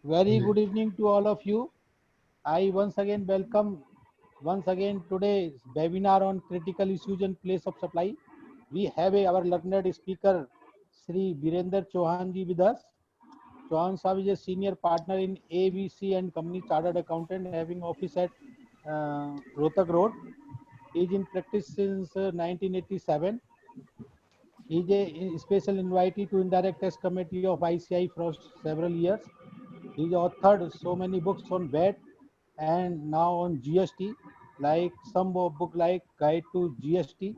Very good evening to all of you. I once again welcome today's webinar on critical issues and place of supply. We have our learned speaker Sri Virender Chauhan ji with us. Chauhan Saab is a senior partner in ABC and Company Chartered Accountant having office at Rohtak Road. He is in practice since 1987. He is a special invitee to Indirect Tax Committee of ICI for several years. He authored so many books on VAT and now on GST, like some book like Guide to GST,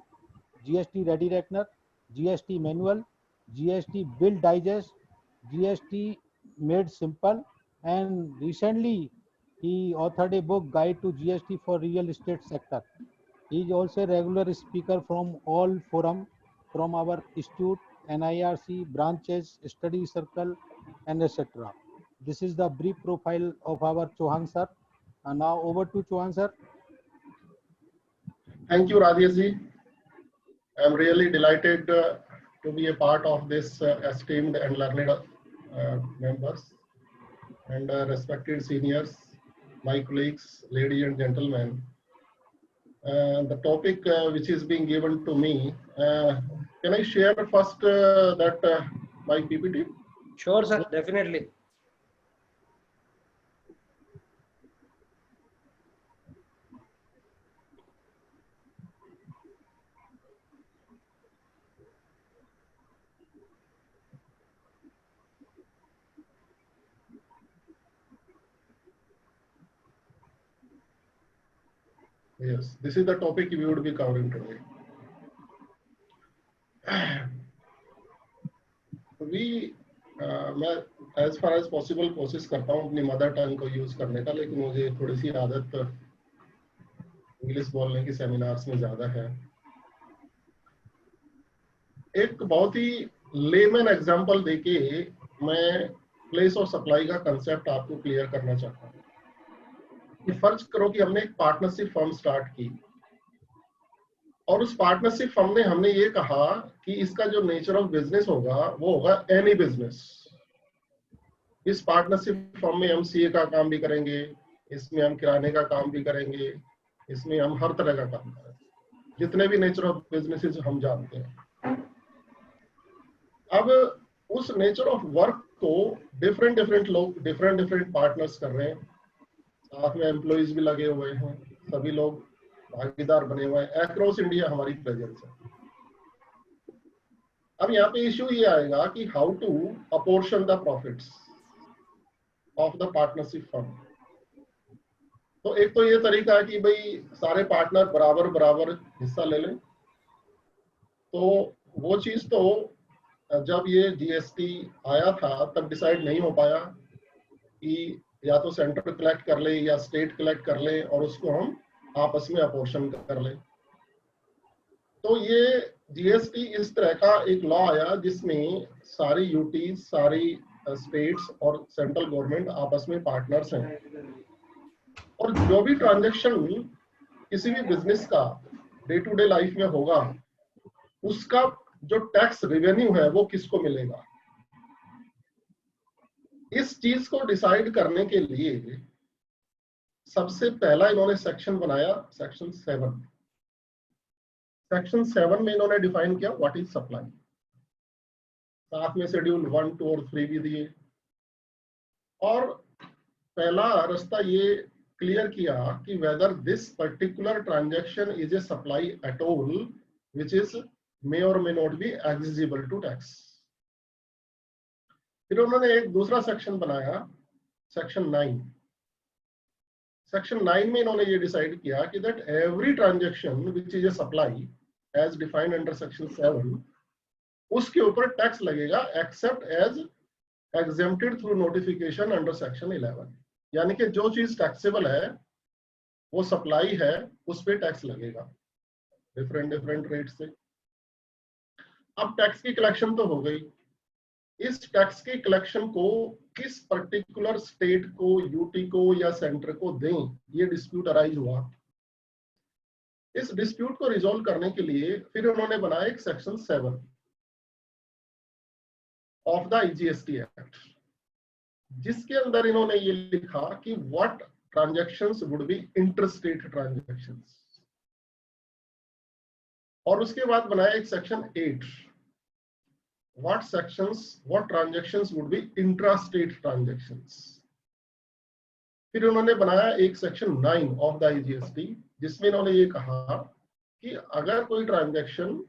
GST Ready Reckoner, GST Manual, GST Bill Digest, GST Made Simple, and recently he authored a book Guide to GST for Real Estate Sector. He is also a regular speaker from all forums from our institute, NIRC, branches, study circle, and etc. This is the brief profile of our Chauhan sir. And now over to Chauhan sir. Thank you, Rajesh ji. I am really delighted to be a part of this esteemed and learned members and respected seniors, my colleagues, ladies and gentlemen. The topic which is being given to me, can I share first my PPT? Sure, sir, definitely. Yes, this is the topic we would be covering today. मैं as far as possible कोशिश करता हूँ अपनी mother tongue को use करने का, लेकिन मुझे थोड़ी सी आदत इंग्लिश बोलने की सेमिनार्स में ज्यादा है। एक बहुत ही लेमन एग्जांपल देके मैं प्लेस ऑफ सप्लाई का कंसेप्ट आपको क्लियर करना चाहता हूँ। फर्ज करो कि हमने एक पार्टनरशिप फर्म स्टार्ट की और उस पार्टनरशिप फर्म ने हमने ये कहा कि इसका जो नेचर ऑफ बिजनेस होगा वो होगा एनी बिजनेस। इस पार्टनरशिप फर्म में हम सीए का काम भी करेंगे, इसमें हम किराने का काम भी करेंगे, इसमें हम हर तरह का काम करेंगे, जितने भी नेचर ऑफ बिजनेसेस हम जानते हैं। अब उस नेचर ऑफ वर्क को डिफरेंट लोग डिफरेंट पार्टनर्स कर रहे हैं, साथ में एम्प्लॉइज भी लगे हुए हैं, सभी लोग भागीदार बने हुए हैं। अक्रॉस इंडिया हमारी प्रेजेंस है। अब यहाँ पे इश्यू ये आएगा कि how to apportion the profits of the partnership firm. तो एक तो ये तरीका है कि भाई सारे पार्टनर बराबर हिस्सा ले लें। तो वो चीज तो जब ये जीएसटी आया था तब डिसाइड नहीं हो पाया कि या तो सेंटर कलेक्ट कर ले या स्टेट कलेक्ट कर ले और उसको हम आपस में अपोर्शन कर ले। तो ये जीएसटी इस तरह का एक लॉ आया जिसमें सारी यूटी, सारी स्टेट्स और सेंट्रल गवर्नमेंट आपस में पार्टनर्स हैं और जो भी ट्रांजैक्शन किसी भी बिजनेस का डे टू डे लाइफ में होगा उसका जो टैक्स रेवेन्यू है वो किसको मिलेगा। इस चीज को डिसाइड करने के लिए सबसे पहला इन्होंने सेक्शन बनाया, सेक्शन 7। सेक्शन 7 में इन्होंने डिफाइन किया व्हाट इज सप्लाई। साथ में शेड्यूल 1, 2 और 3 भी दिए और पहला रास्ता ये क्लियर किया कि whether this particular transaction is a supply at all which is may और may not be eligible to tax. फिर उन्होंने एक दूसरा सेक्शन बनाया, सेक्शन 9। सेक्शन 9 में इन्होंने ये डिसाइड किया कि that every transaction which is a supply as defined under section 7 उसके ऊपर टैक्स लगेगा except as exempted through notification under section 11। यानी कि जो चीज टैक्सेबल है वो सप्लाई है, उस पे टैक्स लगेगा डिफरेंट रेट से। अब टैक्स की कलेक्शन तो हो गई। इस टैक्स की कलेक्शन को किस पर्टिकुलर स्टेट को, यूटी को या सेंटर को दें, ये डिस्प्यूट अराइज हुआ। इस डिस्प्यूट को रिजॉल्व करने के लिए फिर उन्होंने बनाया एक section 7 of the IGST act. जिसके अंदर इन्होंने ये लिखा कि what transactions would be interstate transactions, और उसके बाद बनाया एक section 8, what transactions would be intrastate transactions. फिर उन्होंने बनाया एक सेक्शन 9 ऑफ द आईजीएसटी, जिसमें इन्होंने ये कहा कि अगर कोई ट्रांजैक्शन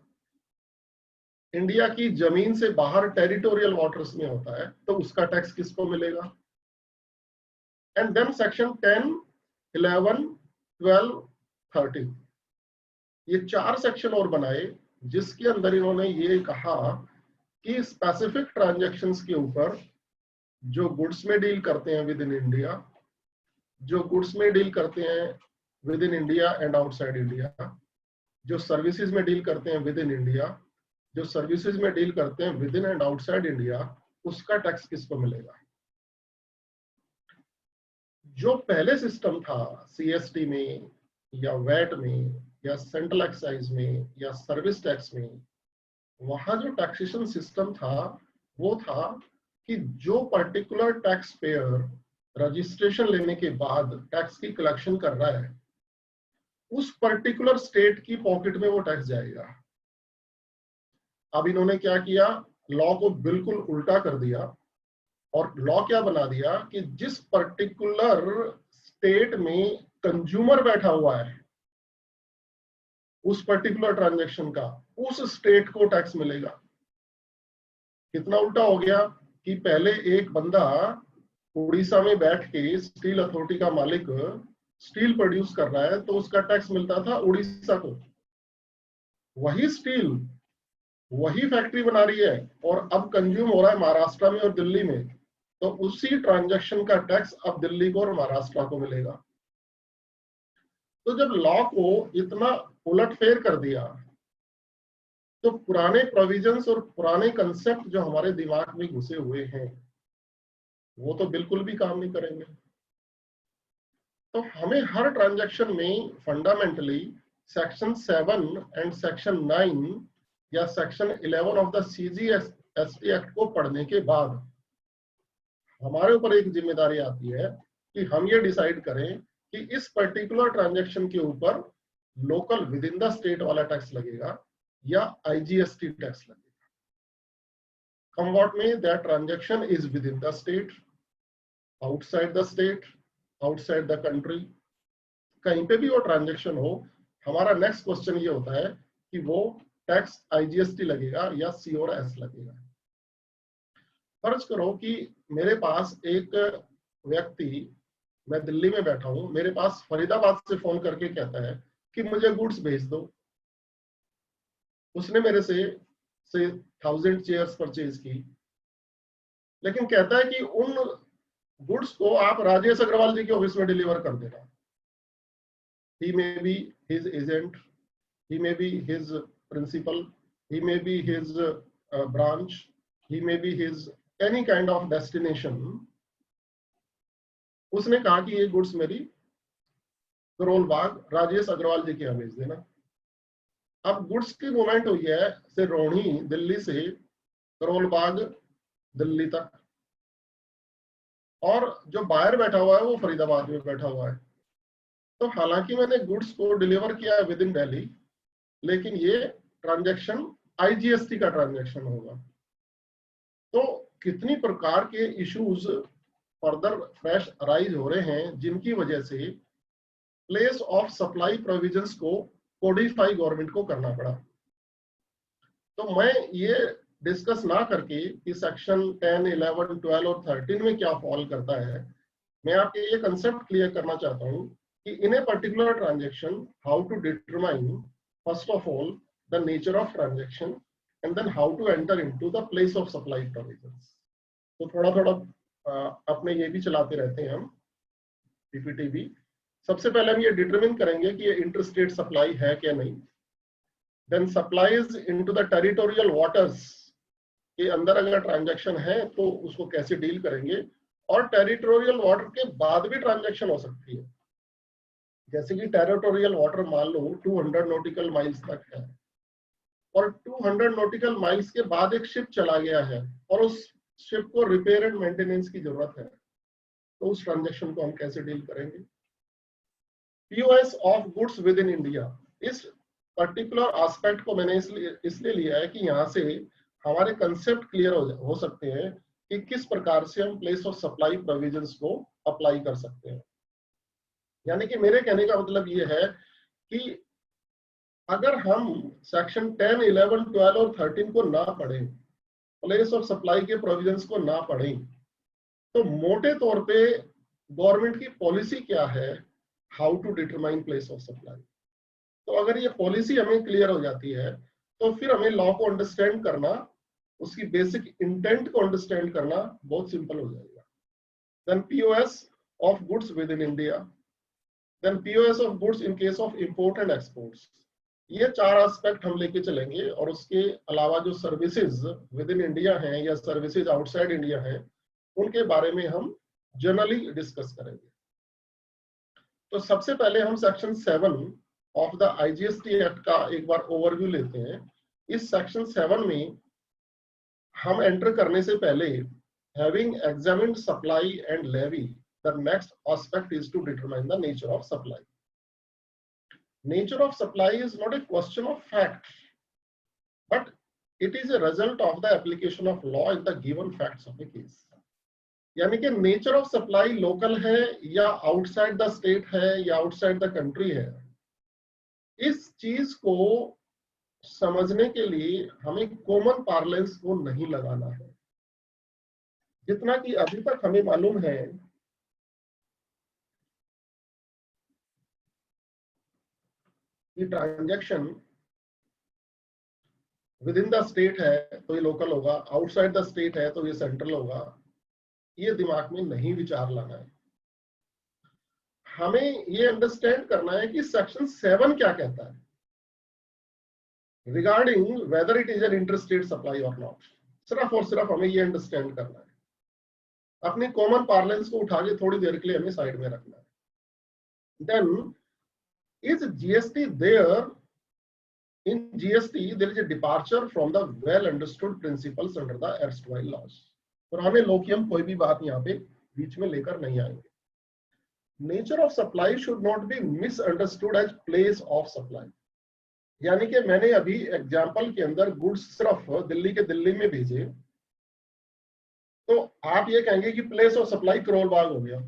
इंडिया की जमीन से बाहर टेरिटोरियल वाटर्स में होता है तो उसका टैक्स किसको मिलेगा। एंड देन सेक्शन 10, 11, 12, 13, ये 4 सेक्शन और बनाए, जिसके अंदर इन्होंने ये कहा कि स्पेसिफिक ट्रांजैक्शंस के ऊपर जो गुड्स में डील करते हैं विद इन इंडिया, जो गुड्स में डील करते हैं with in India and outside India, जो सर्विसेज में डील करते हैं विद इन इंडिया, जो सर्विसेज में डील करते हैं with in and outside India, उसका टैक्स किसको मिलेगा। जो पहले सिस्टम था सीएसटी में या वैट में या सेंट्रल एक्साइज में या सर्विस टैक्स में, वहां जो टैक्सेशन सिस्टम था वो था कि जो पर्टिकुलर टैक्स पेयर रजिस्ट्रेशन लेने के बाद टैक्स की कलेक्शन कर रहा है, उस पर्टिकुलर स्टेट की पॉकेट में वो टैक्स जाएगा। अब इन्होंने क्या किया, लॉ को बिल्कुल उल्टा कर दिया, और लॉ क्या बना दिया कि जिस पर्टिकुलर स्टेट में कंज्यूमर बैठा हुआ है उस पर्टिकुलर ट्रांजैक्शन का उस स्टेट को टैक्स मिलेगा। कितना उल्टा हो गया कि पहले एक बंदा उड़ीसा में बैठ के स्टील अथॉरिटी का मालिक स्टील प्रोड्यूस कर रहा है तो उसका टैक्स मिलता था उड़ीसा को। वही स्टील वही फैक्ट्री बना रही है और अब कंज्यूम हो रहा है महाराष्ट्र में और दिल्ली में, तो उसी ट्रांजैक्शन का टैक्स अब दिल्ली को और महाराष्ट्र को मिलेगा। तो जब लॉ को इतना उलटफेर कर दिया तो पुराने प्रोविजंस और पुराने कंसेप्ट जो हमारे दिमाग में घुसे हुए हैं वो तो बिल्कुल भी काम नहीं करेंगे। तो हमें हर ट्रांजैक्शन में फंडामेंटली सेक्शन 7 एंड सेक्शन 9 या section 11 of the CGST act को पढ़ने के बाद हमारे ऊपर एक जिम्मेदारी आती है कि हम ये डिसाइड करें कि इस पर्टिकुलर ट्रांजैक्शन के ऊपर local with in the state वाला टैक्स लगेगा या आईजीएसटी टैक्स लगेगा। कम में that transaction is with in the state, outside the state, outside the country, कहीं पे भी वो ट्रांजैक्शन हो, हमारा नेक्स्ट क्वेश्चन ये होता है कि वो टैक्स आईजीएसटी लगेगा या सी और एस लगेगा। फर्ज करो कि मेरे पास एक व्यक्ति, मैं दिल्ली में बैठा हूं, मेरे पास फरीदाबाद से फोन करके कहता है कि मुझे गुड्स भेज दो। उसने मेरे से 1000 चेयर्स परचेज की, लेकिन कहता है कि उन गुड्स को आप राजेश अग्रवाल जी के ऑफिस में डिलीवर कर देना। He may be his agent, he may be his principal, he may be his branch, he may be his any kind of destination. उसने कहा कि ये गुड्स मेरी करोल बाग राजेश अग्रवाल जी के यहाँ भेज देना। अब गुड्स की मूवमेंट हुई है से रोहिणी दिल्ली से करोल बाग दिल्ली तक, और जो बायर बैठा हुआ है वो फरीदाबाद में बैठा हुआ है। तो हालांकि मैंने गुड्स को डिलीवर किया विद इन दिल्ली, लेकिन ये ट्रांजैक्शन आईजीएसटी का ट्रांजैक्शन होगा। तो कितनी प्रकार के इश्यूज फर्दर फ्रेश अराइज हो रहे हैं जिनकी वजह से प्लेस ऑफ सप्लाई प्रोविजंस को कोडिफाई गवर्नमेंट को करना पड़ा। तो मैं ये डिस्कस ना करके कि सेक्शन 10, 11, 12 और 13 में क्या फॉल करता है, मैं आपके ये कंसेप्ट क्लियर करना चाहता हूँ कि in a particular transaction how to determine first of all the nature of transaction and then how to enter into the place of supply provisions। तो थोड़ा थोड़ा अपने ये भी चलाते रहते हैं हम पीपीटी भी। सबसे पहले हम ये डिटरमिन करेंगे कि ये इंटरस्टेट सप्लाई है क्या नहीं। Then supplies into the territorial waters के अंदर अगर ट्रांजैक्शन है तो उसको कैसे डील करेंगे, और टेरिटोरियल वाटर के बाद भी ट्रांजैक्शन हो सकती है। जैसे कि टेरिटोरियल वाटर मान लो 200 नॉटिकल माइल्स तक है, और 200 नॉटिकल माइल्स के बाद एक शिप चला गया है और उस शिप को रिपेयर एंड मेंटेनेंस की जरूरत है, तो उस ट्रांजैक्शन को हम कैसे डील करेंगे। POS of goods within India, इस पर्टिकुलर एस्पेक्ट को मैंने इसलिए लिया है कि यहाँ से हमारे कंसेप्ट क्लियर हो सकते हैं कि किस प्रकार से हम प्लेस ऑफ सप्लाई प्रोविजंस को अप्लाई कर सकते हैं। यानी कि मेरे कहने का मतलब ये है कि अगर हम सेक्शन 10, 11, 12 और 13 को ना पढ़ें, प्लेस ऑफ सप्लाई के प्रोविजंस को ना पढ़ें, तो मोटे तौर पे गवर्नमेंट की पॉलिसी क्या है, how to determine place of supply. तो अगर ये पॉलिसी हमें क्लियर हो जाती है तो फिर हमें लॉ को अंडरस्टैंड करना, उसकी बेसिक इंटेंट को अंडरस्टैंड करना बहुत सिंपल हो जाएगा। Then POS of goods within India, then POS of goods in case of import and exports. ये 4 एस्पेक्ट हम लेके चलेंगे और उसके अलावा जो सर्विसेज विद इन इंडिया हैं या सर्विसेज आउटसाइड इंडिया हैं, उनके बारे में हम जनरली डिस्कस करेंगे। तो सबसे पहले हम section 7 of the IGST act का एक बार ओवरव्यू लेते हैं। इस सेक्शन 7 में हम एंटर करने से पहले, having examined supply and levy, the next aspect is to determine the nature of supply. Nature of supply is not a question of fact, but it is a result of the application of law in the given facts of a case. यानी कि nature of supply local है या outside the state है या outside the country है, इस चीज को समझने के लिए हमें कॉमन पार्लेंस को नहीं लगाना है। जितना कि अभी तक हमें मालूम है कि transaction with in the state है तो ये लोकल होगा, आउटसाइड द स्टेट है तो ये सेंट्रल होगा, ये दिमाग में नहीं विचार लाना है। हमें ये अंडरस्टैंड करना है कि सेक्शन 7 क्या कहता है regarding weather it is an interstate supply और नॉट। सिर्फ और सिर्फ हमें ये अंडरस्टैंड करना है, अपनी कॉमन पार्लेंस को उठा के थोड़ी देर के लिए हमें साइड में रखना है। Then is GST there? In GST there is a departure from the well understood principles under the erstwhile laws। पुराने लोग की हम कोई भी बात यहाँ पे बीच में लेकर नहीं आएंगे। Nature of supply should not be misunderstood as place of supply। यानी कि मैंने अभी एग्जाम्पल के अंदर गुड्स सिर्फ दिल्ली के दिल्ली में भेजे, तो आप ये कहेंगे कि place of supply Karol Bagh हो गया,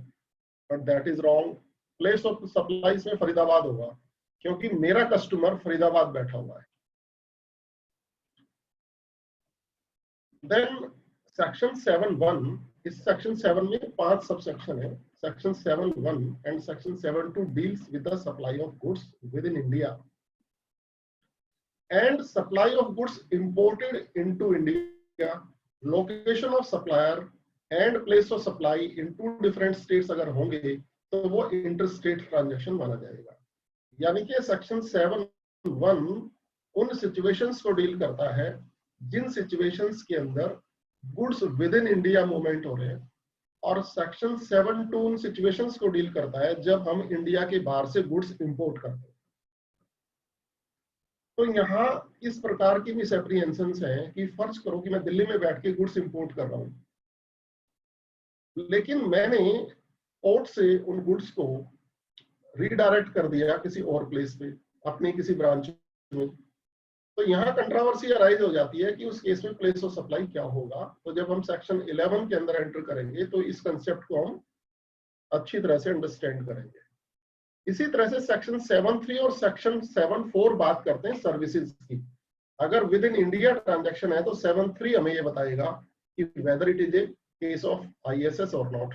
but that is wrong. Place of supply में फरीदाबाद होगा, क्योंकि मेरा कस्टमर फरीदाबाद बैठा हुआ है। देन सेक्शन 7(1), इस सेक्शन 7 में 5 सब सेक्शन है। Section 7(1) and section 7(2) deals with the supply of goods within India and supply of goods imported into India, location of supplier and place of supply in 2 different states अगर होंगे तो वो interstate transaction माना जाएगा। यानी कि section 7(1) उन situations को डील करता है जिन सिचुएशंस के अंदर goods within India movement हो रहे हैं, और सेक्शन 7(2) उन सिचुएशंस को डील करता है जब हम इंडिया के बाहर से गुड्स इंपोर्ट करते हैं। तो यहाँ इस प्रकार की मिसएप्रिहेंशंस हैं कि फर्ज करो कि मैं दिल्ली में बैठ के गुड्स इंपोर्ट कर रहा हूँ, लेकिन मैंने पोर्ट से उन गुड्स को रीडायरेक्ट कर दिया किसी और प्लेस पे, अपने किसी ब्रांच में, तो यहाँ कंट्रोवर्सी अराइज हो जाती है कि उस केस में प्लेस ऑफ सप्लाई क्या होगा। तो जब हम सेक्शन 11 के अंदर एंटर करेंगे तो इस कंसेप्ट को हम अच्छी तरह से अंडरस्टैंड करेंगे। इसी तरह से सेक्शन 7(3) और सेक्शन 7(4) बात करते हैं सर्विसेज की। अगर विद इन इंडिया ट्रांजैक्शन है तो 7(3) हमें ये बताएगा कि whether it is A case of ISS और नॉट।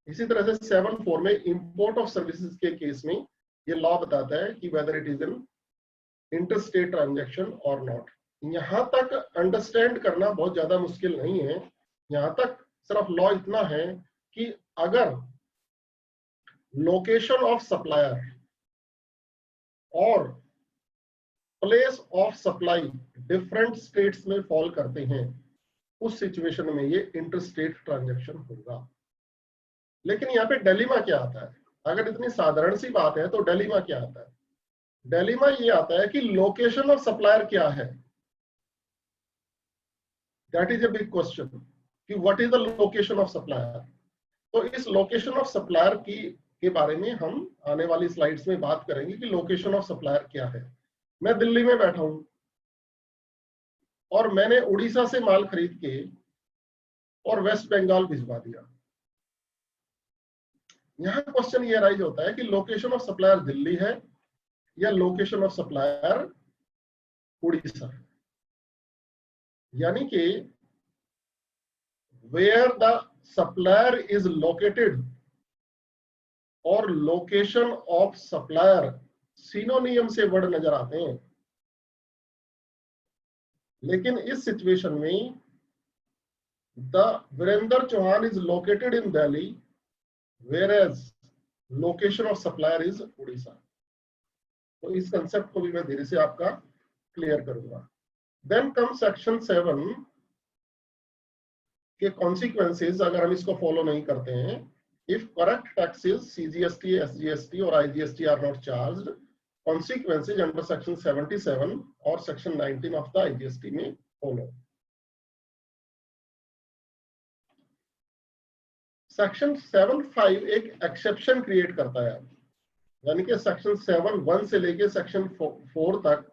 इसी तरह से 7(4) में इंपोर्ट ऑफ सर्विसेज के केस में ये लॉ बताता है कि whether it is an interstate transaction और नॉट। यहाँ तक अंडरस्टैंड करना बहुत ज्यादा मुश्किल नहीं है। यहाँ तक सिर्फ लॉ इतना है कि अगर लोकेशन ऑफ सप्लायर और place of supply different states में फॉल करते हैं, उस सिचुएशन में ये इंटरस्टेट ट्रांजैक्शन होगा। लेकिन यहाँ पे डिलेमा क्या आता है? अगर इतनी साधारण सी बात है तो डिलेमा क्या आता है? डिलेमा ये आता है कि लोकेशन ऑफ सप्लायर क्या है, that is a big question. कि what is the location of supplier. तो इस लोकेशन ऑफ सप्लायर के बारे में हम आने वाली स्लाइड्स में बात करेंगे कि लोकेशन ऑफ सप्लायर क्या है। मैं दिल्ली में बैठा हूं और मैंने उड़ीसा से माल खरीद के और वेस्ट बंगाल भिजवा दिया। यहां क्वेश्चन ये राइज होता है कि लोकेशन ऑफ सप्लायर दिल्ली है या लोकेशन ऑफ सप्लायर उड़ीसा है। यानी कि where the supplier is located और लोकेशन ऑफ सप्लायर सिनोनियम से वर्ड नजर आते हैं, लेकिन इस सिचुएशन में the Virendra Chauhan is located in Delhi whereas location of supplier is Orissa. तो इस कंसेप्ट को भी मैं धीरे से आपका क्लियर करूंगा। देन कम सेक्शन 7 के कॉन्सिक्वेंसेज अगर हम इसको फॉलो नहीं करते हैं। If correct taxes CGST, SGST और IGST are not charged, consequences under section 77 और सेक्शन 19 ऑफ द IGST में फॉलो। सेक्शन 7(5) एक एक्सेप्शन क्रिएट करता है, यानी कि सेक्शन 7(1) से लेके सेक्शन 4 तक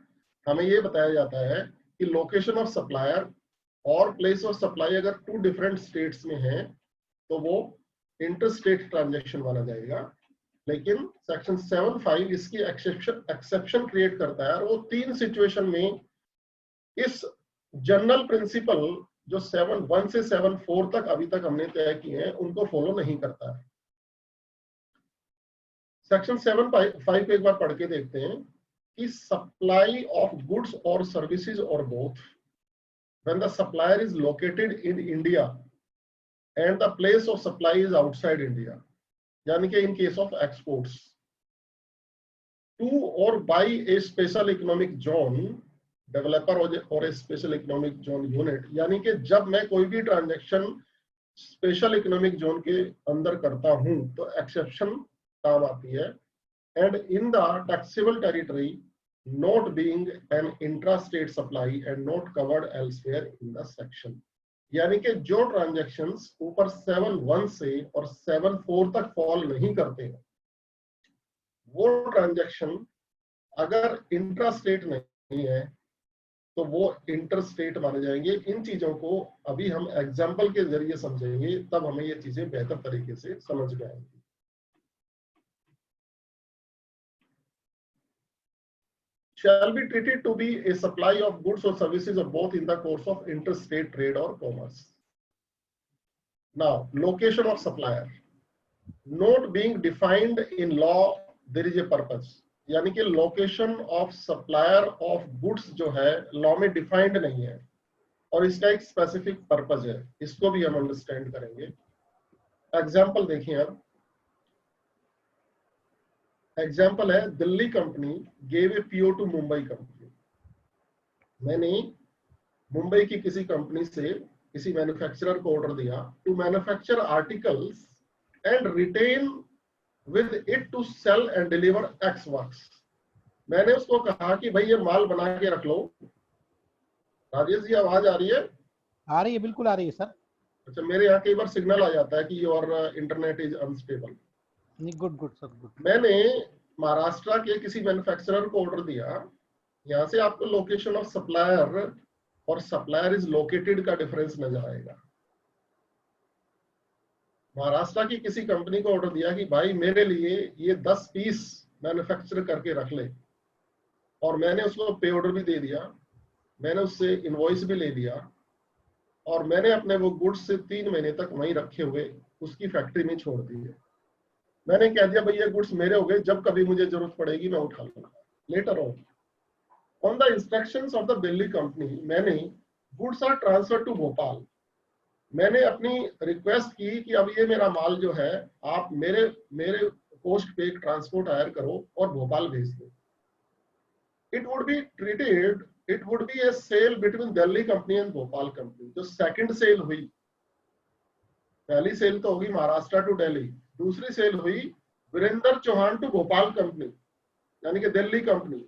हमें ये बताया जाता है कि लोकेशन ऑफ सप्लायर और प्लेस ऑफ सप्लाई अगर 2 डिफरेंट स्टेट्स में है तो वो इंटर स्टेट ट्रांजेक्शन माना जाएगा। लेकिन सेक्शन 7(5) इसकी एक्सेप्शन क्रिएट करता है और वो 3 सिचुएशन में इस जनरल प्रिंसिपल जो 7(1) से 7(4) तक अभी तक हमने तय किए हैं उनको फॉलो नहीं करता है। सेक्शन 7(5) को एक बार पढ़ के देखते हैं कि सप्लाई ऑफ गुड्स और सर्विसेज और both when the supplier is located in India and the place of supply is outside India, यानी कि in case of exports to और by a special economic zone developer और a special economic zone unit, यानी कि जब मैं कोई भी ट्रांजैक्शन स्पेशल इकोनॉमिक जोन के अंदर करता हूं तो एक्सेप्शन काम आती है। And in the taxable territory not being an intra state supply and not covered elsewhere in the section, यानी कि जो ट्रांजैक्शंस ऊपर 7(1) से और 7(4) तक फॉल नहीं करते हैं वो ट्रांजैक्शन अगर इंट्रा स्टेट नहीं है तो वो इंटर स्टेट माने जाएंगे। इन चीजों को अभी हम एग्जाम्पल के जरिए समझेंगे, तब हमें ये चीजें बेहतर तरीके से समझ में आएंगी। Shall be treated to be a supply of goods or services or both in the course of interstate trade or commerce. Now, location of supplier not being defined in law, there is a purpose. यानी कि location of supplier of goods जो है law में defined नहीं है और इसका एक स्पेसिफिक पर्पस है, इसको भी हम अंडरस्टैंड करेंगे। एग्जांपल देखिए अब, एग्जांपल है Delhi company gave a PO to Mumbai company. मैंने मुंबई की किसी कंपनी से किसी मैन्युफैक्चरर को ऑर्डर दिया to manufacture articles and retain with it to sell and deliver X works। मैंने उसको कहा कि भाई ये माल बना के रख लो। राजेश जी आवाज आ रही है? आ रही है, बिल्कुल आ रही है सर। अच्छा, मेरे यहाँ कई बार सिग्नल आ जाता है कि your internet is unstable. Good good sir, good. मैंने महाराष्ट्र के किसी मैन्युफैक्चरर को ऑर्डर दिया, यहाँ से आपको लोकेशन ऑफ सप्लायर और सप्लायर इज लोकेटेड का डिफरेंस नजर आएगा। महाराष्ट्र की किसी कंपनी को ऑर्डर दिया कि भाई मेरे लिए ये 10 पीस मैन्युफैक्चर करके रख ले, और मैंने उसको पे ऑर्डर भी दे दिया, मैंने उससे इनवॉइस भी ले लिया और मैंने अपने वो गुड्स से 3 महीने तक वहीं रखे हुए उसकी फैक्ट्री में छोड़ दिए। मैंने कह दिया भाई ये गुड्स मेरे हो गए, जब कभी मुझे जरूरत पड़ेगी मैं उठा लूंगा। Letter on the instructions of the Delhi company मैंने goods are transfer to Bhopal. मैंने अपनी रिक्वेस्ट की कि अब ये मेरा माल जो है आप मेरे पोस्ट पे एक ट्रांसपोर्ट हायर करो और भोपाल भेज दो। It would be a sale between Delhi company and Bhopal company. जो सेकंड सेल हुई, पहली सेल तो होगी महाराष्ट्र टू दिल्ली, दूसरी सेल हुई वीरेंद्र चौहान टू भोपाल कंपनी, यानी कि Delhi company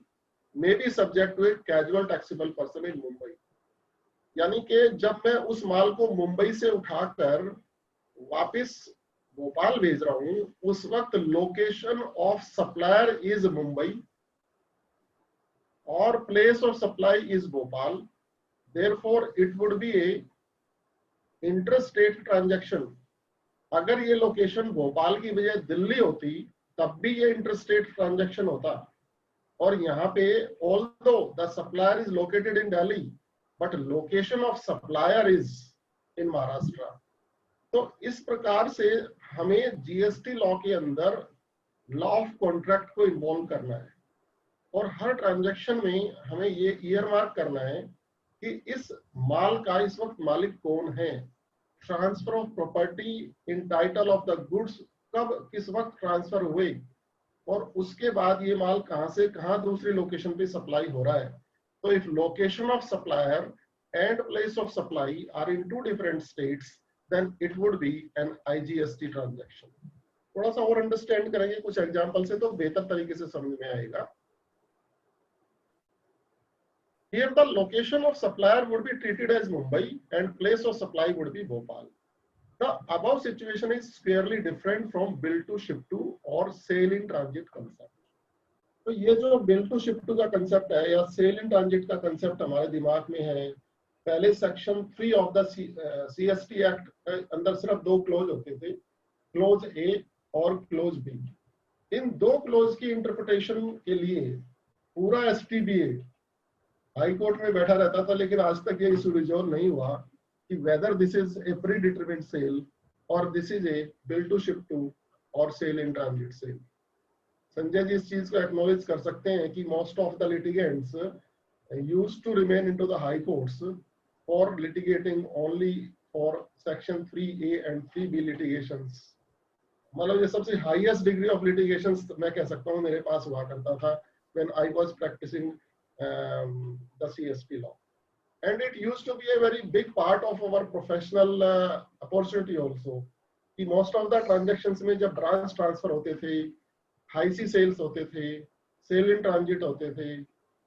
may be subject to a casual taxable person in Mumbai. यानी कि जब मैं उस माल को मुंबई से उठाकर वापस भोपाल भेज रहा हूं, उस वक्त location of supplier is Mumbai और place of supply is Bhopal, therefore it would be a interstate transaction. अगर ये लोकेशन भोपाल की बजाय दिल्ली होती तब भी ये इंटरस्टेट ट्रांजैक्शन होता। और यहाँ पे although the supplier is located in Delhi but location of supplier is in Maharashtra. तो इस प्रकार से हमें जीएसटी लॉ के अंदर लॉ ऑफ कॉन्ट्रैक्ट को इन्वॉल्व करना है और हर ट्रांजैक्शन में हमें ये ईयरमार्क करना है कि इस माल का इस वक्त मालिक कौन है, transfer of property in title of the goods कब किस वक्त ट्रांसफर हुए और उसके बाद ये माल कहां से कहां दूसरी लोकेशन पे सप्लाई हो रहा है। तो if location of supplier and place of supply are in two different states then it would be an IGST transaction। थोड़ा सा और अंडरस्टैंड करेंगे कुछ एग्जांपल से तो बेहतर तरीके से समझ में आएगा। Here the location of supplier would be treated as Mumbai and place of supply would be Bhopal। The above situation is squarely different from bill to ship to or sale in transit concept। तो ये जो bill to ship to का concept है या sale in transit का concept हमारे दिमाग में है। पहले section 3 of the CST act अंदर सिर्फ दो क्लोज होते थे, क्लोज ए और क्लोज बी। इन दो क्लोज की इंटरप्रिटेशन के लिए पूरा STBA हाई कोर्ट में बैठा रहता था, लेकिन आज तक ये इशू रिजॉल्व नहीं हुआ कि whether this is a pre determined sale और this is a bill to ship to और sale in transit sale. Sanjay ji इस चीज को एक्नॉलेज कर सकते हैं कि most of the litigants used to remain into the high courts for litigating only for section 3A and 3B litigations। मतलब ये सबसे highest degree of litigations मैं कह सकता हूँ मेरे पास हुआ करता था when I was practicing the CSP law and it used to be a very big part of our professional opportunity also कि most of the transactions में जब branch transfer होते थे, high C sales होते थे, sale in transit होते थे,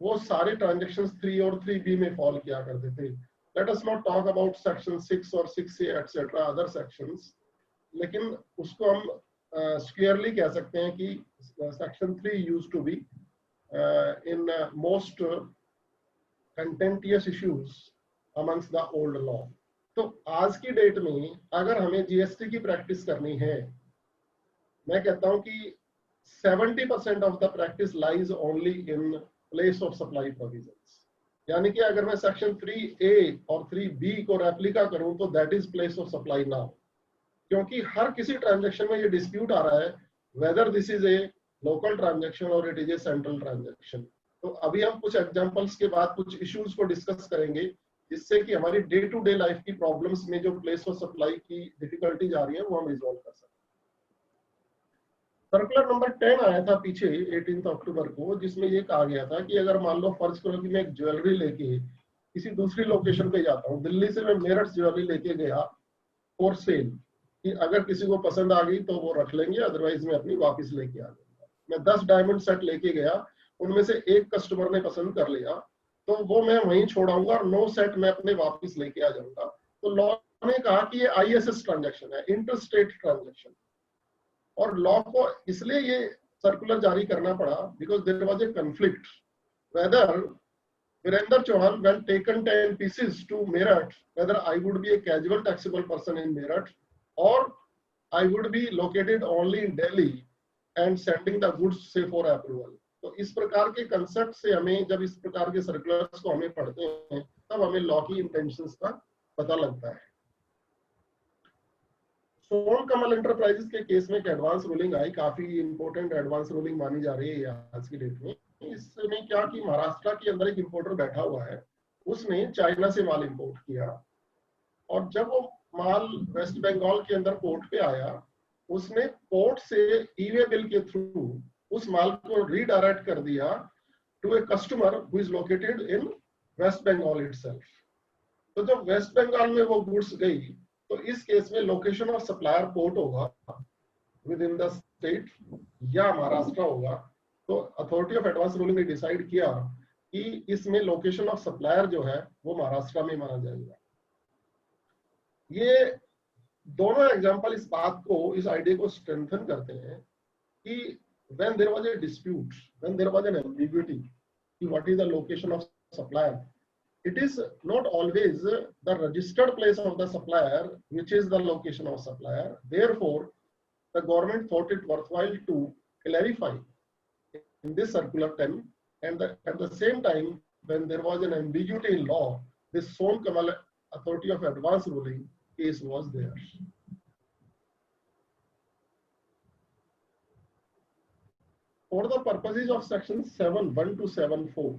वो सारे ट्रांजैक्शंस 3 और 3B में फॉल किया करते थे। Let us not talk about section 6 और 6A एटसेट्रा अदर सेक्शंस, लेकिन उसको हम स्क्वेयरली कह सकते हैं कि section 3 used to be in most contentious issues amongst the old law. तो आज की डेट में अगर हमें जीएसटी की प्रैक्टिस करनी है, मैं कहता हूं कि 70% of the practice lies only in place of supply provisions. यानी कि अगर मैं सेक्शन 3A और 3B को रेप्लिका करूं तो that is place of supply now, क्योंकि हर किसी ट्रांजैक्शन में ये डिस्प्यूट आ रहा है whether this is a local transaction और it is a central transaction. तो अभी हम कुछ एग्जांपल्स के बाद कुछ इश्यूज को डिस्कस करेंगे जिससे कि हमारी डे टू डे लाइफ की प्रॉब्लम्स में जो प्लेस ऑफ सप्लाई की डिफिकल्टीज आ रही है वो हम रिजॉल्व कर सकते हैं। सर्कुलर नंबर 10 आया था पीछे 18 अक्टूबर को, जिसमें ये कहा गया था कि अगर मान लो फर्ज करो कि मैं एक ज्वेलरी लेके किसी दूसरी लोकेशन पे जाता हूँ, दिल्ली से मैं मेरठ ज्वेलरी लेके गया फॉर सेल, कि अगर किसी को पसंद आ गई तो वो रख लेंगे, अदरवाइज मैं अपनी वापस लेके आ जाऊंगा। मैं 10 डायमंड सेट लेके गया, उनमें से एक कस्टमर ने पसंद कर लिया तो वो मैं वहीं छोड़ाऊंगा और 9 सेट मैं अपने वापस लेके आ जाऊंगा। तो लॉ ने कहा कि ये ISS ट्रांजैक्शन है, इंटरस्टेट ट्रांजैक्शन। और लॉ को इसलिए ये सर्कुलर जारी करना पड़ा because there was a conflict whether Virendra Chauhan when taken 10 pieces to Meerut whether I would be a casual taxable person in Meerut or I would be located only in Delhi and sending the goods say for approval। तो इस प्रकार के concept से हमें जब इस प्रकार के सर्कुलर्स को हमें पढ़ते हैं तब हमें लॉ की इंटेंशंस का पता लगता है। सोन कमल एंटरप्राइजेस के केस में एक एडवांस रूलिंग आई, काफी इंपॉर्टेंट एडवांस रूलिंग मानी जा रही है आज की डेट में। इसमें क्या कि महाराष्ट्र के अंदर एक इंपोर्टर बैठा हुआ है, उसने चाइना से माल इंपोर्ट किया और जब वो माल वेस्ट बंगाल के अंदर पोर्ट पे आया, उसने पोर्ट से ई-वे बिल के थ्रू उस माल को रीडायरेक्ट कर दिया to a customer who is located in West Bengal itself. तो जब वेस्ट बंगाल में वो गुड्स गई तो इस केस में लोकेशन ऑफ सप्लायर पोर्ट होगा विद इन द स्टेट या महाराष्ट्र होगा। तो अथॉरिटी ऑफ एडवांस रूलिंग ने डिसाइड किया कि इसमें लोकेशन ऑफ सप्लायर जो है वो महाराष्ट्र में माना जाएगा। ये दोनों एग्जांपल इस बात को, इस आइडिया को स्ट्रेंथन करते हैं कि when there was a dispute, when there was an ambiguity, what is the location of supplier, it is not always the registered place of the supplier which is the location of supplier. Therefore, the government thought it worthwhile to clarify in this circular 10, and at the same time, when there was an ambiguity in law, this Son Kamal authority of advance ruling case was there. For the purposes of section 7(1) to 7(4),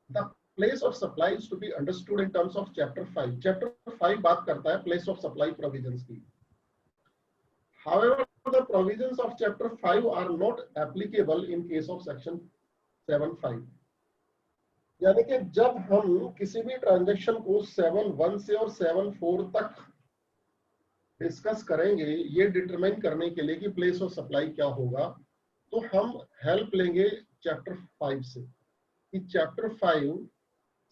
the place of supply is to be understood in terms of chapter 5. Chapter 5 बात करता है place of supply provisions की. However, the provisions of chapter 5 are not applicable in case of section 7(5). यानी कि जब हम किसी भी ट्रांजैक्शन को 7(1) से और 7(4) तक डिस्कस करेंगे ये डिटरमाइन करने के लिए कि प्लेस ऑफ सप्लाई क्या होगा, तो हम हेल्प लेंगे चैप्टर 5 से कि चैप्टर 5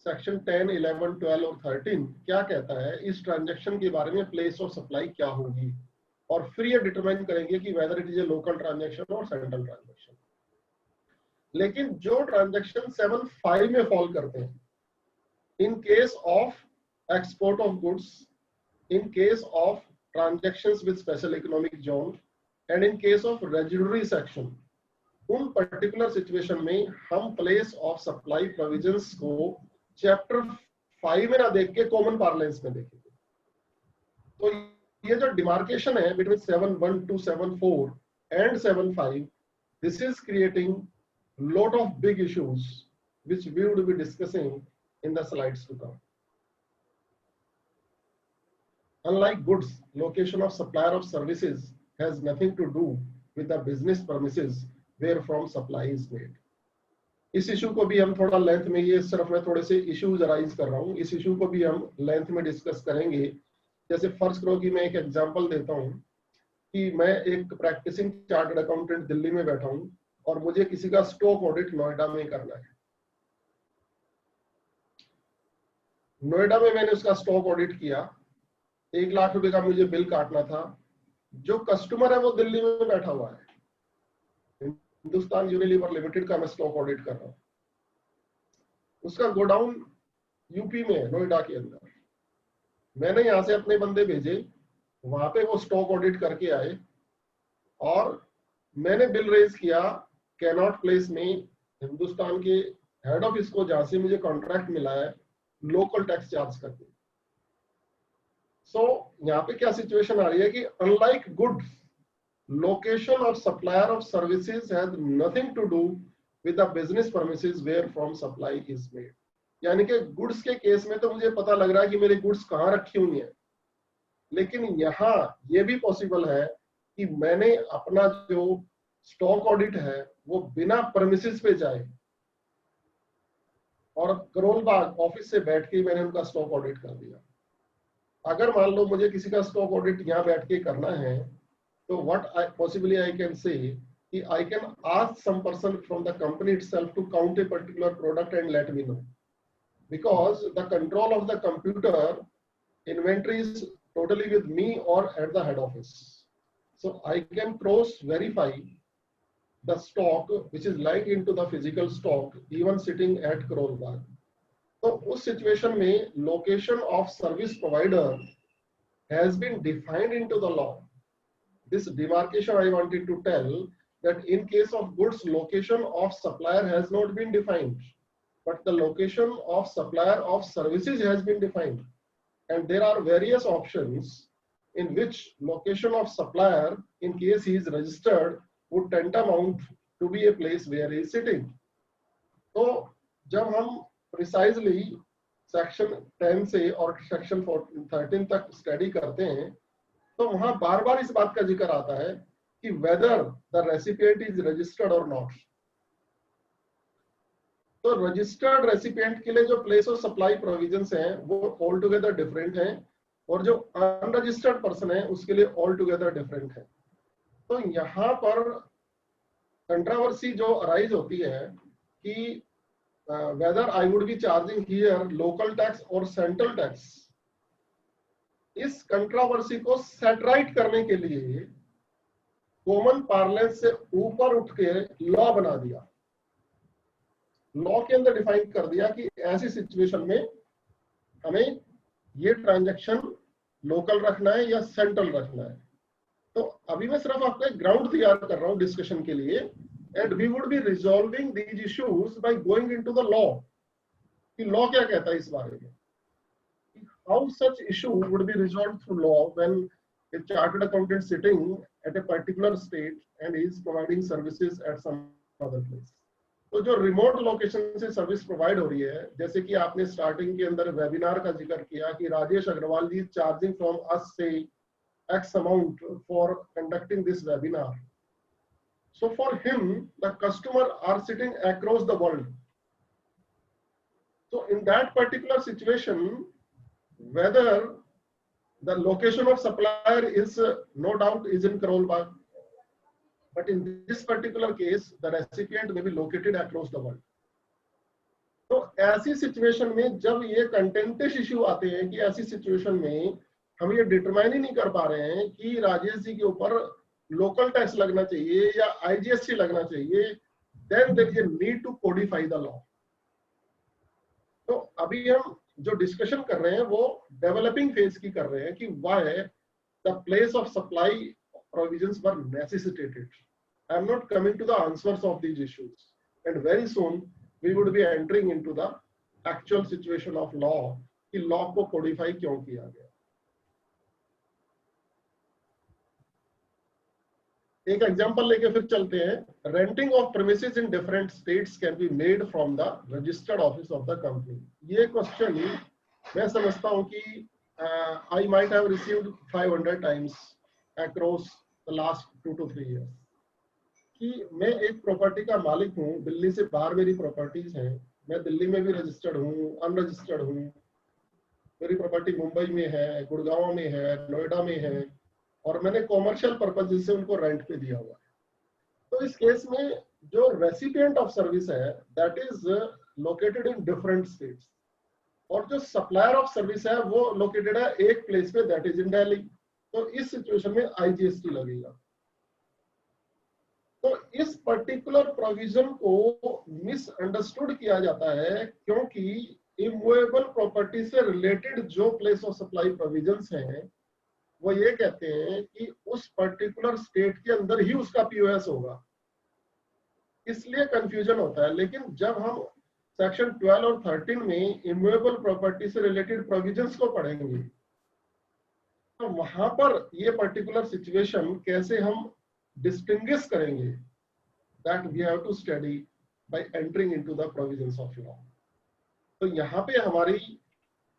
सेक्शन 10, 11, 12 और 13 क्या कहता है इस ट्रांजैक्शन के बारे में, प्लेस ऑफ सप्लाई क्या होगी, और फिर ये डिटरमाइन करेंगे कि whether it is a local transaction और सेंट्रल ट्रांजैक्शन। लेकिन जो ट्रांजैक्शन 7(5) में फॉल करते हैं, इन case of export of goods, in case of transactions with special economic zone, and in case of residuary section, उन particular situation में हम place of supply provisions को chapter 5 में ना देख के common parlance में देखेंगे। तो ये जो demarcation है between 7(1) to 7(4) and 7(5), this is creating lot of big issues which we would be discussing in the slides to come. Unlike goods, location of supplier of services has nothing to do with the business premises where from supply is made. इस issue को भी हम थोड़ा length में, ये सिर्फ मैं थोड़े से इश्यूज राइज कर रहा हूँ, इस इशू को भी हम लेंथ में डिस्कस करेंगे। जैसे फर्स्ट करो कि मैं एक एग्जांपल देता हूँ कि मैं एक प्रैक्टिसिंग चार्टर्ड अकाउंटेंट दिल्ली में बैठा हूँ और मुझे किसी का स्टॉक ऑडिट नोएडा में करना है। नोएडा में मैंने उसका स्टॉक ऑडिट किया, 1 लाख रुपए का मुझे बिल काटना था। जो कस्टमर है वो दिल्ली में बैठा हुआ है, हिंदुस्तान यूनिलीवर लिमिटेड का मैं स्टॉक ऑडिट कर रहा हूँ। उसका गोडाउन यूपी में है, नोएडा के अंदर। मैंने यहाँ से अपने बंदे भेजे, वहां पे वो स्टॉक ऑडिट करके आए और मैंने बिल रेज किया कैनॉट प्लेस में, हिंदुस्तान के हेड ऑफिस को, जहां से मुझे कॉन्ट्रैक्ट मिला है लोकल टैक्स चार्ज करके। सो यहाँ पे क्या सिचुएशन आ रही है कि unlike goods, location of supplier of services has nothing to do with the business premises where from supply is made. यानी कि गुड्स के केस में तो मुझे पता लग रहा है कि मेरी गुड्स कहाँ रखी हुई है, लेकिन यहाँ ये भी पॉसिबल है कि मैंने अपना जो स्टॉक ऑडिट है वो बिना प्रेमिसेस पे जाए और करोल बाग ऑफिस से बैठ के मैंने उनका स्टॉक ऑडिट कर दिया। अगर मान लो मुझे किसी का स्टॉक ऑडिट यहाँ बैठ के करना है, तो what possibly I can say कि I can ask some person from the company itself to count a particular product and let me know, because the control of the computer inventory is totally with me और at the head office. So I can cross verify the stock which is like into the physical stock even sitting at Karol Bagh. तो उस situation में location of service provider has been defined into the law. This demarcation I wanted to tell that in case of goods location of supplier has not been defined, but the location of supplier of services has been defined, and there are various options in which location of supplier in case he is registered would tantamount to be a place where he is sitting. तो जब हम precisely section 10 से और section 13 तक study करते हैं तो वहां बार बार इस बात का जिक्र आता है कि whether the recipient is registered और नॉट। तो रजिस्टर्ड रेसिपिएंट के लिए जो प्लेस ऑफ सप्लाई प्रोविजंस हैं वो ऑल टुगेदर डिफरेंट हैं, और जो अनरजिस्टर्ड पर्सन है उसके लिए ऑल टुगेदर डिफरेंट है। तो यहाँ पर कंट्रोवर्सी जो अराइज होती है कि whether I would be charging here local tax or central tax, इस कंट्रोवर्सी को सेटराइट करने के लिए कॉमन पार्लेंस से ऊपर उठ के लॉ बना दिया। लॉ के अंदर डिफाइन कर दिया कि ऐसी सिचुएशन में हमें ये ट्रांजैक्शन लोकल रखना है या सेंट्रल रखना है। तो अभी मैं सिर्फ आपको एक ग्राउंड तैयार कर रहा हूं डिस्कशन के लिए, and we would be resolving these issues by going into the law कि लॉ क्या कहता है इस बारे में, how such issue would be resolved through law when a chartered accountant sitting at a particular state and is providing services at some other place। तो जो remote location से सर्विस प्रोवाइड हो रही है, जैसे कि आपने स्टार्टिंग के अंदर वेबिनार का जिक्र किया कि राजेश अग्रवाल जी चार्जिंग फ्रॉम अस से X amount for conducting this webinar. So for him, the customer are sitting across the world. So in that particular situation, whether the location of supplier is no doubt is in Karol Bagh, but in this particular case, the recipient may be located across the world. तो ऐसी situation में जब ये कंटेंटिश issue आते हैं कि ऐसी situation में हम ये डिटरमाइन ही नहीं कर पा रहे हैं कि राजेश जी के ऊपर लोकल टैक्स लगना चाहिए या आईजीएसटी लगना चाहिए, then there is a need to codify the law. तो अभी हम जो डिस्कशन कर रहे हैं वो डेवलपिंग फेज की कर रहे हैं कि why the place of supply provisions were necessitated. I am not coming to the answers of these issues, and very soon we would be entering into the actual situation of law कि law को codify क्यों किया गया। एक example लेके फिर चलते हैं। Renting of premises in different states can be made from the registered office of the company. ये क्वेश्चन मैं समझता हूं कि I might have received 500 times across the last 2 to 3 years कि मैं एक प्रॉपर्टी का मालिक हूं, दिल्ली से बाहर मेरी प्रॉपर्टीज हैं, मैं दिल्ली में भी रजिस्टर्ड हूं, अनरजिस्टर्ड हूं, मेरी प्रॉपर्टी मुंबई में है, गुड़गांव में है, नोएडा में है, और मैंने कॉमर्शियल पर्पज से उनको रेंट पे दिया हुआ है। तो इस केस में जो रेसिपिएंट ऑफ सर्विस है that is located in different states, और जो सप्लायर ऑफ सर्विस है वो लोकेटेड है एक प्लेस पे दैट इज इन दिल्ली। तो इस सिचुएशन में आईजीएसटी लगेगा। तो इस पर्टिकुलर प्रोविजन को मिसअंडरस्टूड किया जाता है क्योंकि इमूवेबल प्रॉपर्टी से रिलेटेड जो प्लेस ऑफ सप्लाई प्रोविजंस हैं वो ये कहते हैं कि उस पर्टिकुलर स्टेट के अंदर ही उसका पीओएस होगा, इसलिए कंफ्यूजन होता है। लेकिन जब हम सेक्शन 12 और 13 में इमूवेबल प्रॉपर्टी से रिलेटेड प्रोविजंस को पढ़ेंगे तो वहां पर ये पर्टिकुलर सिचुएशन कैसे हम डिस्टिंग्विश करेंगे, that we have to study by entering into the provisions of law. तो यहाँ पे हमारी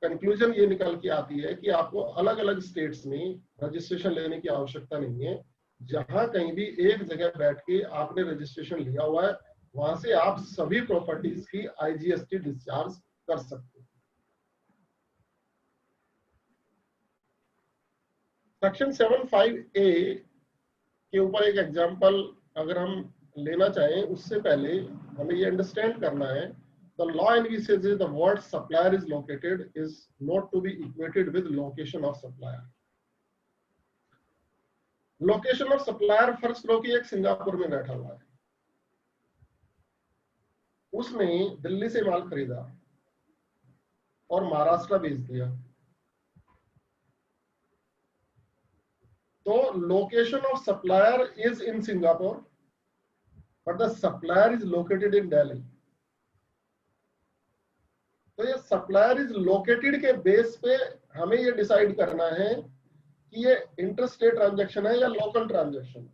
कंक्लूजन ये निकल के आती है कि आपको अलग अलग स्टेट्स में रजिस्ट्रेशन लेने की आवश्यकता नहीं है। जहां कहीं भी एक जगह बैठ के आपने रजिस्ट्रेशन लिया हुआ है वहां से आप सभी प्रॉपर्टीज की आईजीएसटी डिस्चार्ज कर सकते हैं। सेक्शन 75A के ऊपर एक एग्जांपल अगर हम लेना चाहें उससे पहले हमें ये अंडरस्टैंड करना है the law envisages the word supplier is located is not to be equated with location of supplier. Location of supplier first लो की एक सिंगापुर में बैठा हुआ है, उसने दिल्ली से माल खरीदा और महाराष्ट्र भेज दिया, तो location of supplier is in Singapore but the supplier is located in Delhi. तो ये सप्लायर इज लोकेटेड के बेस पे हमें ये डिसाइड करना है कि ये इंटरस्टेट ट्रांजैक्शन है या लोकल ट्रांजैक्शन।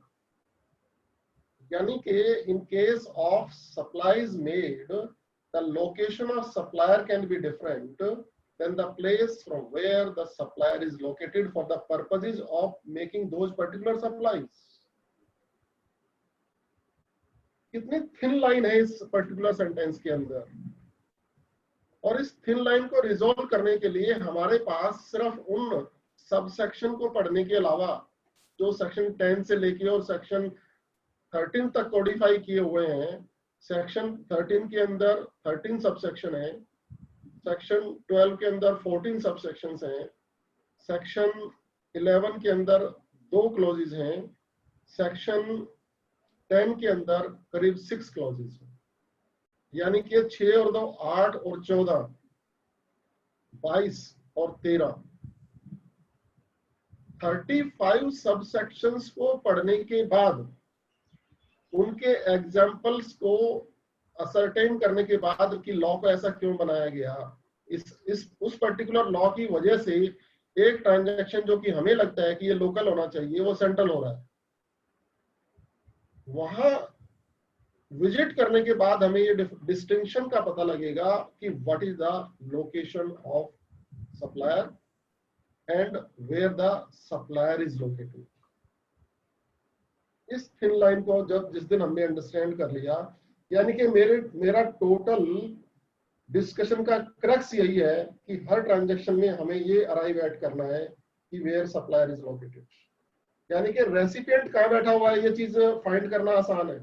यानी कि in case of supplies made the location of supplier can be different than the place from where the supplier is located for the purposes of making those particular supplies. कितनी thin line है इस particular sentence के अंदर, और इस thin line को resolve करने के लिए हमारे पास सिर्फ उन सबसेक्शन को पढ़ने के अलावा जो सेक्शन 10 से लेके और सेक्शन 13 तक कोडिफाई किए हुए हैं। सेक्शन 13 के अंदर 13 सबसेक्शन है, सेक्शन 12 के अंदर 14 सबसेक्शंस हैं, सेक्शन 11 के अंदर 2 क्लॉजेज हैं, सेक्शन 10 के अंदर करीब 6 क्लॉजेज हैं। यानी कि 6 और 2 8 और 14 22 और 13 35 सबसेक्शंस को पढ़ने के बाद, उनके एग्जाम्पल्स को असरटेन करने के बाद कि लॉ को ऐसा क्यों बनाया गया, इस उस पर्टिकुलर लॉ की वजह से एक ट्रांजैक्शन जो कि हमें लगता है कि ये लोकल होना चाहिए वो सेंट्रल हो रहा है। वहां विजिट करने के बाद हमें ये डिस्टिंक्शन का पता लगेगा कि what is the location of supplier and where the supplier is located. इस थिन लाइन को जिस दिन हमने अंडरस्टैंड कर लिया, यानी कि मेरा टोटल डिस्कशन का क्रक्स यही है कि हर ट्रांजैक्शन में हमें ये अराइव एट करना है कि वेयर सप्लायर इज लोकेटेड। यानी कि रेसिपिएंट कहां बैठा हुआ है ये चीज फाइंड करना आसान है।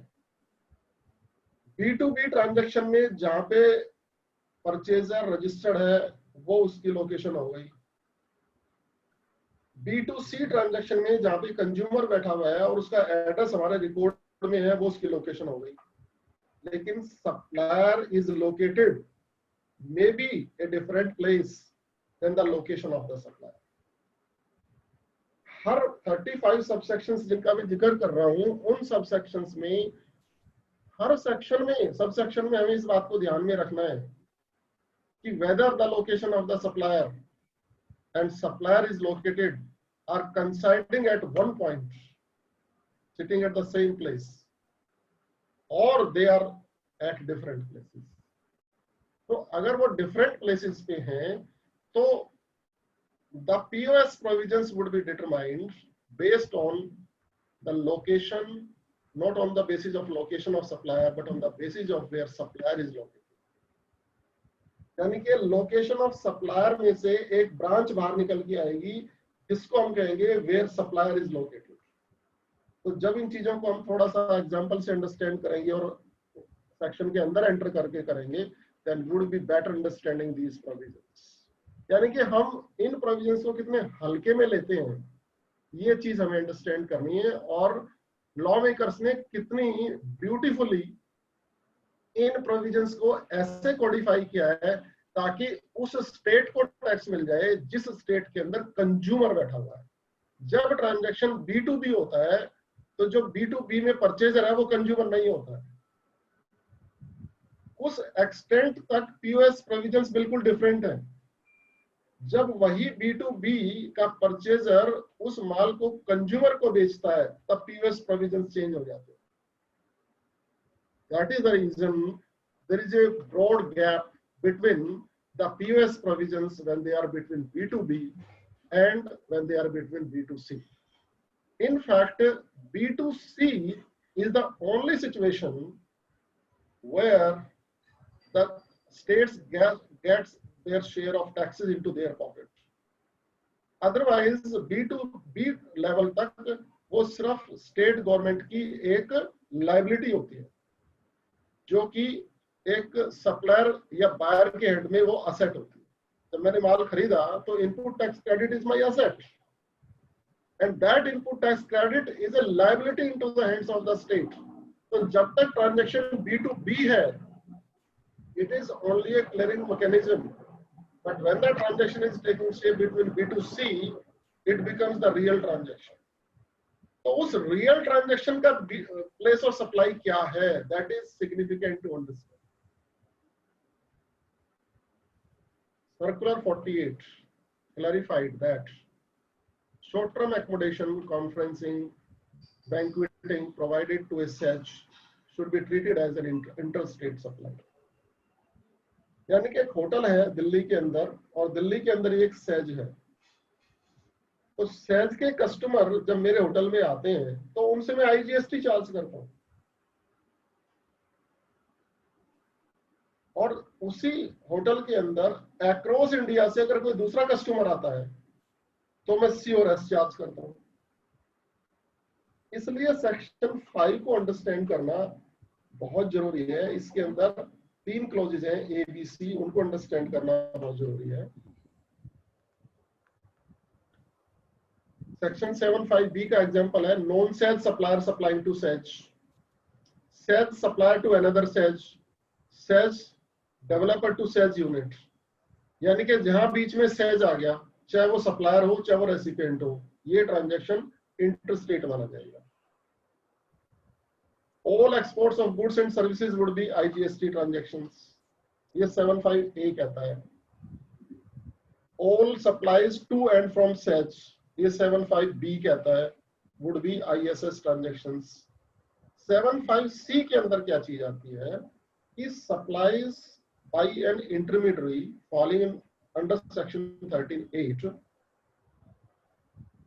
B2B ट्रांजैक्शन में जहां पे परचेजर रजिस्टर्ड है वो उसकी लोकेशन हो गई। B2C ट्रांजैक्शन में जहां पे कंज्यूमर बैठा हुआ है और उसका एड्रेस हमारे रिकॉर्ड में है वो उसकी लोकेशन हो गई। लेकिन supplier is located may be a different place than the location of the supplier. हर 35 सबसेक्शंस जिनका मैं जिक्र कर रहा हूं, उन सबसेक्शंस में हर सेक्शन में सबसेक्शन में हमें इस बात को ध्यान में रखना है कि whether the location of the supplier and supplier is located are coinciding at one point, sitting at the same place, or they are at different places. तो अगर वो different places पे हैं तो the POS provisions would be determined based on the location, not on the basis of location of supplier, but on the basis of where supplier is located. यानी कि location of supplier में से एक branch बाहर निकल के आएगी जिसको हम कहेंगे वेयर सप्लायर इज लोकेटेड। तो जब इन चीजों को हम थोड़ा सा एग्जांपल से अंडरस्टैंड करेंगे और सेक्शन के अंदर एंटर करके करेंगे, then would be better understanding these provisions. यानी कि हम इन प्रोविजंस को कितने हल्के में लेते हैं ये चीज हमें अंडरस्टैंड करनी है, और लॉ मेकर्स ने कितनी ब्यूटीफुली इन प्रोविजंस को ऐसे कोडिफाई किया है ताकि उस स्टेट को टैक्स मिल जाए जिस स्टेट के अंदर कंज्यूमर बैठा हुआ है। जब ट्रांजैक्शन B2B होता है तो जो B2B में परचेजर है वो कंज्यूमर नहीं होता है। उस एक्सटेंट तक POS प्रोविजंस बिल्कुल डिफरेंट है। जब वही B2B का परचेजर उस माल को कंज्यूमर को बेचता है तब POS प्रोविजंस चेंज हो जाते हैं। That is the reason there is a broad gap between the POS provisions when they are between B2B and when they are between B2C. In fact, B2C is the only situation where the states gets their share of taxes into their pocket. Otherwise, B2B level तक वो सिर्फ state government की एक liability होती है जो कि एक सप्लायर या बायर के हेड में वो असेट होती है। जब मैंने माल खरीदा तो input tax credit is my asset and that input tax credit is a liability into the hands of the state. तो जब तक ट्रांजैक्शन B2B है it is only a clearing mechanism, but when the transaction is taking shape between B2C it becomes the real transaction. तो उस real transaction का place of supply क्या है, that is significant to understand. Circular 48 clarified that short-term accommodation, conferencing, banqueting provided to a SEZ should be treated as an interstate supply। यानी कि एक hotel है दिल्ली के अंदर और दिल्ली के अंदर एक SEZ है, तो सेज के कस्टमर जब मेरे होटल में आते हैं तो उनसे मैं IGST चार्ज करता हूं, और उसी होटल के अंदर अक्रॉस इंडिया से अगर कोई दूसरा कस्टमर आता है तो मैं CORS चार्ज करता हूं। इसलिए सेक्शन 5 को अंडरस्टैंड करना बहुत जरूरी है। इसके अंदर 3 क्लॉजेज हैं ए बी सी, उनको अंडरस्टैंड करना बहुत जरूरी है। सेक्शन 7(5)(b) का एग्जांपल है non SEZ supplier supplying to SEZ, SEZ supplier to another SEZ, SEZ developer to SEZ unit. यानी कि जहां बीच में सेज आ गया, चाहे वो सप्लायर हो चाहे वो रेसिपिएंट हो, ये ट्रांजैक्शन इंटरस्टेट माना जाएगा। All exports of goods and services would be IGST transactions, ये 7(5)(a) कहता है। All supplies to and from SEZ, ये 7(5)(b) कहता है, would be ISS transactions। 7(5)(c) के अंदर क्या चीज आती है कि supplies by an intermediary falling in under section 13(8),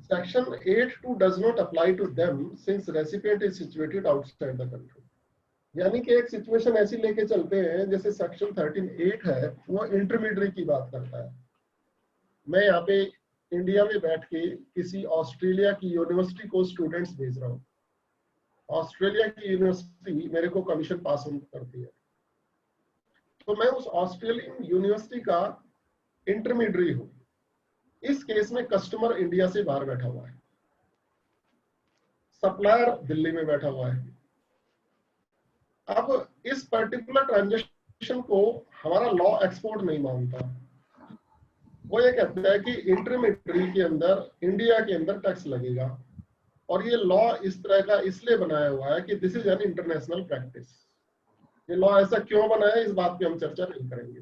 Section 8(2) does not apply to them since recipient is situated outside the country। यानी कि एक सिचुएशन ऐसी लेके चलते हैं जैसे सेक्शन 13(8) है, वो इंटरमीडियरी की बात करता है। मैं यहाँ पे इंडिया में बैठ के किसी ऑस्ट्रेलिया की यूनिवर्सिटी को स्टूडेंट्स भेज रहा हूँ। ऑस्ट्रेलिया की यूनिवर्सिटी मेरे को कमीशन पास ऑन करती है, तो मैं उस ऑस्ट्रेलियन यूनिवर्सिटी का इंटरमीडियरी हूँ। इस केस में कस्टमर इंडिया से बाहर बैठा हुआ है, सप्लायर दिल्ली में बैठा हुआ है। अब इस पर्टिकुलर ट्रांजैक्शन को हमारा लॉ एक्सपोर्ट नहीं मानता। वो ये कहता है कि इंटरमीडियरी के अंदर इंडिया के अंदर टैक्स लगेगा, और ये लॉ इस तरह का इसलिए बनाया हुआ है कि this is an international practice. ये लॉ ऐसा क्यों बनाया है, इस बात पे हम चर्चा नहीं करेंगे।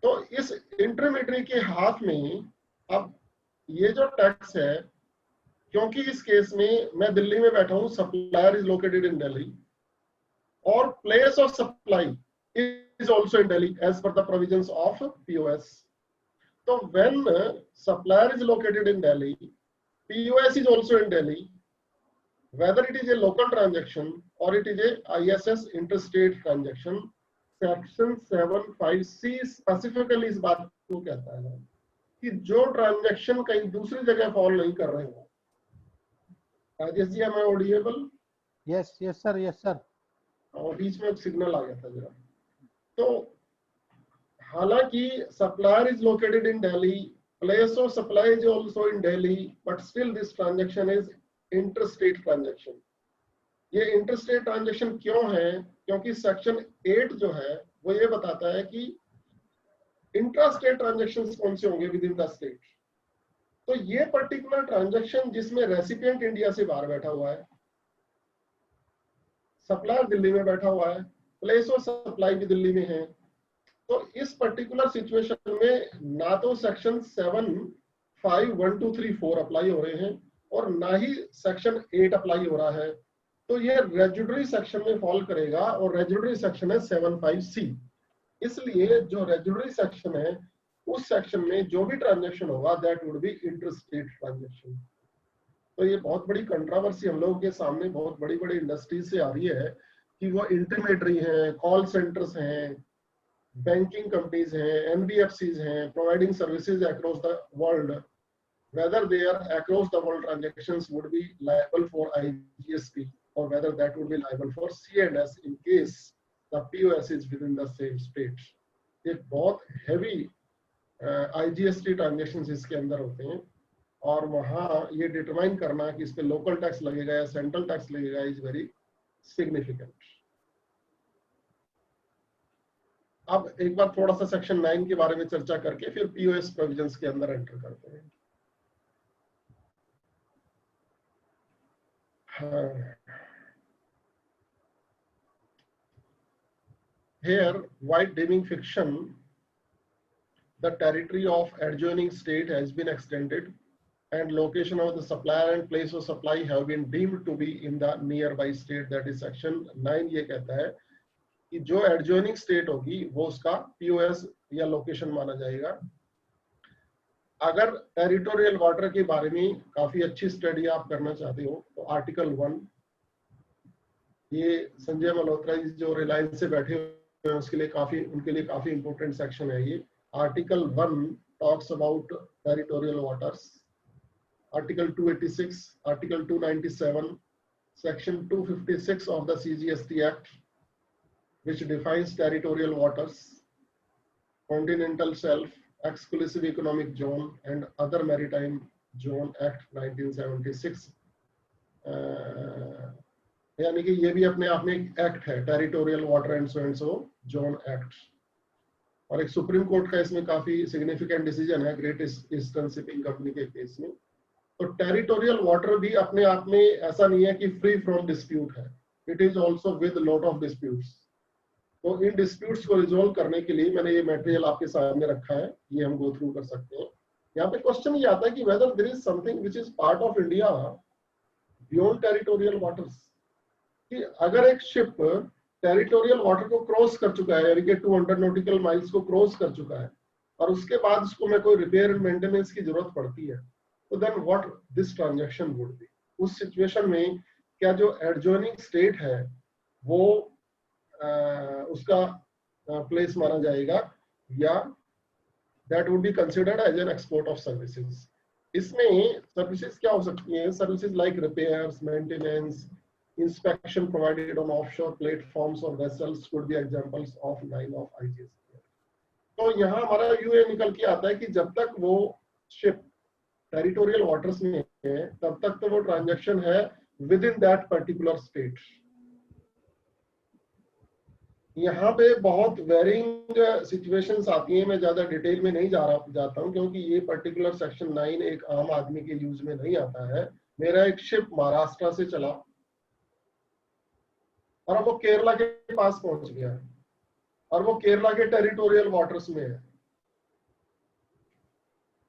तो इस इंटरमीडियरी के हाथ में अब ये जो टैक्स है, क्योंकि इस केस में मैं दिल्ली में बैठा हूं, supplier is located in Delhi और place of supply is also in Delhi as per the provisions of POS. तो when supplier is located in Delhi, POS is also in Delhi, whether it is a local transaction or it is a ISS interstate transaction, section 7(5)(c) specifically इस बात को कहता है कि जो transaction कहीं दूसरी जगह फॉल नहीं कर रहे हो। Rajesh ji, am I audible? Yes, yes sir, yes sir। और बीच में सिग्नल आ गया था जरा। तो हालांकि supplier is located in Delhi, place of supply is also in Delhi, but still this transaction is interstate transaction. ये इंटरस्टेट ट्रांजैक्शन क्यों है? क्योंकि सेक्शन 8 जो है वो ये बताता है कि इंट्रास्टेट ट्रांजैक्शंस कौन से होंगे विद इन द स्टेट। तो ये पर्टिकुलर ट्रांजैक्शन जिसमें रेसिपिएंट इंडिया से बाहर बैठा हुआ है, सप्लायर दिल्ली में बैठा हुआ है, प्लेस ऑफ सप्लाई भी दिल्ली में है, तो इस पर्टिकुलर सिचुएशन में ना तो सेक्शन 7(5)(1)(2)(3)(4) अप्लाई हो रहे हैं और ना ही सेक्शन 8 अप्लाई हो रहा है। तो ये रेजिडरी सेक्शन में फॉल करेगा और रेजिडरी सेक्शन है 7(5)(c). इसलिए जो रेजिडरी सेक्शन है उस सेक्शन में जो भी ट्रांजैक्शन होगा that would B interstate transaction. तो ये बहुत बड़ी कंट्रोवर्सी हम लोगों के सामने बहुत बड़ी बड़ी इंडस्ट्रीज से आ रही है कि वो इंटरमीडियरी हैं, कॉल सेंटर्स हैं, बैंकिंग कंपनीज हैं, एनबीएफसीज हैं, providing services across the world, whether they are across the world transactions would be liable for IGST or whether that would be liable for C&S in case the POS is within the same state। ये बहुत heavy IGST transactions इसके अंदर होते हैं और वहाँ ये determine करना कि इस पे लोकल टैक्स लगेगा या सेंट्रल टैक्स लगेगा इज वेरी सिग्निफिकेंट। अब एक बार थोड़ा सा सेक्शन 9 के बारे में चर्चा करके फिर POS प्रोविजंस के अंदर एंटर करते हैं। Here, while deeming fiction, the territory of adjoining state has been extended and location of the supplier and place of supply have been deemed to be in the nearby state, that is section 9 ये कहता है कि जो adjoining state होगी वो उसका POS या location माना जाएगा। अगर टेरिटोरियल वाटर के बारे में काफी अच्छी स्टडी आप करना चाहते हो तो आर्टिकल 1, ये संजय मल्होत्रा जी जो रिलायंस से बैठे हुए हैं उसके लिए काफी उनके लिए काफी इंपॉर्टेंट सेक्शन है ये। Article 1 talks about territorial waters, article 286, article 297, Section 256 of the CGST Act, which defines territorial waters, continental shelf, exclusive economic zone, and other maritime zone Act 1976. यानी कि ये भी अपने आप में एक एक्ट है, territorial water and so zone act. और एक सुप्रीम कोर्ट का इसमें काफी सिग्निफिकेंट डिसीजन है ग्रेट ईस्टर्न शिपिंग कंपनी के केस में। तो टेरिटोरियल वाटर भी अपने आप में ऐसा नहीं है कि फ्री फ्रॉम डिस्प्यूट है, it is also with lot of disputes. तो इन डिस्प्यूट्स को रिजोल्व करने के लिए मैंने ये मटेरियल आपके सामने रखा है, ये हम गो थ्रू कर सकते हैं। यहाँ पे क्वेश्चन ये आता है कि whether there is something which is part of India beyond territorial waters, कि अगर एक शिप टेरिटोरियल वाटर को क्रॉस कर चुका है, यानी कि 200 नॉटिकल माइल्स को क्रॉस कर चुका है, और उसके बाद उसको में कोई रिपेयर एंड मेंटेनेंस की जरूरत पड़ती है, तो then what this transaction would be. उस सिचुएशन में क्या जो एडजॉइनिंग स्टेट है वो उसका प्लेस माना जाएगा, या that would be considered as an export of services. इसमें सर्विसेज क्या हो सकती हैं? Services like repairs, maintenance, inspection provided on offshore platforms or vessels could be examples of 9 of IGST। तो यहाँ हमारा व्यू ये निकल के आता है कि जब तक वो शिप टेरिटोरियल वाटर्स में है तब तक तो वो ट्रांजैक्शन है with in that particular state. यहाँ पे बहुत वेरिंग सिचुएशंस आती हैं, मैं ज्यादा डिटेल में नहीं जाता हूँ क्योंकि ये पर्टिकुलर सेक्शन 9 एक आम आदमी के यूज में नहीं आता है। मेरा एक शिप महाराष्ट्र से चला और अब वो केरला के पास पहुंच गया है, और वो केरला के टेरिटोरियल वाटर्स में है,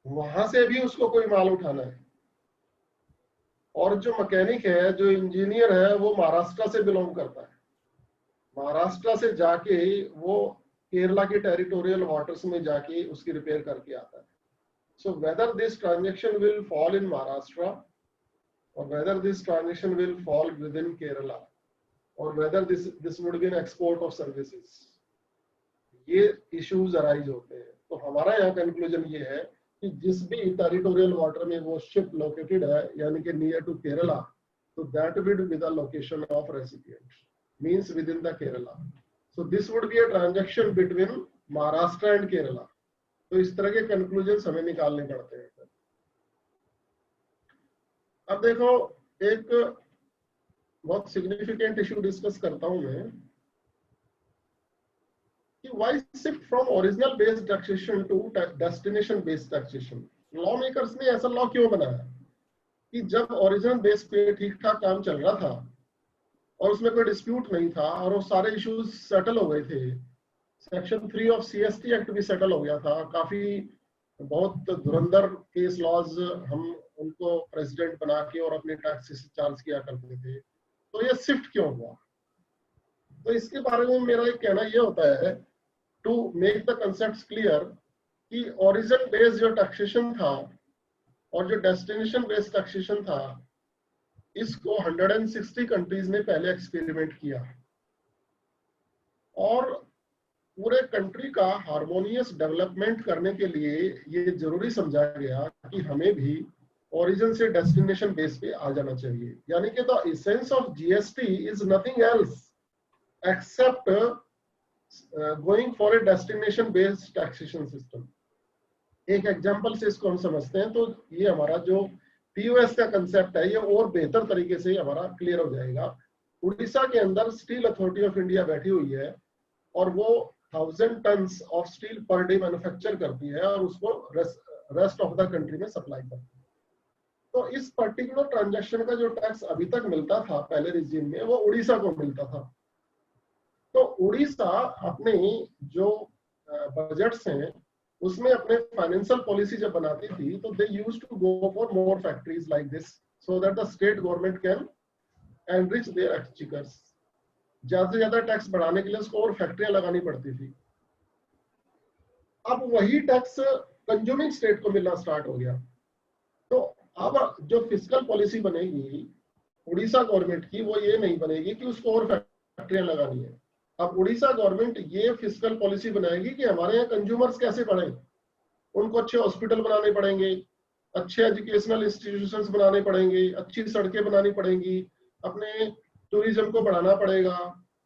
वहां से भी उसको कोई माल उठाना है, और जो मैकेनिक है, जो इंजीनियर है, वो महाराष्ट्र से बिलोंग करता है। महाराष्ट्र से जाके वो केरला के टेरिटोरियल वाटर्स में जाके उसकी रिपेयर करके आता है। So whether this transaction will fall in Maharashtra और whether this transaction will fall within Kerala और whether this would be an export of services, ये issues arise होते हैं। तो हमारा यहाँ conclusion ये है कि जिस भी territorial water में वो ship located है, यानी कि near to Kerala, so that would be the location of recipient, means within the Kerala। So this would be a transaction between Maharashtra and Kerala। तो इस तरह के conclusions हमें निकालने पड़ते हैं। अब देखो एक बहुत सिग्निफिकेंट इशू डिस्कस करता हूं मैं कि why shift from original based taxation to destination based taxation. Law makers ने ऐसा लॉ क्यों बनाया कि जब ओरिजिनल बेस पे ठीक ठाक काम चल रहा था और उसमें कोई डिस्प्यूट नहीं था और वो सारे इश्यूज सेटल हो गए थे, सेक्शन 3 ऑफ सीएसटी एक्ट भी सेटल हो गया था, काफी बहुत धुरंधर केस लॉज हम उनको प्रेसिडेंट बना के और अपने टैक्सेस चार्ज किया करते थे, तो ये शिफ्ट क्यों हुआ? तो इसके बारे में मेरा एक कहना ये होता है to make the concepts clear कि ओरिजिन बेस्ड जो टैक्सेशन था और जो डेस्टिनेशन बेस्ड टैक्सेशन था, इसको 160 कंट्रीज ने पहले एक्सपेरिमेंट किया और पूरे कंट्री का हार्मोनियस डेवलपमेंट करने के लिए ये जरूरी समझा गया कि हमें भी ओरिजिन से डेस्टिनेशन बेस पे आ जाना चाहिए। यानी कि the essence of GST is nothing else except going for a destination based taxation system. एक एग्जांपल से इसको हम समझते हैं तो ये हमारा जो पीओएस का कंसेप्ट है ये और बेहतर तरीके से हमारा क्लियर हो जाएगा। उड़ीसा के अंदर स्टील अथॉरिटी ऑफ इंडिया बैठी हुई है और वो 1000 tons of steel per day manufacture करती है और उसको रेस्ट ऑफ द कंट्री में सप्लाई करती है। तो इस पर्टिकुलर ट्रांजैक्शन का जो टैक्स अभी तक मिलता था पहले रिजीम में, वो उड़ीसा को मिलता था। तो उड़ीसा अपने जो बजट्स हैं उसमें अपने फाइनेंशियल पॉलिसी जब बनाती थी तो they used to go for more factories like this so that the state government can enrich their exchequers. ज्यादा से ज्यादा टैक्स बढ़ाने के लिए उसको और फैक्ट्रियां लगानी पड़ती थी। अब वही टैक्स कंज्यूमिंग स्टेट को मिलना स्टार्ट हो गया। तो अब जो फिस्कल पॉलिसी बनेगी उड़ीसा गवर्नमेंट की, वो ये नहीं बनेगी कि उसको और फैक्ट्रियां लगानी है। अब उड़ीसा गवर्नमेंट ये फिस्कल पॉलिसी बनाएगी कि हमारे यहाँ कंज्यूमर्स कैसे बढ़े, उनको अच्छे हॉस्पिटल बनाने पड़ेंगे, अच्छे एजुकेशनल इंस्टीट्यूशंस बनाने पड़ेंगे, अच्छी सड़कें बनानी पड़ेंगी, अपने टूरिज्म को बढ़ाना पड़ेगा,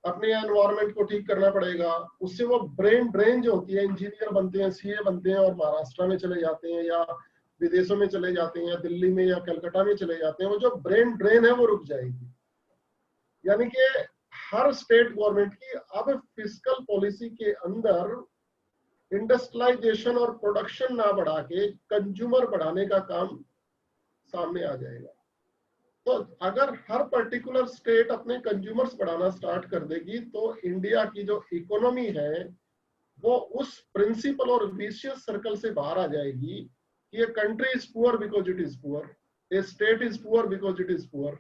अपने एनवायरनमेंट को ठीक करना पड़ेगा। उससे वो ब्रेन ड्रेन जो होती है, इंजीनियर बनते हैं, सीए बनते हैं और महाराष्ट्र में चले जाते हैं या विदेशों में चले जाते हैं या दिल्ली में या कलकत्ता में चले जाते हैं, वो जो ब्रेन ड्रेन है वो रुक जाएगी। यानी कि हर स्टेट गवर्नमेंट की अब फिस्कल पॉलिसी के अंदर इंडस्ट्रियलाइजेशन और प्रोडक्शन ना बढ़ा के कंज्यूमर बढ़ाने का काम सामने आ जाएगा। तो अगर हर पर्टिकुलर स्टेट अपने कंज्यूमर्स बढ़ाना स्टार्ट कर देगी तो इंडिया की जो इकोनॉमी है वो उस प्रिंसिपल और विशियस सर्कल से बाहर आ जाएगी कि ये country is poor because it is poor, A state is poor because it is poor.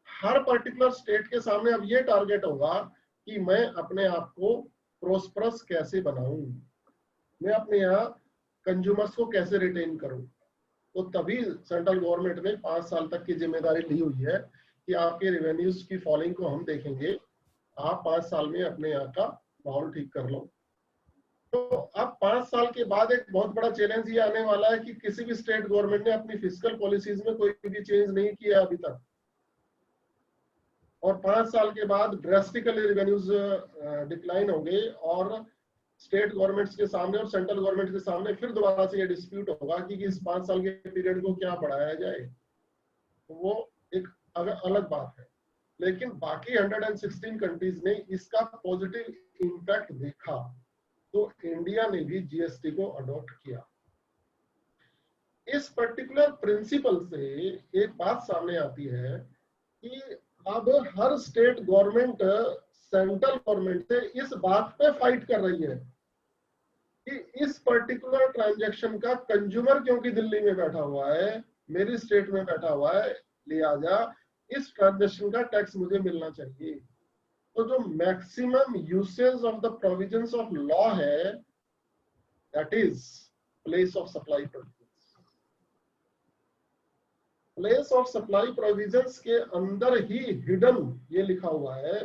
Her particular state के सामने अब ये टारगेट होगा कि मैं अपने आप को प्रोस्परस कैसे बनाऊं, मैं अपने यहाँ कंज्यूमर्स को कैसे रिटेन करूं। तो तभी सेंट्रल गवर्नमेंट ने 5 साल तक की जिम्मेदारी ली हुई है कि आपके रेवेन्यूज की फॉलिंग को हम देखेंगे, आप 5 साल में अपने यहाँ का माहौल ठीक कर लो। तो अब 5 साल के बाद एक बहुत बड़ा चैलेंज ये आने वाला है कि किसी भी स्टेट गवर्नमेंट ने अपनी फिस्कल पॉलिसीज में कोई भी चेंज नहीं किया अभी तक, और 5 साल के बाद ड्रेस्टिकली रेवेन्यूज डिक्लाइन होंगे और स्टेट गवर्नमेंट्स के सामने और सेंट्रल गवर्नमेंट के सामने फिर दोबारा से ये डिस्प्यूट होगा कि इस 5 साल के पीरियड को क्या बढ़ाया जाए। तो वो एक अलग बात है, लेकिन बाकी 116 कंट्रीज ने इसका पॉजिटिव इम्पैक्ट देखा तो इंडिया ने भी जीएसटी को अडॉप्ट किया। इस पर्टिकुलर प्रिंसिपल से एक बात सामने आती है कि अब हर स्टेट गवर्नमेंट सेंट्रल गवर्नमेंट से इस बात पे फाइट कर रही है कि इस पर्टिकुलर ट्रांजैक्शन का कंज्यूमर क्योंकि दिल्ली में बैठा हुआ है, मेरी स्टेट में बैठा हुआ है, लिहाजा इस ट्रांजैक्शन का टैक्स मुझे मिलना चाहिए। तो जो maximum usage of the provisions of law है, that is place of supply provisions. Place of supply provisions के अंदर ही हिडन ये लिखा हुआ है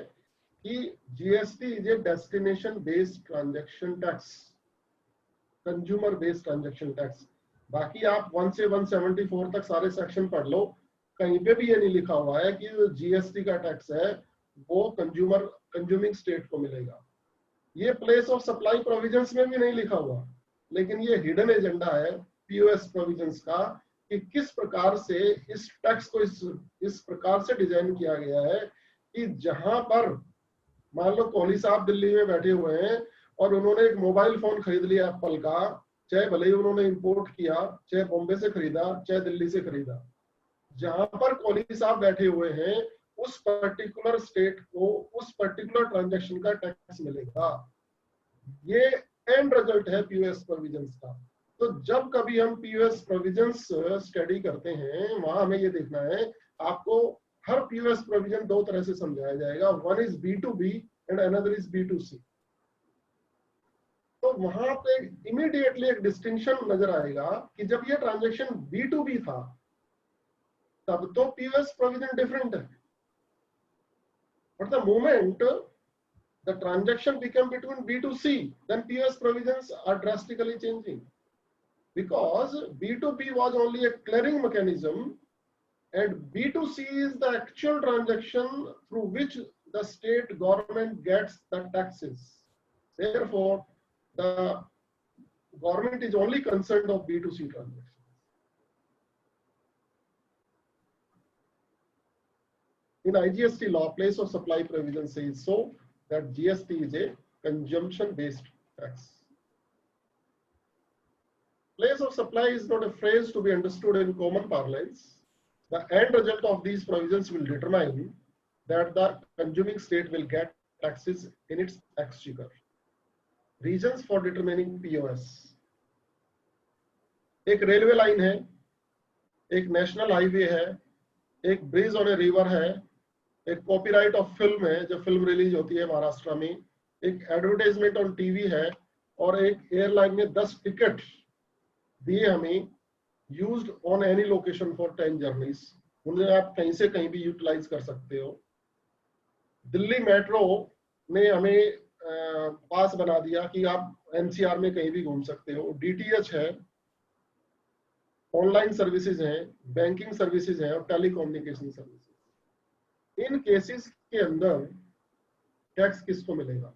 कि GST is a destination based transaction tax, consumer based transaction tax. बाकी आप 1 से 174 तक सारे सेक्शन पढ़ लो, कहीं पे भी ये नहीं लिखा हुआ है कि जो जीएसटी का टैक्स है वो कंज्यूमिंग स्टेट को मिलेगा। ये प्लेस ऑफ सप्लाई प्रोविजंस में भी नहीं लिखा हुआ, लेकिन ये हिडन एजेंडा है पीओएस प्रोविजंस का कि किस प्रकार से इस टैक्स को इस प्रकार से डिजाइन किया गया है कि जहां पर मान लो कोहली साहब दिल्ली में बैठे हुए हैं और उन्होंने एक मोबाइल फोन खरीद लिया एप्पल का, चाहे भले ही उन्होंने इंपोर्ट किया, चाहे बॉम्बे से खरीदा, चाहे दिल्ली से खरीदा, जहां पर कोहली साहब बैठे हुए हैं उस पर्टिकुलर स्टेट को उस पर्टिकुलर ट्रांजैक्शन का टैक्स मिलेगा। ये एंड रिजल्ट है पीओएस प्रोविजंस का। तो जब कभी हम पीओएस प्रोविजंस स्टडी करते हैं वहां हमें ये देखना है, आपको हर पीओएस प्रोविजन 2 तरह से समझाया जाएगा, one is B2B and another is B2C। तो वहां पे इमीडिएटली एक डिस्टिंक्शन नजर आएगा कि जब ये ट्रांजैक्शन B2B था तब तो पीओएस प्रोविजन डिफरेंट है, but the moment the transaction became between B2C, then POS provisions are drastically changing, because B2B was only a clearing mechanism and B2C is the actual transaction through which the state government gets the taxes. Therefore, the government is only concerned of B2C transactions. In IGST law, place of supply provision says so that GST is a consumption-based tax. Place of supply is not a phrase to be understood in common parlance. The end result of these provisions will determine that the consuming state will get taxes in its exchequer. Reasons for determining POS. एक railway line है, एक national highway है, एक bridge on a river है, एक copyright of film है जब film release होती है महाराष्ट्र में, एक एडवर्टाइजमेंट ऑन टीवी है, और एक एयरलाइन ने 10 टिकट दिए हमें used on any location for 10 journeys, उन्हें आप कहीं से कहीं भी यूटिलाइज कर सकते हो। दिल्ली मेट्रो ने हमें पास बना दिया कि आप एनसीआर में कहीं भी घूम सकते हो। डीटीएच है, ऑनलाइन सर्विसेज हैं, बैंकिंग सर्विसेज हैं और टेलीकम्युनिकेशन सर्विसेज। इन केसेस के अंदर टैक्स किसको मिलेगा?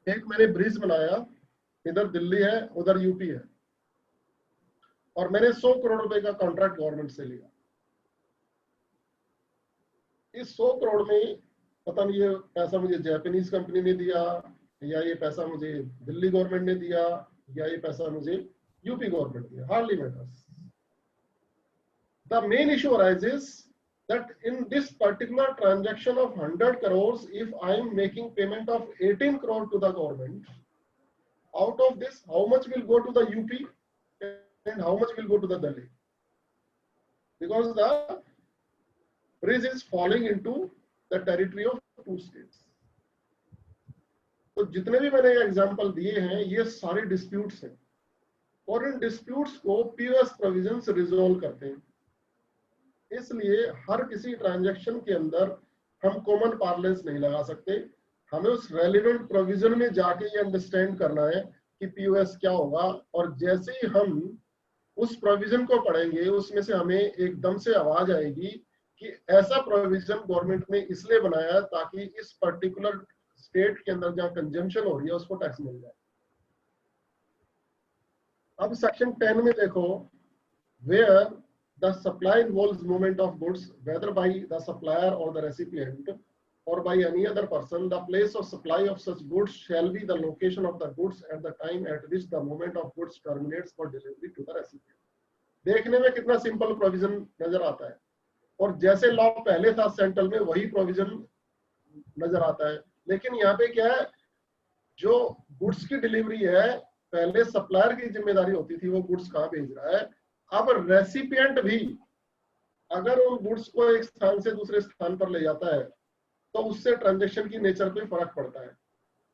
एक मैंने ब्रिज बनाया, इधर दिल्ली है उधर यूपी है, और मैंने 100 करोड़ रुपए का कॉन्ट्रैक्ट गवर्नमेंट से लिया। इस 100 करोड़ में पता नहीं ये पैसा मुझे जापानीज कंपनी ने दिया, या ये पैसा मुझे दिल्ली गवर्नमेंट ने दिया, या ये पैसा मुझे यूपी गवर्नमेंट दिया, hardly matters. The main issue arises that in this particular transaction of 100 crores, if I am making payment of 18 crore to the government, out of this, how much will go to the UP and how much will go to the Delhi? Because the bridge is falling into the territory of 2 states. तो जितने भी मैंने example दिए हैं ये सारे disputes हैं, और इन डिस्प्यूट्स को पीओएस प्रोविजंस रिजोल्व करते हैं। इसलिए हर किसी ट्रांजैक्शन के अंदर हम कॉमन पार्लेंस नहीं लगा सकते, हमें उस रेलिवेंट प्रोविजन में जाके ये अंडरस्टैंड करना है कि पीओएस क्या होगा, और जैसे ही हम उस प्रोविजन को पढ़ेंगे उसमें से हमें एकदम से आवाज आएगी कि ऐसा प्रोविजन गवर्नमेंट ने इसलिए बनाया ताकि इस पर्टिकुलर स्टेट के अंदर जहां कंजम्पशन हो रही है उसको टैक्स मिल जाए। अब सेक्शन 10 में देखो, where the supply involves movement of goods whether by the supplier or the recipient or by any other person, the place of supply of such goods shall be the location of the goods at the time at which the movement of goods terminates for delivery to the recipient। देखने में कितना simple provision नजर आता है, और जैसे law पहले था सेंट्रल में वही प्रोविजन नजर आता है। लेकिन यहाँ पे क्या है, जो गुड्स की डिलीवरी है पहले सप्लायर की जिम्मेदारी होती थी वो गुड्स कहाँ भेज रहा है, अब रेसिपिएंट भी अगर उन गुड्स को एक स्थान से दूसरे स्थान पर ले जाता है तो उससे ट्रांजैक्शन की नेचर पे फर्क पड़ता है।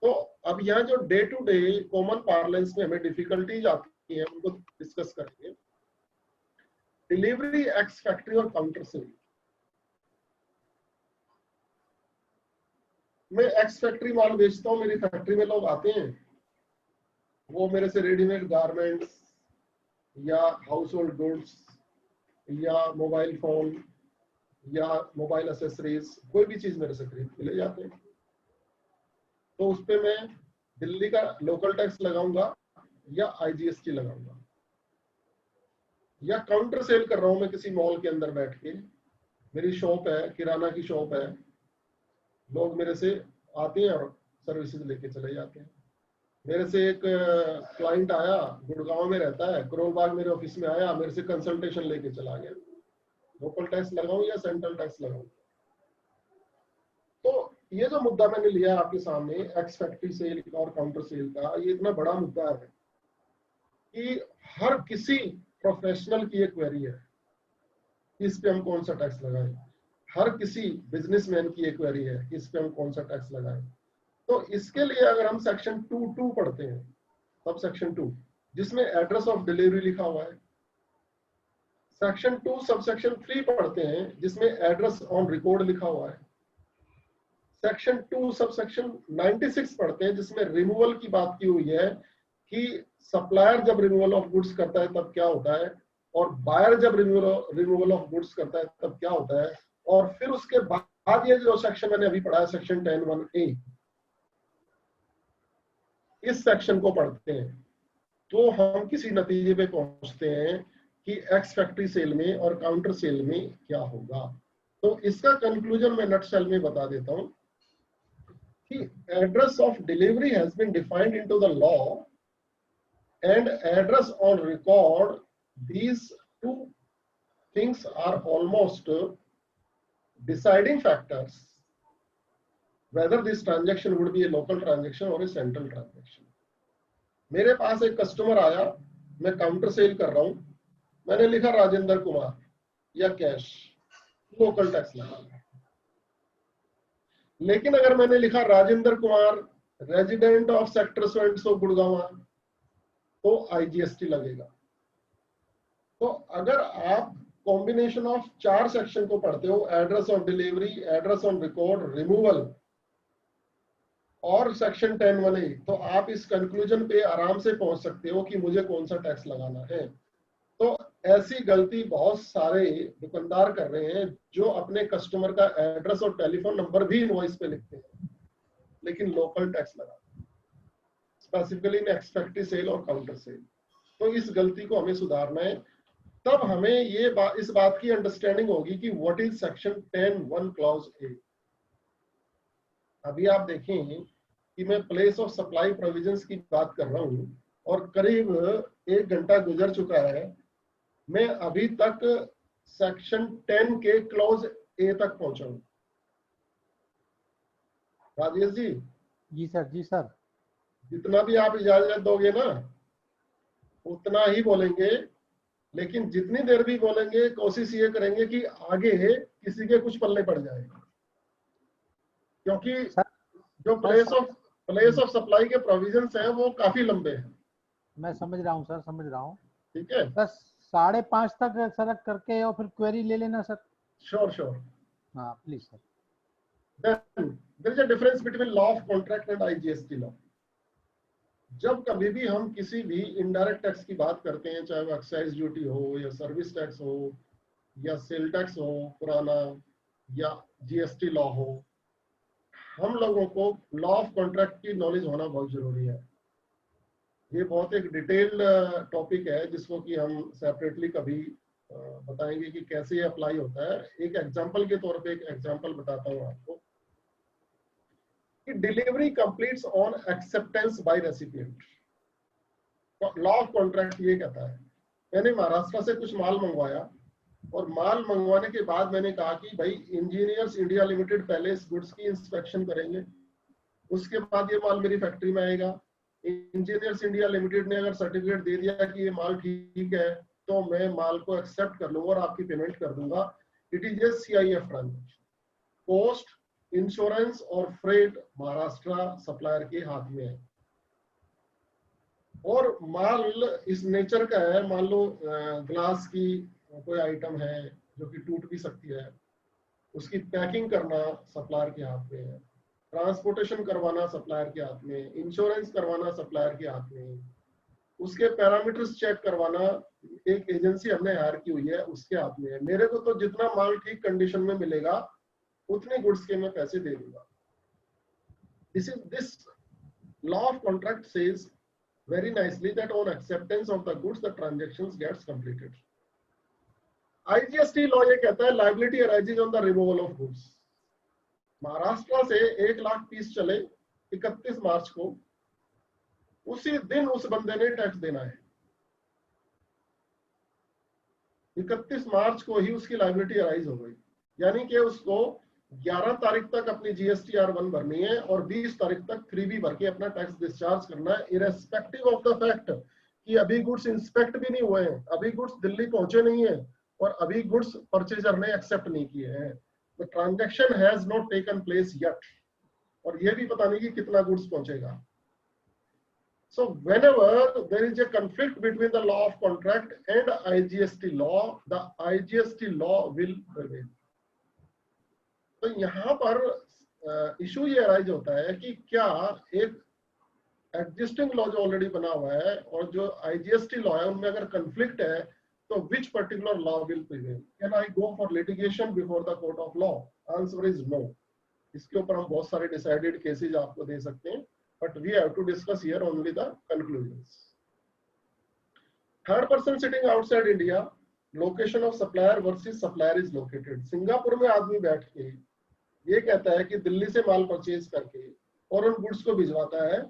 तो अब यहाँ जो day to day common parlance में हमें डिफिकल्टीज आती है उनको डिस्कस करेंगे। डिलीवरी, एक्स फैक्ट्री और काउंटर सेल। मैं एक्स फैक्ट्री माल बेचता हूँ, मेरी फैक्ट्री में लोग आते हैं, वो मेरे से रेडीमेड गारमेंट्स या हाउस होल्ड गुड्स या मोबाइल फोन या मोबाइल एसेसरीज कोई भी चीज मेरे से खरीद के ले जाते हैं। तो उस पे मैं दिल्ली का लोकल टैक्स लगाऊंगा या आईजीएसटी लगाऊंगा, या काउंटर सेल कर रहा हूं मैं किसी मॉल के अंदर बैठ के, मेरी शॉप है, किराना की शॉप है, लोग मेरे से आते हैं और सर्विसेज लेके चले जाते हैं। मेरे से एक क्लाइंट आया, गुड़गांव में रहता है, करोल बाग मेरे ऑफिस में आया, मेरे से कंसल्टेशन लेके चला गया, लोकल टैक्स लगाऊं या सेंट्रल टैक्स लगाऊं। तो ये जो मुद्दा मैंने लिया आपके सामने एक्स फैक्ट्री सेल और काउंटर सेल का, ये इतना बड़ा मुद्दा है कि हर किसी प्रोफेशनल की एक क्वेरी है इस पे हम कौन सा टैक्स लगाएं, हर किसी बिजनेसमैन की एक क्वेरी है इस पे हम कौन सा टैक्स लगाएं। तो इसके लिए अगर हम सेक्शन 2(2) पढ़ते हैं, सब सेक्शन 2 जिसमें एड्रेस ऑफ डिलीवरी लिखा हुआ है, सेक्शन 2 सब सेक्शन 3 पढ़ते हैं जिसमें एड्रेस ऑन रिकॉर्ड लिखा हुआ है, सेक्शन 2 सब सेक्शन 96 पढ़ते हैं जिसमें रिमूवल की बात की हुई है कि सप्लायर जब रिमूवल ऑफ गुड्स करता है तब क्या होता है, और बायर जब रिमूवल ऑफ गुड्स करता है तब क्या होता है। और फिर उसके बाद ये जो सेक्शन मैंने अभी पढ़ा है सेक्शन 10(1)(a), इस सेक्शन को पढ़ते हैं तो हम किसी नतीजे पे पहुंचते हैं कि एक्स फैक्ट्री सेल में और काउंटर सेल में क्या होगा। तो इसका कंक्लूजन मैं नटशेल में बता देता हूं कि address of delivery has been defined into the law and address on record, these two things are almost deciding factors whether this transaction would be a local transaction or a central transaction। मेरे पास एक customer आया, मैं counter sale कर रहा हूं, मैंने लिखा राजेंद्र कुमार या कैश, लोकल टैक्स लगा। लेकिन अगर मैंने लिखा Rajendra Kumar resident of sector so and so Gurgaon, तो आईजीएसटी लगेगा। तो अगर आप कॉम्बिनेशन ऑफ 4 सेक्शन को पढ़ते हो, address of delivery, address on record, removal और सेक्शन 10(1)(a), तो आप इस कंक्लूजन पे आराम से पहुंच सकते हो कि मुझे कौन सा टैक्स लगाना है। तो ऐसी गलती बहुत सारे दुकानदार कर रहे हैं जो अपने कस्टमर का एड्रेस और टेलीफोन नंबर भी इनवॉइस पे लिखते हैं, लेकिन लोकल टैक्स लगा, स्पेसिफिकली इन एक्सपेक्टेड सेल और काउंटर सेल। तो इस गलती को हमें सुधारना है। तब हमें इस बात की अंडरस्टैंडिंग होगी कि what is section 10(1) clause A. अभी आप देखें कि मैं प्लेस ऑफ सप्लाई प्रोविजंस की बात कर रहा हूं और करीब 1 घंटा गुजर चुका है, मैं अभी तक सेक्शन 10 के क्लॉज ए तक पहुंचा हूं। राजेश जी। जी सर, जी सर। जितना भी आप इजाजत दोगे ना उतना ही बोलेंगे, लेकिन जितनी देर भी बोलेंगे कोशिश ये करेंगे कि आगे किसी के कुछ पल्ले पड़ जाए, क्योंकि सर, जो प्लेस ऑफ सप्लाई के प्रोविजंस हैं वो काफी लंबे हैं। मैं समझ रहा हूँ सर, समझ रहा हूँ। ठीक है, बस 5:30 तक सर करके और फिर क्वेरी ले लेना सर। श्योर। हाँ please sir. Then there is a difference between law of contract and IGST law. जब कभी भी हम किसी भी इनडायरेक्ट टैक्स की बात करते हैं, चाहे वो एक्साइज ड्यूटी हो या सर्विस टैक्स हो या सेल टैक्स हो पुराना या जीएसटी लॉ हो, हम लोगों को लॉ ऑफ कॉन्ट्रैक्ट की नॉलेज होना बहुत जरूरी है। ये बहुत एक डिटेल्ड टॉपिक है जिसको कि हम सेपरेटली कभी बताएंगे कि कैसे ये अप्लाई होता है। एक एग्जांपल के तौर पे एक एग्जांपल बताता हूँ आपको कि delivery completes on acceptance bye recipient. Law of contract ये कहता है, मैंने महाराष्ट्र से कुछ माल मंगवाया और माल मंगवाने के बाद मैंने कहा कि भाई इंजीनियर्स इंडिया लिमिटेड पहले इस गुड्स की इंस्पेक्शन करेंगे, उसके बाद ये माल मेरी फैक्ट्री में आएगा। इंजीनियर्स इंडिया लिमिटेड ने अगर सर्टिफिकेट दे दिया कि ये माल ठीक है तो मैं माल को एक्सेप्ट कर लूंगा और आपकी पेमेंट कर दूंगा। It is A CIF transaction. Cost, insurance और फ्रेट महाराष्ट्र सप्लायर के हाथ में है और माल इस नेचर का है, मान लो ग्लास की कोई आइटम है जो कि टूट भी सकती है, उसकी पैकिंग करना सप्लायर के हाथ में है, ट्रांसपोर्टेशन करवाना सप्लायर के हाथ में, इंश्योरेंस करवाना सप्लायर के हाथ में, उसके पैरामीटर्स चेक करवाना एक एजेंसी हमने हायर की हुई है उसके हाथ में है। मेरे को तो जितना माल ठीक कंडीशन में मिलेगा उतने गुड्स के मैं पैसे दे दूंगा। This law of contract says very nicely that on acceptance of the goods the transactions gets completed. IGST law ये कहता है liability arises on the removal of goods. Maharashtra से 1 लाख पीस चले 31 मार्च को, उसी दिन उस बंदे ने टैक्स देना है। 31 मार्च को ही उसकी लाइबिलिटी अराइज हो गई, यानी कि उसको 11 तारीख तक अपनी GSTR1 भरनी है और 20 तारीख तक 3B भर के अपना टैक्स डिस्चार्ज करना है, इरेस्पेक्टिव ऑफ द फैक्ट कि अभी गुड्स इंस्पेक्ट भी नहीं हुए हैं, अभी गुड्स दिल्ली पहुंचे नहीं है और अभी गुड्स परचेजर ने एक्सेप्ट नहीं किए हैं। The transaction has not taken place yet, और ये भी पता नहीं कि कितना गुड्स पहुंचेगा। So whenever there is a conflict between the law of contract and IGST law, the IGST law will prevail. तो यहाँ पर इशू ये अराइज होता है कि क्या एक एग्जिस्टिंग लॉ जो ऑलरेडी बना हुआ है और जो IGST लॉ है उनमें अगर कंफ्लिक्ट है तो which particular law will prevail? Can I go for litigation before the court of law? Answer is no. इसके ऊपर हम बहुत सारे डिसाइडेड केसेस आपको दे सकते हैं, but we have to discuss here only the conclusions. Third person sitting outside India, location of supplier versus supplier is located. Singapore में आदमी बैठ के ये कहता है कि दिल्ली से माल परचेज करके और उन गुड्स को भिजवाता है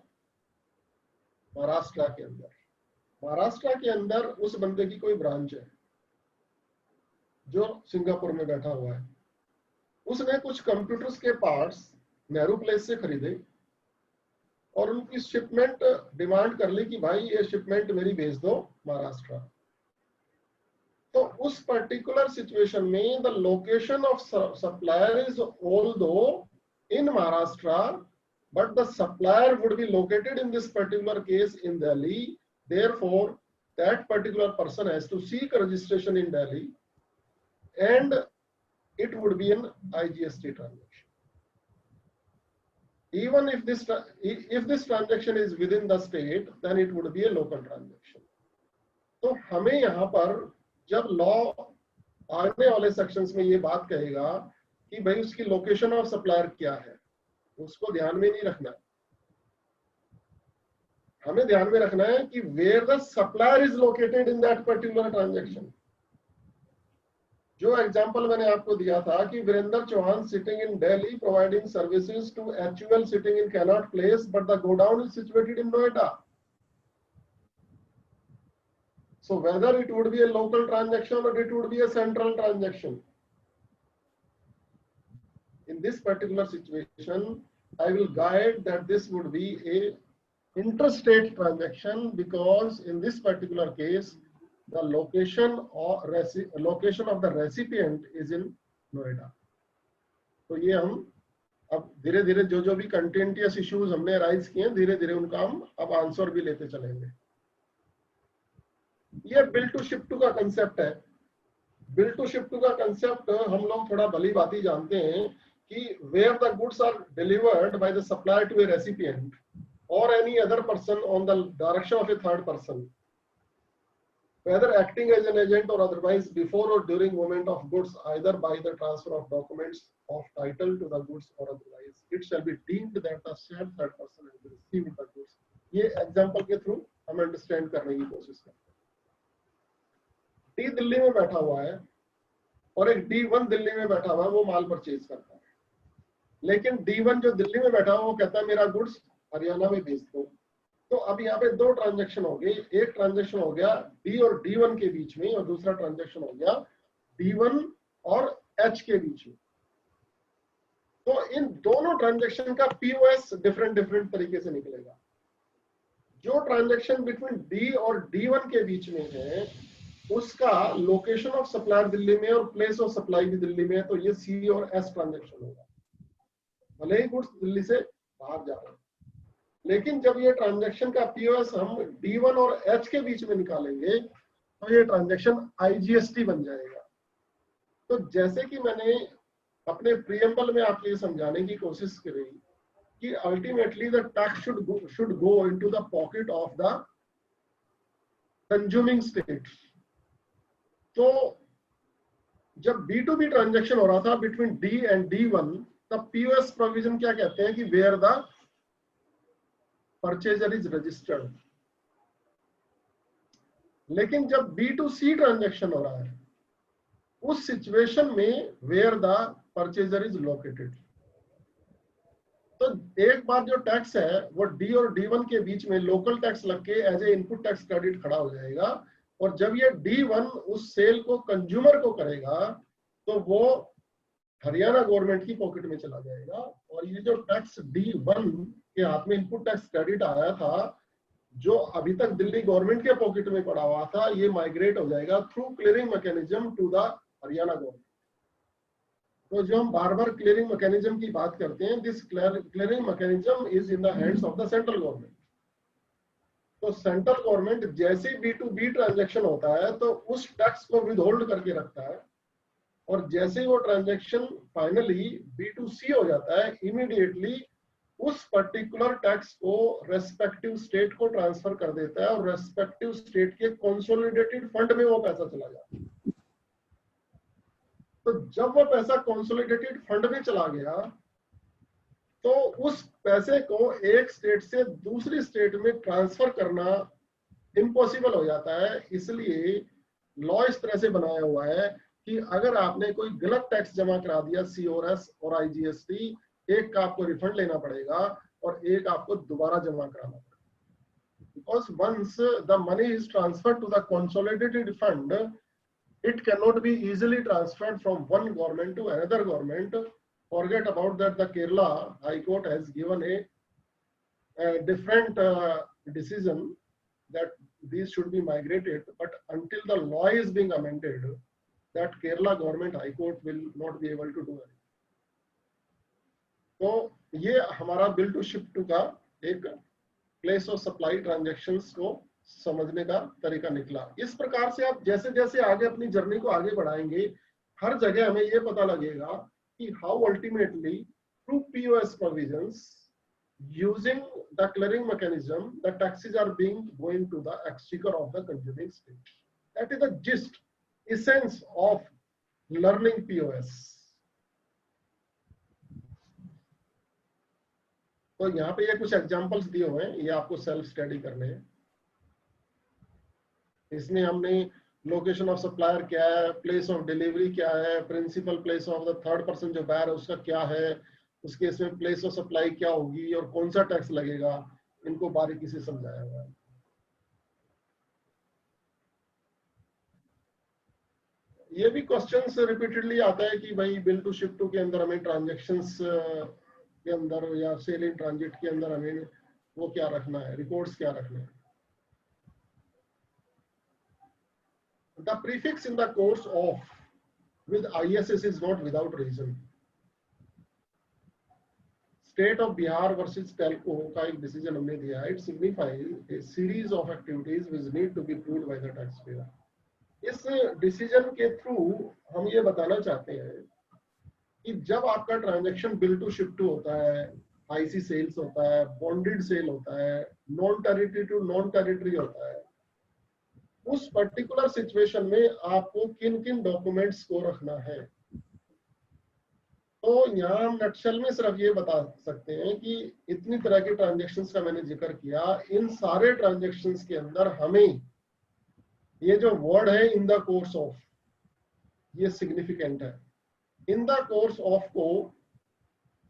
महाराष्ट्र के अंदर। महाराष्ट्र के अंदर उस बंदे की कोई ब्रांच है जो सिंगापुर में बैठा हुआ है, उसने कुछ कंप्यूटर्स के पार्ट्स नेहरू प्लेस से खरीदे और उनकी शिपमेंट डिमांड कर ली कि भाई ये शिपमेंट मेरी भेज दो महाराष्ट्र। तो उस पर्टिकुलर सिचुएशन में the location of supplier is although in Maharashtra, but the supplier would be located in this particular case in Delhi, therefore that particular person has to seek registration in Delhi and it would be an IGST transaction. Even if this transaction is within the state, then it would be a local transaction. तो हमें यहाँ पर जब law आने वाले sections में ये बात कहेगा कि भाई उसकी लोकेशन ऑफ सप्लायर क्या है, उसको ध्यान में नहीं रखना। हमें ध्यान में रखना है कि where the supplier is located in that particular transaction. जो एग्जांपल मैंने आपको दिया था कि Virendra Chauhan sitting in Delhi providing services to HUL sitting in Connaught Place but the godown is situated in Noida. So whether it would be a local transaction or it would be a central transaction, in this particular situation, I will guide that this would be a interstate transaction because in this particular case, the location of the recipient is in Noida. तो ये हम अब धीरे धीरे जो भी कंटेंटियस issues हमने rise किए हैं, धीरे धीरे उनका हम अब आंसर भी लेते चलेंगे। ये बिल टू शिप टू का कंसेप्ट है। बिल टू शिप टू का कंसेप्ट हम लोग थोड़ा भली भांति जानते हैं कि where the goods are delivered by the supplier to a recipient और any other person on the direction of a third person, whether acting as an agent और अदरवाइज बिफोर और during movement of goods either by the transfer of documents of title to the goods और otherwise, it shall be deemed that the share third person has received the goods. ये example के थ्रू हम understand करने की कोशिश करते हैं। डी दिल्ली में बैठा हुआ है और एक D1 दिल्ली में बैठा हुआ है, वो माल परचेज करता है। लेकिन D1 जो दिल्ली में बैठा हुआ वो कहता है मेरा गुड्स हरियाणा में भेज दो। तो अब यहाँ पे दो ट्रांजैक्शन हो गए, एक ट्रांजैक्शन हो गया D और D1 के बीच में और दूसरा ट्रांजैक्शन हो गया D1 और H के बीच में। तो इन दोनों ट्रांजैक्शन का POS डिफरेंट तरीके से निकलेगा। जो ट्रांजैक्शन बिटवीन D और D1 के बीच में है उसका लोकेशन ऑफ सप्लायर दिल्ली में और प्लेस ऑफ सप्लाई भी दिल्ली में है, तो ये C और S ट्रांजैक्शन होगा, भले ही गुड्स दिल्ली से बाहर जा रहे हैं। लेकिन जब ये ट्रांजैक्शन का POS हम D1 और H के बीच में निकालेंगे तो ये ट्रांजैक्शन IGST बन जाएगा। तो जैसे कि मैंने अपने प्रीएम्बल में आपको ये समझाने की कोशिश करी कि ultimately the tax should go into the pocket of the consuming state. तो जब B2B ट्रांजैक्शन हो रहा था बिटवीन D एंड D1, तब POS प्रोविजन क्या कहते हैं कि where the purchaser is registered. लेकिन जब B2C ट्रांजैक्शन हो रहा है उस सिचुएशन में where the purchaser is located. तो एक बार जो टैक्स है वो D और D1 के बीच में लोकल टैक्स लग के as a input tax credit खड़ा हो जाएगा, और जब ये D1 उस सेल को कंज्यूमर को करेगा तो वो हरियाणा गवर्नमेंट की पॉकेट में चला जाएगा। और ये जो टैक्स D1 के हाथ में इनपुट टैक्स क्रेडिट आया था जो अभी तक दिल्ली गवर्नमेंट के पॉकेट में पड़ा हुआ था, ये माइग्रेट हो जाएगा through clearing mechanism to the Haryana government. तो जो हम बार बार क्लियरिंग मैकेनिज्म की बात करते हैं, this clearing mechanism is in the hands of the central government. तो सेंट्रल गवर्नमेंट जैसे B2B ट्रांजैक्शन होता है तो उस टैक्स को विदहोल्ड करके रखता है, और जैसे वो ट्रांजैक्शन फाइनली B2C हो जाता है, इमीडिएटली उस पर्टिकुलर टैक्स को रेस्पेक्टिव स्टेट को ट्रांसफर कर देता है और रेस्पेक्टिव स्टेट के कंसोलिडेटेड फंड में वो पैसा चला जाता है। तो जब वो पैसा कंसोलिडेटेड फंड में चला गया तो उस पैसे को एक स्टेट से दूसरी स्टेट में ट्रांसफर करना इम्पॉसिबल हो जाता है। इसलिए लॉ इस तरह से बनाया हुआ है कि अगर आपने कोई गलत टैक्स जमा करा दिया C और S और IGST, एक का आपको रिफंड लेना पड़ेगा और एक आपको दोबारा जमा कराना पड़ेगा। Because once the money is transferred to the consolidated fund, it cannot be easily transferred from one government to another government. Forget about that. The Kerala High Court has given a different decision that these should be migrated, but until the law is being amended, that Kerala government High Court will not be able to do anything. तो ये हमारा bill to ship to का एक place of supply transactions को समझने का तरीका निकला। इस प्रकार से आप जैसे जैसे आगे अपनी जर्नी को आगे बढ़ाएंगे, हर जगह हमें ये पता लगेगा कि how ultimately through POS provisions using the clearing mechanism the taxes are being going to the exchequer of the consuming state. That is the gist essence of learning POS. तो यहाँ पे ये कुछ एग्जांपल्स दिए हुए हैं, ये आपको सेल्फ स्टडी करने हैं। इसमें हमने लोकेशन ऑफ सप्लायर क्या है, प्लेस ऑफ डिलीवरी क्या है, principal place of the third person जो बायर है उसका क्या है, उसके इसमें प्लेस ऑफ सप्लाई क्या होगी और कौन सा टैक्स लगेगा, इनको बारीकी से समझाया हुआ है। ये भी क्वेश्चंस रिपीटेडली आता है कि भाई बिल टू शिप टू के अंदर हमें ट्रांजैक्शंस के अंदर या सेल इन ट्रांजिट के अंदर हमें वो क्या रखना है, रिकॉर्ड्स क्या रखना है। The prefix in the course of with ISS is not without reason. State of Bihar versus Telco का एक डिसीजन हमने दिया है। It signifies a series of activities which need to be proved by the taxpayer. इस decision के थ्रू हम ये बताना चाहते हैं कि जब आपका transaction bill to ship to होता है, आईसी सेल्स होता है, बॉन्डेड सेल होता है, non territory to non territory होता है, उस पर्टिकुलर सिचुएशन में आपको किन किन डॉक्यूमेंट्स को रखना है। तो यहाँ हम नटशल में सिर्फ ये बता सकते हैं कि इतनी तरह के ट्रांजैक्शंस का मैंने जिक्र किया, इन सारे ट्रांजैक्शंस के अंदर हमें ये जो वर्ड है इन द कोर्स ऑफ, ये सिग्निफिकेंट है। इन द कोर्स ऑफ को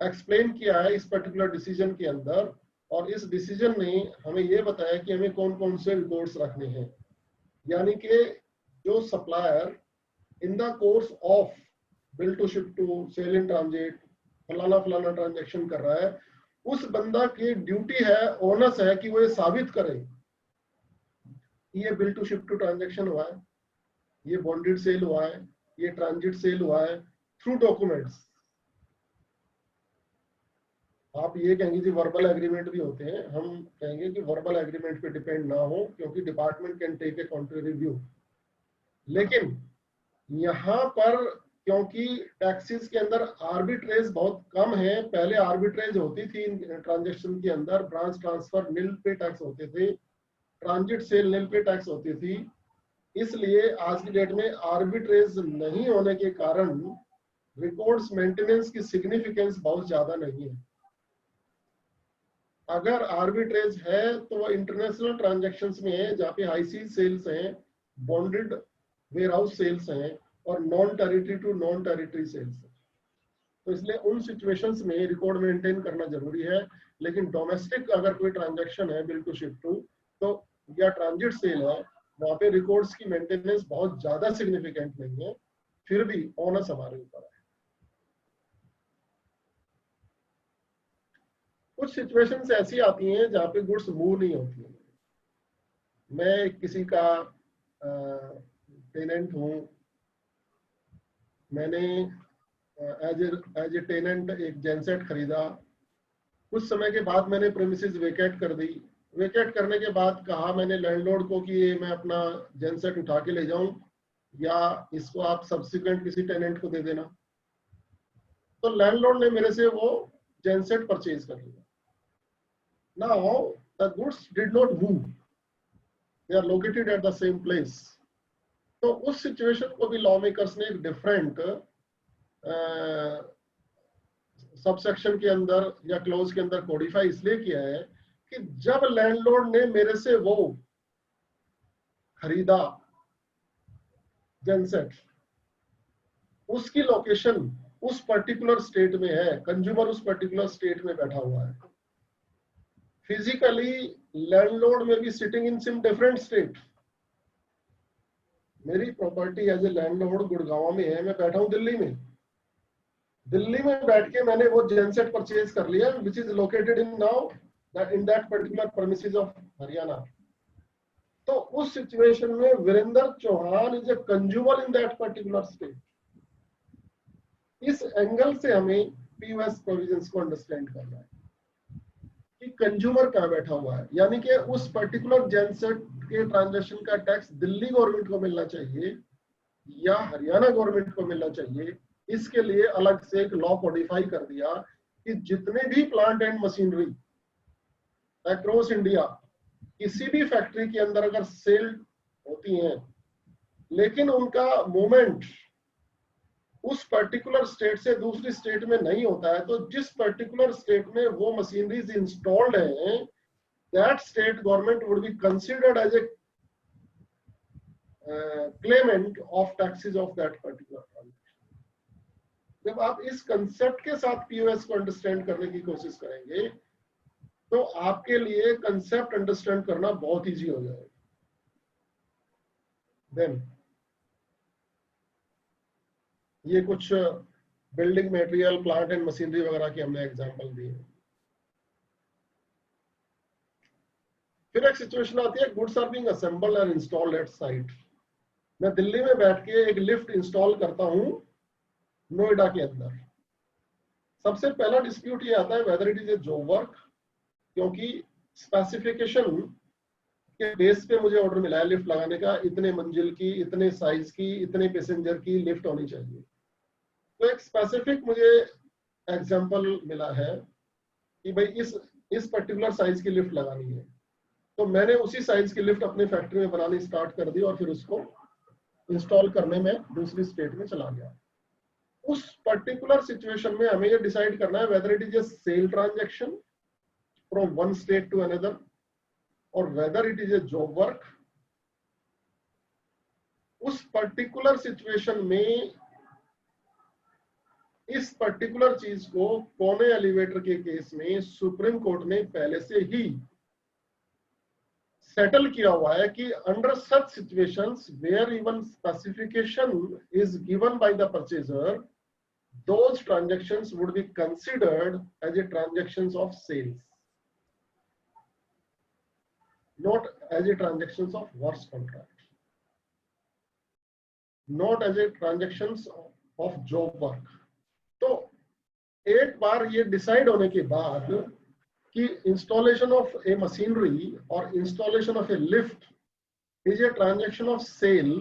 एक्सप्लेन किया है इस पर्टिकुलर डिसीजन के अंदर, और इस डिसीजन ने हमें ये बताया कि हमें कौन कौन से रिकॉर्ड्स रखने हैं। यानी कि जो supplier in the course of bill to ship to sale in transit फलाना फलाना ट्रांजैक्शन कर रहा है, उस बंदा की ड्यूटी है, ओनस है कि वो ये साबित करे ये bill to ship to transaction हुआ है, ये बॉन्डेड सेल हुआ है, ये ट्रांजिट सेल हुआ है थ्रू डॉक्यूमेंट्स। आप ये कहेंगे कि वर्बल एग्रीमेंट भी होते हैं, हम कहेंगे कि वर्बल एग्रीमेंट पे डिपेंड ना हो, क्योंकि department can take a contrary view. लेकिन यहाँ पर क्योंकि टैक्सेस के अंदर आर्बिट्रेज बहुत कम है, पहले आर्बिट्रेज होती थी ट्रांजैक्शन के अंदर, ब्रांच ट्रांसफर निल पे टैक्स होते थे, ट्रांजिट सेल निल पे टैक्स होती थी, इसलिए आज की डेट में आर्बिट्रेज नहीं होने के कारण रिकॉर्ड्स मेंटेनेंस की सिग्निफिकेंस बहुत ज्यादा नहीं है। अगर आर्बिट्रेज है तो वो इंटरनेशनल ट्रांजैक्शंस में है, जहाँ पे आईसी सेल्स हैं, बॉन्डेड वेयरहाउस सेल्स हैं और non territory to non territory sales हैं। तो इसलिए उन सिचुएशंस में रिकॉर्ड मेंटेन करना जरूरी है। लेकिन डोमेस्टिक अगर कोई ट्रांजैक्शन है बिल टू शिप टू तो या ट्रांजिट सेल है, वहां पे रिकॉर्ड्स की मेंटेनेंस बहुत ज्यादा सिग्निफिकेंट नहीं है, फिर भी ऑनस हमारे ऊपर है। कुछ सिचुएशंस ऐसी आती हैं जहाँ पे गुड्स मूव नहीं होती है। मैं किसी का टेनेंट हूँ, मैंने एज ए टेनेंट एक जेनसेट खरीदा, कुछ समय के बाद मैंने प्रेमिसेस वेकेट कर दी। वेकेट करने के बाद कहा मैंने लैंडलॉर्ड को कि ये मैं अपना जेनसेट उठा के ले जाऊं या इसको आप सब्सिक्वेंट किसी टेनेंट को दे देना। तो लैंडलॉर्ड ने मेरे से वो जेनसेट परचेज कर लिया। Now the goods did not move, they are located at the same place. तो उस सिचुएशन को भी लॉ मेकर्स ने एक डिफरेंट सबसेक्शन के अंदर या क्लोज के अंदर कोडिफाई इसलिए किया है कि जब लैंडलॉर्ड ने मेरे से वो खरीदा जेनसेट, उसकी लोकेशन उस पर्टिकुलर स्टेट में है, कंज्यूमर उस पर्टिकुलर स्टेट में बैठा हुआ है। फिजिकली लैंडलॉर्ड में भी sitting in some different state. मेरी property as a landlord Gurgaon में है, मैं बैठा हूं दिल्ली में। दिल्ली में बैठ के मैंने वो जेनसेट परचेज कर लिया which is located in now in that particular premises of Haryana. तो उस सिचुएशन में Virendra Chauhan is a consumer in that particular state. इस एंगल से हमें पीओएस प्रोविजंस को अंडरस्टैंड करना है कि कंज्यूमर कहाँ बैठा हुआ है, यानी कि उस पर्टिकुलर जेनसेट के ट्रांजैक्शन का टैक्स दिल्ली गवर्नमेंट को मिलना चाहिए या हरियाणा गवर्नमेंट को मिलना चाहिए। इसके लिए अलग से एक लॉ कोडिफाई कर दिया कि जितने भी plant and machinery across India किसी भी फैक्ट्री के अंदर अगर सेल होती हैं लेकिन उनका मूवमेंट उस पर्टिकुलर स्टेट से दूसरी स्टेट में नहीं होता है, तो जिस पर्टिकुलर स्टेट में वो मशीनरीज इंस्टॉल्ड हैं, that state government would be considered as a claimant of taxes of that particular transaction. जब आप इस कंसेप्ट के साथ पीओएस को अंडरस्टैंड करने की कोशिश करेंगे तो आपके लिए कंसेप्ट अंडरस्टैंड करना बहुत इजी हो जाएगा। देन ये कुछ building material, plant and machinery वगैरह की हमने एग्जांपल दी है। फिर एक सिचुएशन आती है, goods are being assembled and installed at site. मैं दिल्ली में बैठ के एक लिफ्ट इंस्टॉल करता हूं नोएडा के अंदर। सबसे पहला डिस्प्यूट ये आता है whether it is a job work, क्योंकि स्पेसिफिकेशन के बेस पे मुझे ऑर्डर मिला है लिफ्ट लगाने का, इतने मंजिल की, इतने साइज की, इतने पैसेंजर की लिफ्ट होनी चाहिए। तो एक स्पेसिफिक मुझे एग्जांपल मिला है कि भाई इस पर्टिकुलर साइज की लिफ्ट लगानी है, तो मैंने उसी साइज की लिफ्ट अपनी फैक्ट्री में बनानी स्टार्ट कर दी और फिर उसको इंस्टॉल करने में दूसरी स्टेट में चला गया। उस पर्टिकुलर सिचुएशन में हमें ये डिसाइड करना है whether it is a sale transaction from one state to another और whether it is a job work. उस पर्टिकुलर सिचुएशन में इस पर्टिकुलर चीज को कोने एलिवेटर के केस में सुप्रीम कोर्ट ने पहले से ही सेटल किया हुआ है कि under such situations where even specification is given by the purchaser, those transactions would be considered as a transactions of sales, not as a transactions of works contract, not as a transactions of job work. तो एक बार ये decide होने के बाद कि installation of a machinery और installation of a lift is a transaction of sale,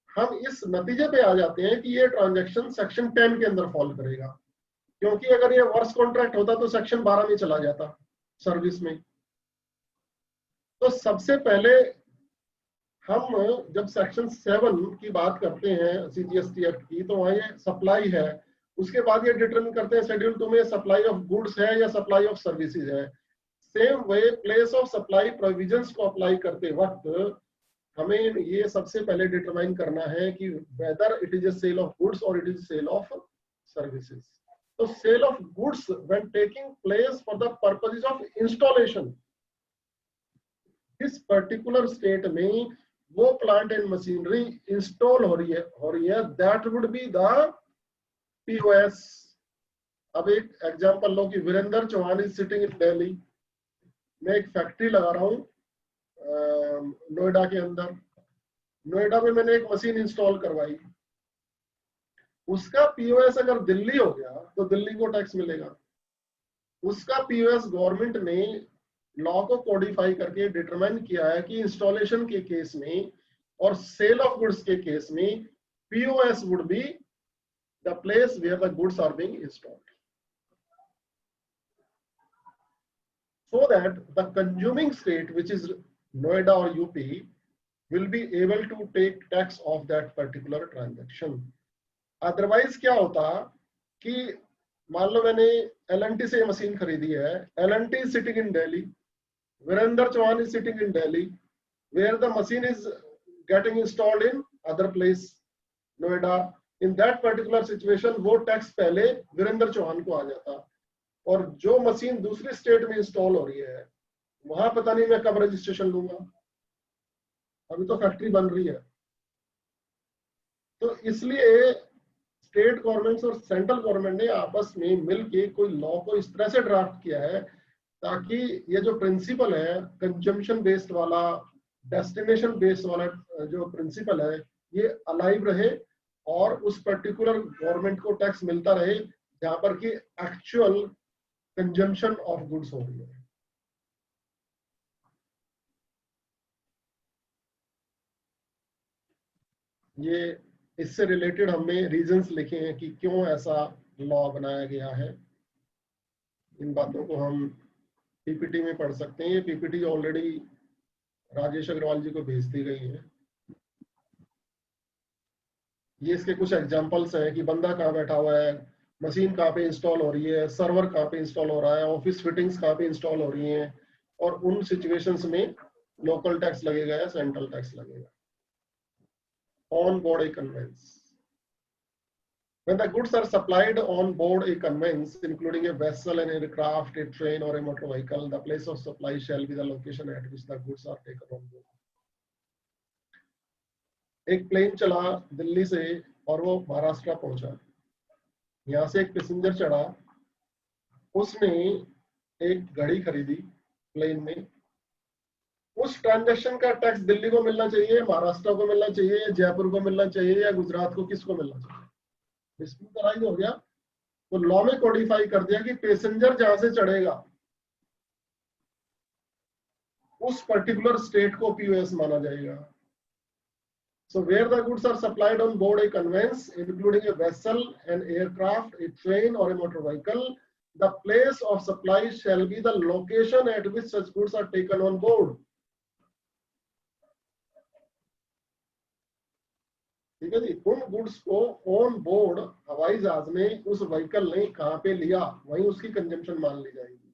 हम इस नतीजे पे आ जाते हैं कि ये ट्रांजैक्शन सेक्शन 10 के अंदर फॉल करेगा, क्योंकि अगर ये वर्क्स कॉन्ट्रैक्ट होता तो सेक्शन 12 में चला जाता सर्विस में। तो सबसे पहले हम जब सेक्शन 7 की बात करते हैं सीजीएसटी एक्ट की, तो वहां ये सप्लाई है, उसके बाद ये डिटरमिन करते हैं शेड्यूल 2 में सप्लाई ऑफ गुड्स है या सप्लाई ऑफ सर्विसेज है। Same way place of supply provisions को अप्लाई करते वक्त हमें ये सबसे पहले डिटरमाइन करना है कि whether it is a sale of goods और it is sale of services. तो sale of goods when taking place for the purposes of installation, इस पर्टिकुलर स्टेट में वो प्लांट एंड मशीनरी इंस्टॉल हो रही है, that would be the POS. अब एक एग्जांपल लो कि Virendra Chauhan is sitting in Delhi, मैं एक फैक्ट्री लगा रहा हूं नोएडा के अंदर। नोएडा में मैंने एक मशीन इंस्टॉल करवाई, उसका पीओएस अगर दिल्ली हो गया तो दिल्ली को टैक्स मिलेगा। उसका पीओएस गवर्नमेंट ने लॉ को कोडिफाई करके डिटरमाइन किया है कि इंस्टॉलेशन के केस में और सेल ऑफ गुड्स के केस में POS would be the place where the goods are being installed, so that the consuming state, which is Noida or UP, will be able to take tax of that particular transaction. Otherwise क्या होता कि मान लो मैंने L&T से machine खरीदी है, L&T is sitting in Delhi, Virender Chauhan is sitting in Delhi, where the machine is getting installed in other place, Noida. In that particular situation, वो tax पहले वीरेंद्र चौहान को आ जाता, और जो मशीन दूसरी स्टेट में इंस्टॉल हो रही है वहां पता नहीं मैं कब रजिस्ट्रेशन लूंगा, अभी तो फैक्ट्री बन रही है। तो इसलिए स्टेट गवर्नमेंट्स और सेंट्रल गवर्नमेंट ने आपस में मिलके कोई लॉ को इस तरह से ड्राफ्ट किया है ताकि ये जो प्रिंसिपल है कंजम्पशन बेस्ड वाला, डेस्टिनेशन बेस्ड वाला जो प्रिंसिपल है, ये अलाइव रहे और उस पर्टिकुलर गवर्नमेंट को टैक्स मिलता रहे जहां पर कि एक्चुअल कंजम्पशन ऑफ गुड्स हो रही है। ये इससे रिलेटेड हमने रीजंस लिखे हैं कि क्यों ऐसा लॉ बनाया गया है। इन बातों को हम पीपीटी में पढ़ सकते हैं। ये पीपीटी ऑलरेडी राजेश अग्रवाल जी को भेज दी गई है। ये इसके कुछ एग्जांपल्स हैं कि बंदा कहाँ बैठा हुआ है, मशीन कहाँ पे इंस्टॉल हो रही है, सर्वर कहाँ पे इंस्टॉल हो रहा है, ऑफिस फिटिंग्स कहाँ पे इंस्टॉल हो रही हैं, और उन सिचुएशंस में लोकल टैक्स लगेगा या सेंट्रल टैक्स लगेगा। On board a conveyance, when the goods are supplied on board a conveyance including a vessel, an aircraft, a train or a motor vehicle, the place of supply shall be the location at which the goods are taken on board. एक plane चला दिल्ली से और वो महाराष्ट्र पहुंचा, यहाँ से एक passenger चढ़ा, उसने एक घड़ी खरीदी प्लेन में, उस ट्रांजैक्शन का टैक्स दिल्ली को मिलना चाहिए, महाराष्ट्र को मिलना चाहिए, या जयपुर को मिलना चाहिए, या गुजरात को, किसको मिलना चाहिए? डिस्प्यूट हो गया, तो लॉ में कोडिफाई कर दिया कि पैसेंजर जहां से चढ़ेगा उस पर्टिकुलर स्टेट को पीओएस माना जाएगा। So where the goods are supplied on board a conveyance, including a vessel, an aircraft, a train or a motor vehicle, the place of supply shall be the location at which such goods are taken on board. ठीक है जी, उन goods को on board हवाई जहाज में उस vehicle ने कहाँ पे लिया, वहीं उसकी कंजम्पशन मान ली जाएगी,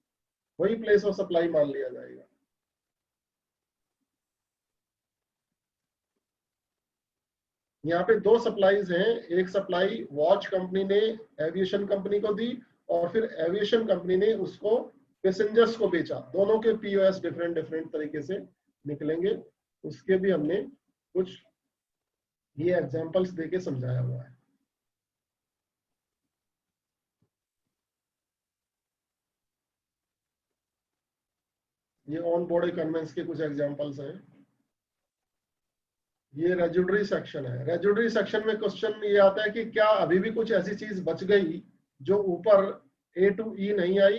वही प्लेस ऑफ सप्लाई मान लिया जाएगा। यहाँ पे दो सप्लाईज हैं, एक सप्लाई वॉच कंपनी ने एविएशन कंपनी को दी और फिर एविएशन कंपनी ने उसको पैसेंजर्स को बेचा। दोनों के पीओएस डिफरेंट डिफरेंट तरीके से निकलेंगे, उसके भी हमने कुछ ये एग्जांपल्स देके समझाया हुआ है। ये ऑन बोर्ड कन्वेंस के कुछ एग्जांपल्स हैं। ये रेजुडरी सेक्शन है। रेजुडरी सेक्शन में क्वेश्चन ये आता है कि क्या अभी भी कुछ ऐसी चीज बच गई जो ऊपर ए टू ई नहीं आई,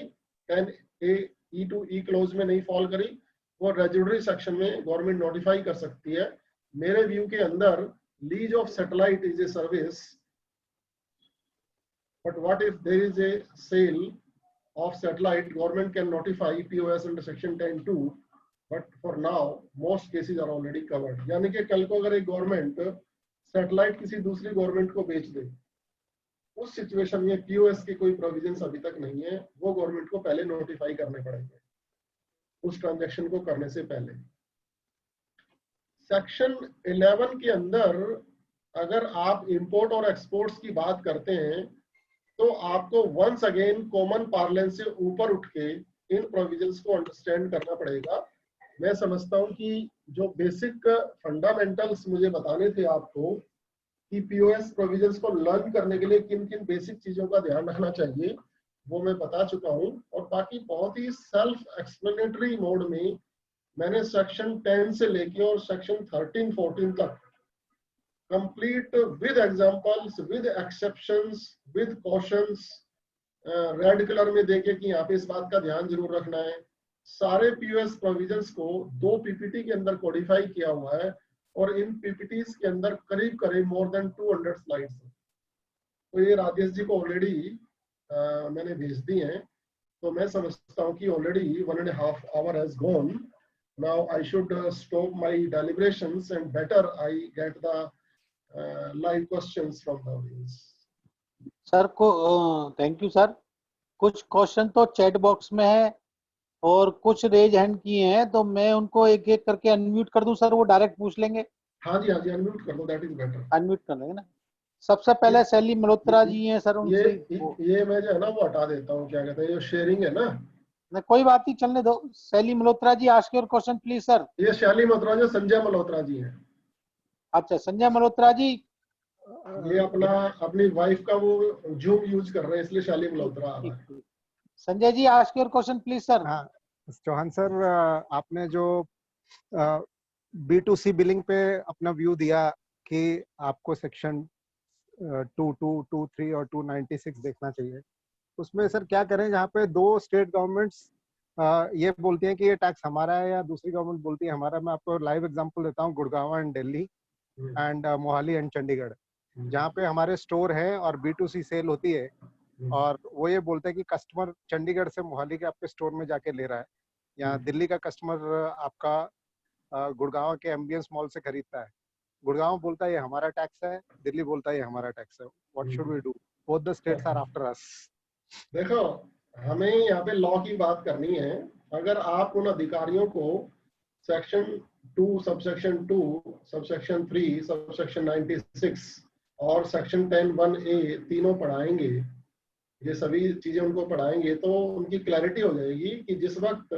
and E to E close में नहीं फॉल करी, वो रेजुडरी सेक्शन में गवर्नमेंट नोटिफाई कर सकती है। मेरे व्यू के अंदर lease of satellite is a service, but what if there is a sale of satellite, government can notify POS under section 10(2), but for now most cases are already covered। यानी कि कल को अगर एक गवर्नमेंट सैटेलाइट किसी दूसरी government को बेच दे, उस सिचुएशन में POS के कोई प्रोविजंस अभी तक नहीं है, वो गवर्नमेंट को पहले नोटिफाई करने पड़ेंगे उस ट्रांजैक्शन को करने से पहले। सेक्शन 11 के अंदर अगर आप इंपोर्ट और एक्सपोर्ट्स की बात करते हैं तो आपको वंस अगेन कॉमन पार्लेंस से ऊपर उठ के इन प्रोविजंस को अंडरस्टैंड करना पड़ेगा। मैं समझता हूं कि जो बेसिक फंडामेंटल्स मुझे बताने थे आपको कि पीओएस प्रोविजंस को लर्न करने के लिए किन किन बेसिक चीजों का ध्यान रखना चाहिए, वो मैं बता चुका हूं। और बाकी बहुत ही सेल्फ एक्सप्लेनेटरी मोड में मैंने सेक्शन 10 से लेके और सेक्शन 13-14 तक complete with examples, with exceptions, with cautions, red colour में देखे कि यहाँ पे इस बात का ध्यान जरूर रखना है। सारे पीओएस प्रोविजंस को 2 पीपीटी के अंदर कोडिफाई किया हुआ है और इन पीपीटीज के अंदर करीब करीब मोर देन 200 स्लाइड्स हैं। तो ये राजेश जी को ऑलरेडी मैंने भेज दी हैं, तो मैं समझता हूँ कि already 1.5 hour has gone. Now I should stop my deliberations and better I get the live questions from the audience. Sir को थैंक यू सर। कुछ क्वेश्चन तो चैट बॉक्स में है और कुछ रेज हैंड किए हैं, तो मैं उनको एक एक करके अनम्यूट कर दूं सर, वो डायरेक्ट पूछ लेंगे। हाँ जी अनम्यूट कर दो, दैट इज बेटर। अनम्यूट कर लेंगे ना। सबसे पहले सैली मल्होत्रा जी हैं सर, उनसे ये मैं जो है ना वो हटा देता हूँ, क्या कहते हैं, ये शेयरिंग है ना, कोई बात नहीं, चलने दो। Sally Malhotra ji, ask your question please sir. ये शैली मल्होत्रा जी, संजय मल्होत्रा जी हैं। अच्छा संजय मल्होत्रा जी, ये अपनी वाइफ का वो जूम यूज कर रहे हैं इसलिए शैली मल्होत्रा आ रहा है। Sanjay ji ask your question please sir. हाँ चौहान सर, आपने जो B2C बिलिंग पे अपना व्यू दिया कि आपको सेक्शन 2223 और 296 देखना चाहिए, उसमें सर क्या करें जहाँ पे दो स्टेट गवर्नमेंट्स ये बोलती हैं कि ये टैक्स हमारा है या दूसरी गवर्नमेंट बोलती है हमारा। मैं आपको लाइव एग्जांपल देता हूँ, Gurgaon and Delhi and Mohali and Chandigarh, जहाँ पे हमारे स्टोर है और B2C सेल होती है, और वो ये बोलते हैं कि कस्टमर चंडीगढ़ से मोहाली के आपके स्टोर में जाके ले रहा है, या दिल्ली का कस्टमर आपका गुड़गांव के एम्बियंस मॉल से खरीदता है। गुड़गांव बोलता है ये हमारा टैक्स है, दिल्ली बोलता है ये हमारा टैक्स है. What should we do? Both the states are after us. देखो, हमें यहाँ पे लॉ की बात करनी है. अगर आप उन अधिकारियों को सेक्शन 2 सबसेक्शन 2 सबसेक्शन 3 सबसेक्शन 96 और सेक्शन 10(1)(a) तीनों पढ़ाएंगे, ये सभी चीजें उनको पढ़ाएंगे, तो उनकी क्लैरिटी हो जाएगी कि जिस वक्त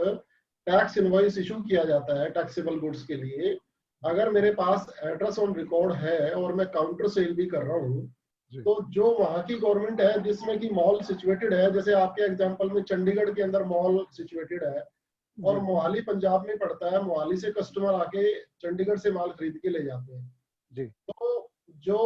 टैक्स इनवॉइस इशू किया जाता है टैक्सेबल गुड्स के लिए, अगर मेरे पास एड्रेस ऑन रिकॉर्ड है और मैं काउंटर सेल भी कर रहा हूँ, तो जो वहाँ की गवर्नमेंट है जिसमें कि मॉल सिचुएटेड है, जैसे आपके एग्जांपल में चंडीगढ़ के अंदर मॉल सिचुएटेड है और मोहाली पंजाब में पड़ता है, मोहाली से कस्टमर आके चंडीगढ़ से माल खरीद के ले जाते हैं जी. तो जो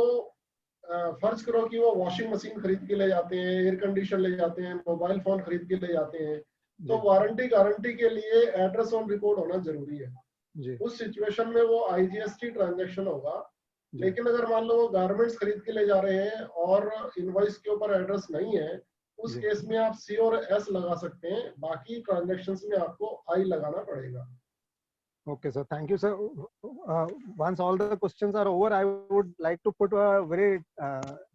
फर्ज करो कि वो वॉशिंग मशीन खरीद के ले जाते हैं, एयर कंडीशन ले जाते हैं, मोबाइल फोन खरीद के ले जाते हैं, तो वारंटी गारंटी के लिए एड्रेस ऑन रिकॉर्ड होना जरूरी है जी. उस सिचुएशन में वो IGST ट्रांजैक्शन होगा. लेकिन अगर मान लो वो गारमेंट्स खरीद के ले जा रहे हैं और इनवॉइस के ऊपर एड्रेस नहीं है, उस केस में आप C और S लगा सकते हैं, बाकी ट्रांजैक्शंस में आपको I लगाना पड़ेगा. Okay, sir. Thank you, sir. Once all the questions are over, I would like to put a very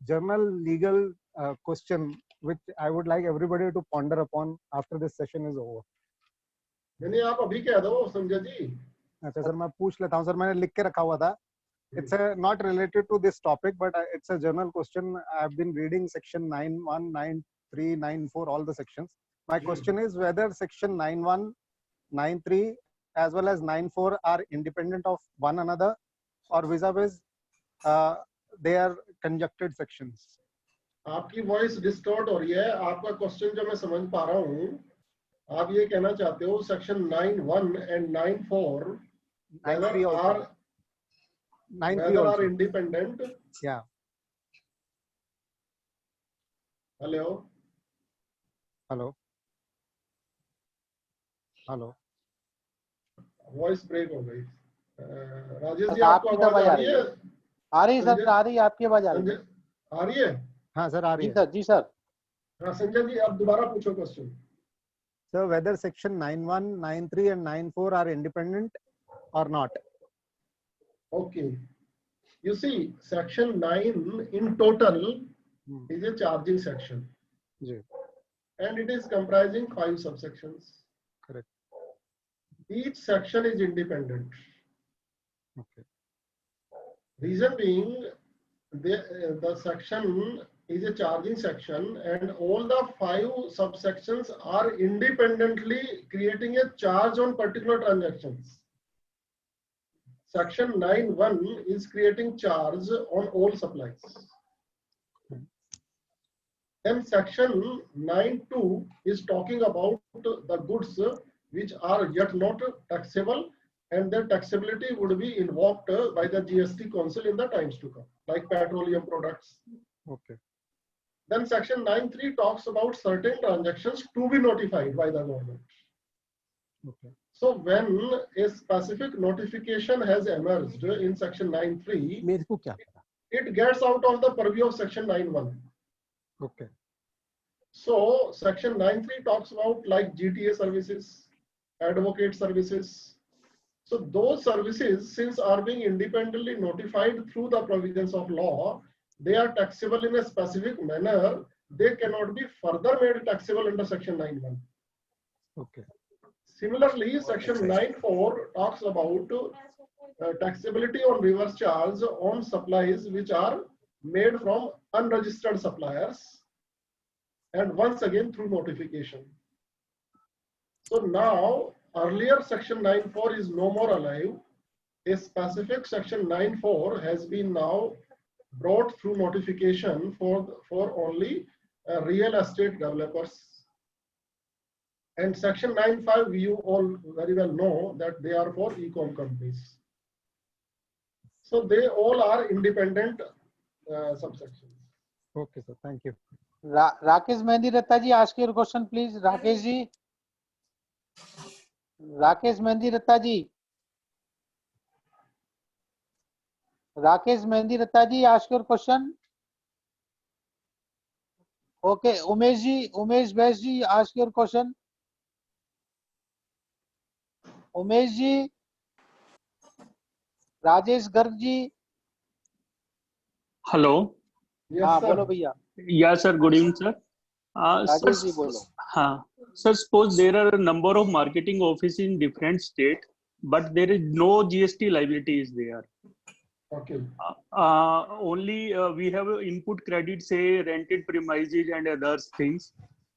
general legal question, which I would like everybody to ponder upon after this session is over. नहीं, आप अभी कह दो संजय जी. अच्छा sir, मैं पूछ लेता हूँ सर, मैंने लिख के रखा हुआ था. It's not related to this topic, but it's a general question. I've been reading section 9(1), 9(3), 9(4), all the sections. My question is whether section 9(1), 9(3) as well as 9(4) are independent of one another or vis-a-vis they are conjuncted sections. आपकी voice distort हो रही है. आपका question जो मैं समझ पा रहा हूँ, आप ये कहना चाहते हो section 9(1) and 9(4) 9(3) also. 9(3) are also. independent. Yeah. Hello. Hello. Hello. Voice break हो गई. राजेश जी, सर, आपको आपकी आवाज आवाज आ रही है? आ रही है सर, आ रही है, आपकी आवाज आ रही है. आ रही है? हाँ सर, आ रही जी है. सर, जी सर. हाँ संजय जी, आप दोबारा पूछो question. So whether section 9(1), 9(3) and 9(4) are independent or not? Okay. You see, section 9 in total is a charging section. जी. And it is comprising 5 subsections. Correct. Each section is independent. Okay. Reason being, the section is a charging section and all the 5 subsections are independently creating a charge on particular transactions. Section 9(1) is creating charge on all supplies. Then section 9(2) is talking about the goods which are yet not taxable, and their taxability would be invoked by the GST Council in the times to come, like petroleum products. Okay. Then section 9(3) talks about certain transactions to be notified by the government. Okay. So when a specific notification has emerged in section 9(3), मेरे को क्या पता. it gets out of the purview of section 9(1). Okay. So section 9(3) talks about like GTA services, advocate services. So those services, since are being independently notified through the provisions of law, they are taxable in a specific manner. They cannot be further made taxable under section 9(1). Okay. Similarly, section 9(4) talks about taxability on reverse charge on supplies which are made from unregistered suppliers, and once again through notification. So now, earlier section 9(4) is no more alive. A specific section 9(4) has been now brought through notification for only real estate developers. And section 9(5), you all very well know that they are for e-com companies. So they all are independent subsections. Okay, sir. Thank you. Rakesh Mehndiratta ji, ask your question please. Rakesh ji, Rakesh Mehndiratta ji, Rakesh Mehndiratta ji, ask your question. Okay, Umesh ji, Umesh Bais ji, ask your question. Umesh ji, Rajesh Garg ji, hello. Yes, हाँ sir. बोलो भैया। Yeah sir, good evening sir. Rajesh ji बोलो। हाँ sir, suppose there are a number of marketing offices in different state, but there is no GST liability is there. Okay. Only we have input credit, say rented premises and other things.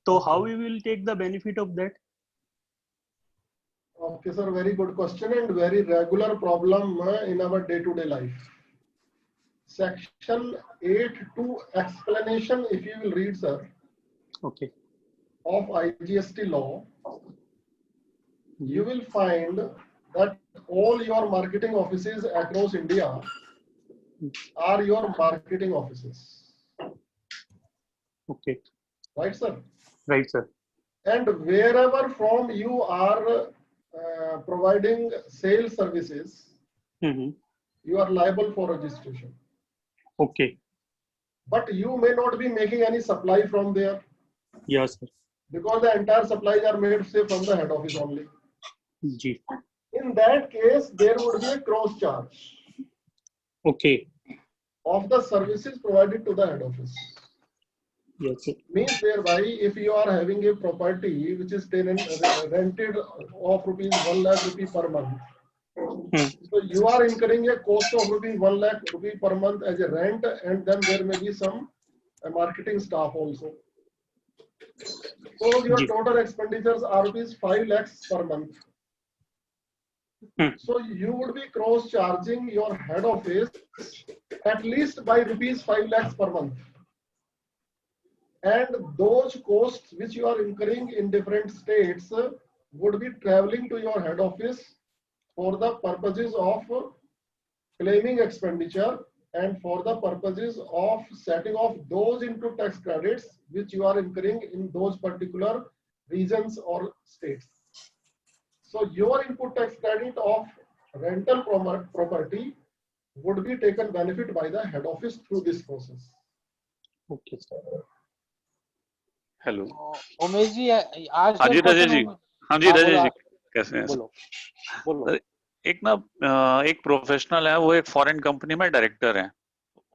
So how we will take the benefit of that? Okay, sir. Very good question and very regular problem in our day-to-day life. Section 8(2) explanation, if you will read, sir, Okay. of IGST law, you will find that all your marketing offices across India are your marketing offices. Okay. Right, sir? Right, sir. And wherever from you are providing sales services, Mm-hmm. you are liable for registration. Okay. But you may not be making any supply from there, Yes, sir. because the entire supplies are made, say, from the head office only. G. In that case, there would be a cross charge Okay. of the services provided to the head office. Yes, sir. Means thereby, if you are having a property which is rented of rupees 1 lakh rupee per month, so you are incurring a cost of rupees 1 lakh rupee per month as a rent, and then there may be some marketing staff also. So your Ji. total expenditures are rupees 5 lakhs per month. So you would be cross charging your head office at least by rupees 5 lakhs per month. And those costs which you are incurring in different states would be traveling to your head office for the purposes of claiming expenditure and for the purposes of setting off those input tax credits which you are incurring in those particular regions or states. So your input tax credit of rental property would be taken benefit by the head office through this process. Okay, sir. Hello. Umesh ji आज हाँ जी राजेश जी। हाँ जी राजेश जी, कैसे हैं? बोलो बोलो। एक ना एक प्रोफेशनल है, वो एक फॉरेन कंपनी में डायरेक्टर है।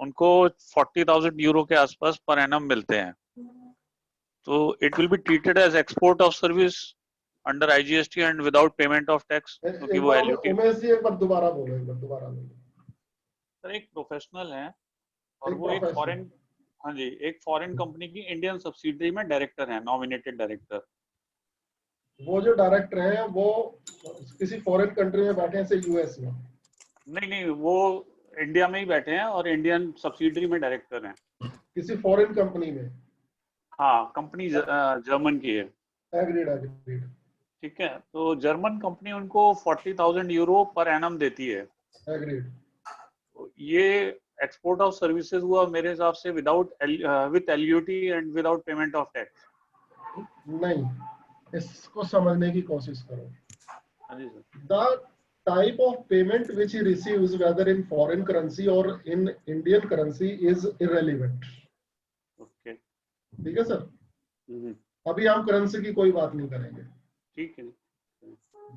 उनको 40,000 यूरो के आसपास पर एनम मिलते हैं, तो it will be treated as export of service under IGST and without payment of tax, क्योंकि वो एलयूटी। उमेश जी एक बार दोबारा बोलो, एक बार दोबारा बोलो। सर एक प्रोफेशनल है और एक वो एक प्रोफेशनल। फॉरेन, हाँ जी, एक फॉरेन कंपनी की इंडियन सब्सिडरी में डायरेक्टर है, नॉमिनेटेड डायरेक्टर। वो जो डायरेक्टर हैं वो किसी फॉरेन कंट्री में बैठे हैं, से यूएस में? नहीं, वो इंडिया में ही बैठे हैं और इंडियन सब्सिडरी में डायरेक्टर हैं। किसी फॉरेन कंपनी में? हाँ, कंपनी जर्मन की है। Agreed agreed. ठीक है, तो जर्मन कंपनी उनको 40,000 यूरो पर एनम देती है। एग्रीड। तो ये एक्सपोर्ट ऑफ सर्विसेज हुआ मेरे हिसाब से without with LUT and without payment of tax. नहीं, इसको समझने की कोशिश करो। हाँ जी sir. The type of payment which he receives whether in foreign currency or in Indian currency is irrelevant. Okay, ठीक है सर? अभी हम करेंसी की कोई बात नहीं करेंगे। ठीक है।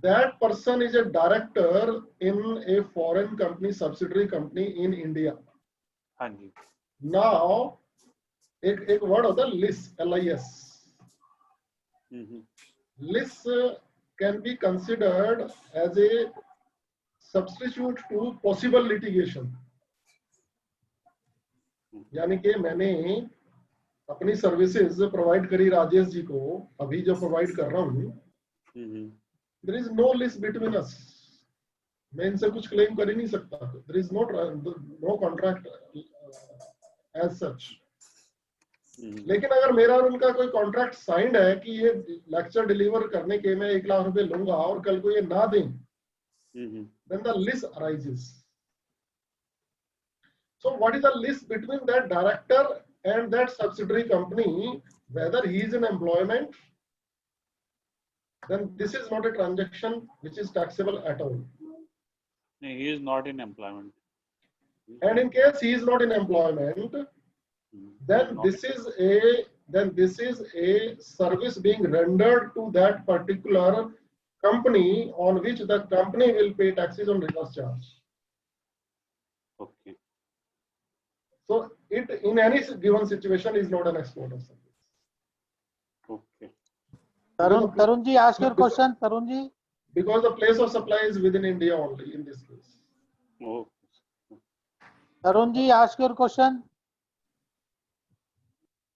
That person is a director in a foreign company, subsidiary company in India. हाँ जी। Now एक वर्ड होता है LIS, LIS. LIS can be considered as a substitute to possible litigation. यानी कि मैंने अपनी सर्विसेज प्रोवाइड करी राजेश जी को, अभी जो प्रोवाइड कर रहा हूँ, there is no LIS between us. मैं इनसे कुछ क्लेम कर ही नहीं सकता। There is no contract as such. लेकिन अगर मेरा और उनका कोई कॉन्ट्रैक्ट साइंड है कि ये लेक्चर डिलीवर करने के मैं 1 लाख रुपए लूंगा और कल को ये ना दें, then the LIS arises. So what is the LIS between that director and that subsidiary company, whether he is in employment, then this is not a transaction which is taxable at all. नहीं, he is not in employment. And in case he is not in employment, then this is a service being rendered to that particular company on which the company will pay taxes on reverse charge. Okay. So it in any given situation is not an export of service. Okay. Tarun ji, ask your question. Tarun ji. Because the place of supply is within India only in this case. Oh. Tarun ji, ask your question.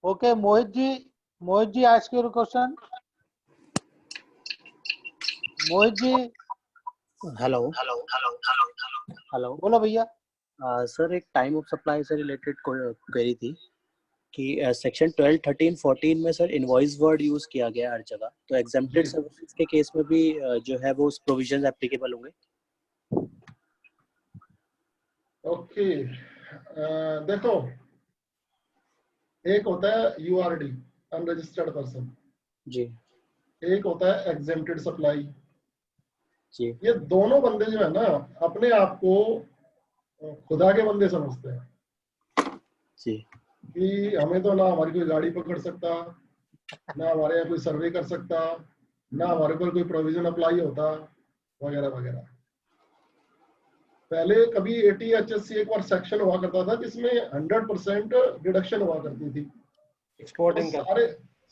Okay, Mohit ji, ask your question. Mohit ji, hello बोलो भैया. Sir एक time of supply से related query थी कि section 12, 13, 14 में sir invoice word use किया गया हर जगह, तो एग्जेम्प्टेड सर्विसेज के केस में भी जो है वो प्रोविजंस एप्लीकेबल होंगे? ओके, देखो, एक होता है यूआरडी अनरजिस्टर्ड पर्सन जी एक होता है एग्जेम्प्टेड सप्लाई जी ये दोनों बंदे जो है ना अपने आप को खुदा के बंदे समझते हैं जी कि हमें तो ना हमारी कोई गाड़ी पकड़ सकता, ना हमारे यहाँ कोई सर्वे कर सकता, ना हमारे ऊपर कोई प्रोविजन अप्लाई होता वगैरह वगैरह। पहले कभी ATHSC एक बार सेक्शन हुआ करता था जिसमें 100% डिडक्शन हुआ करती थी। एक्सपोर्टिंग तो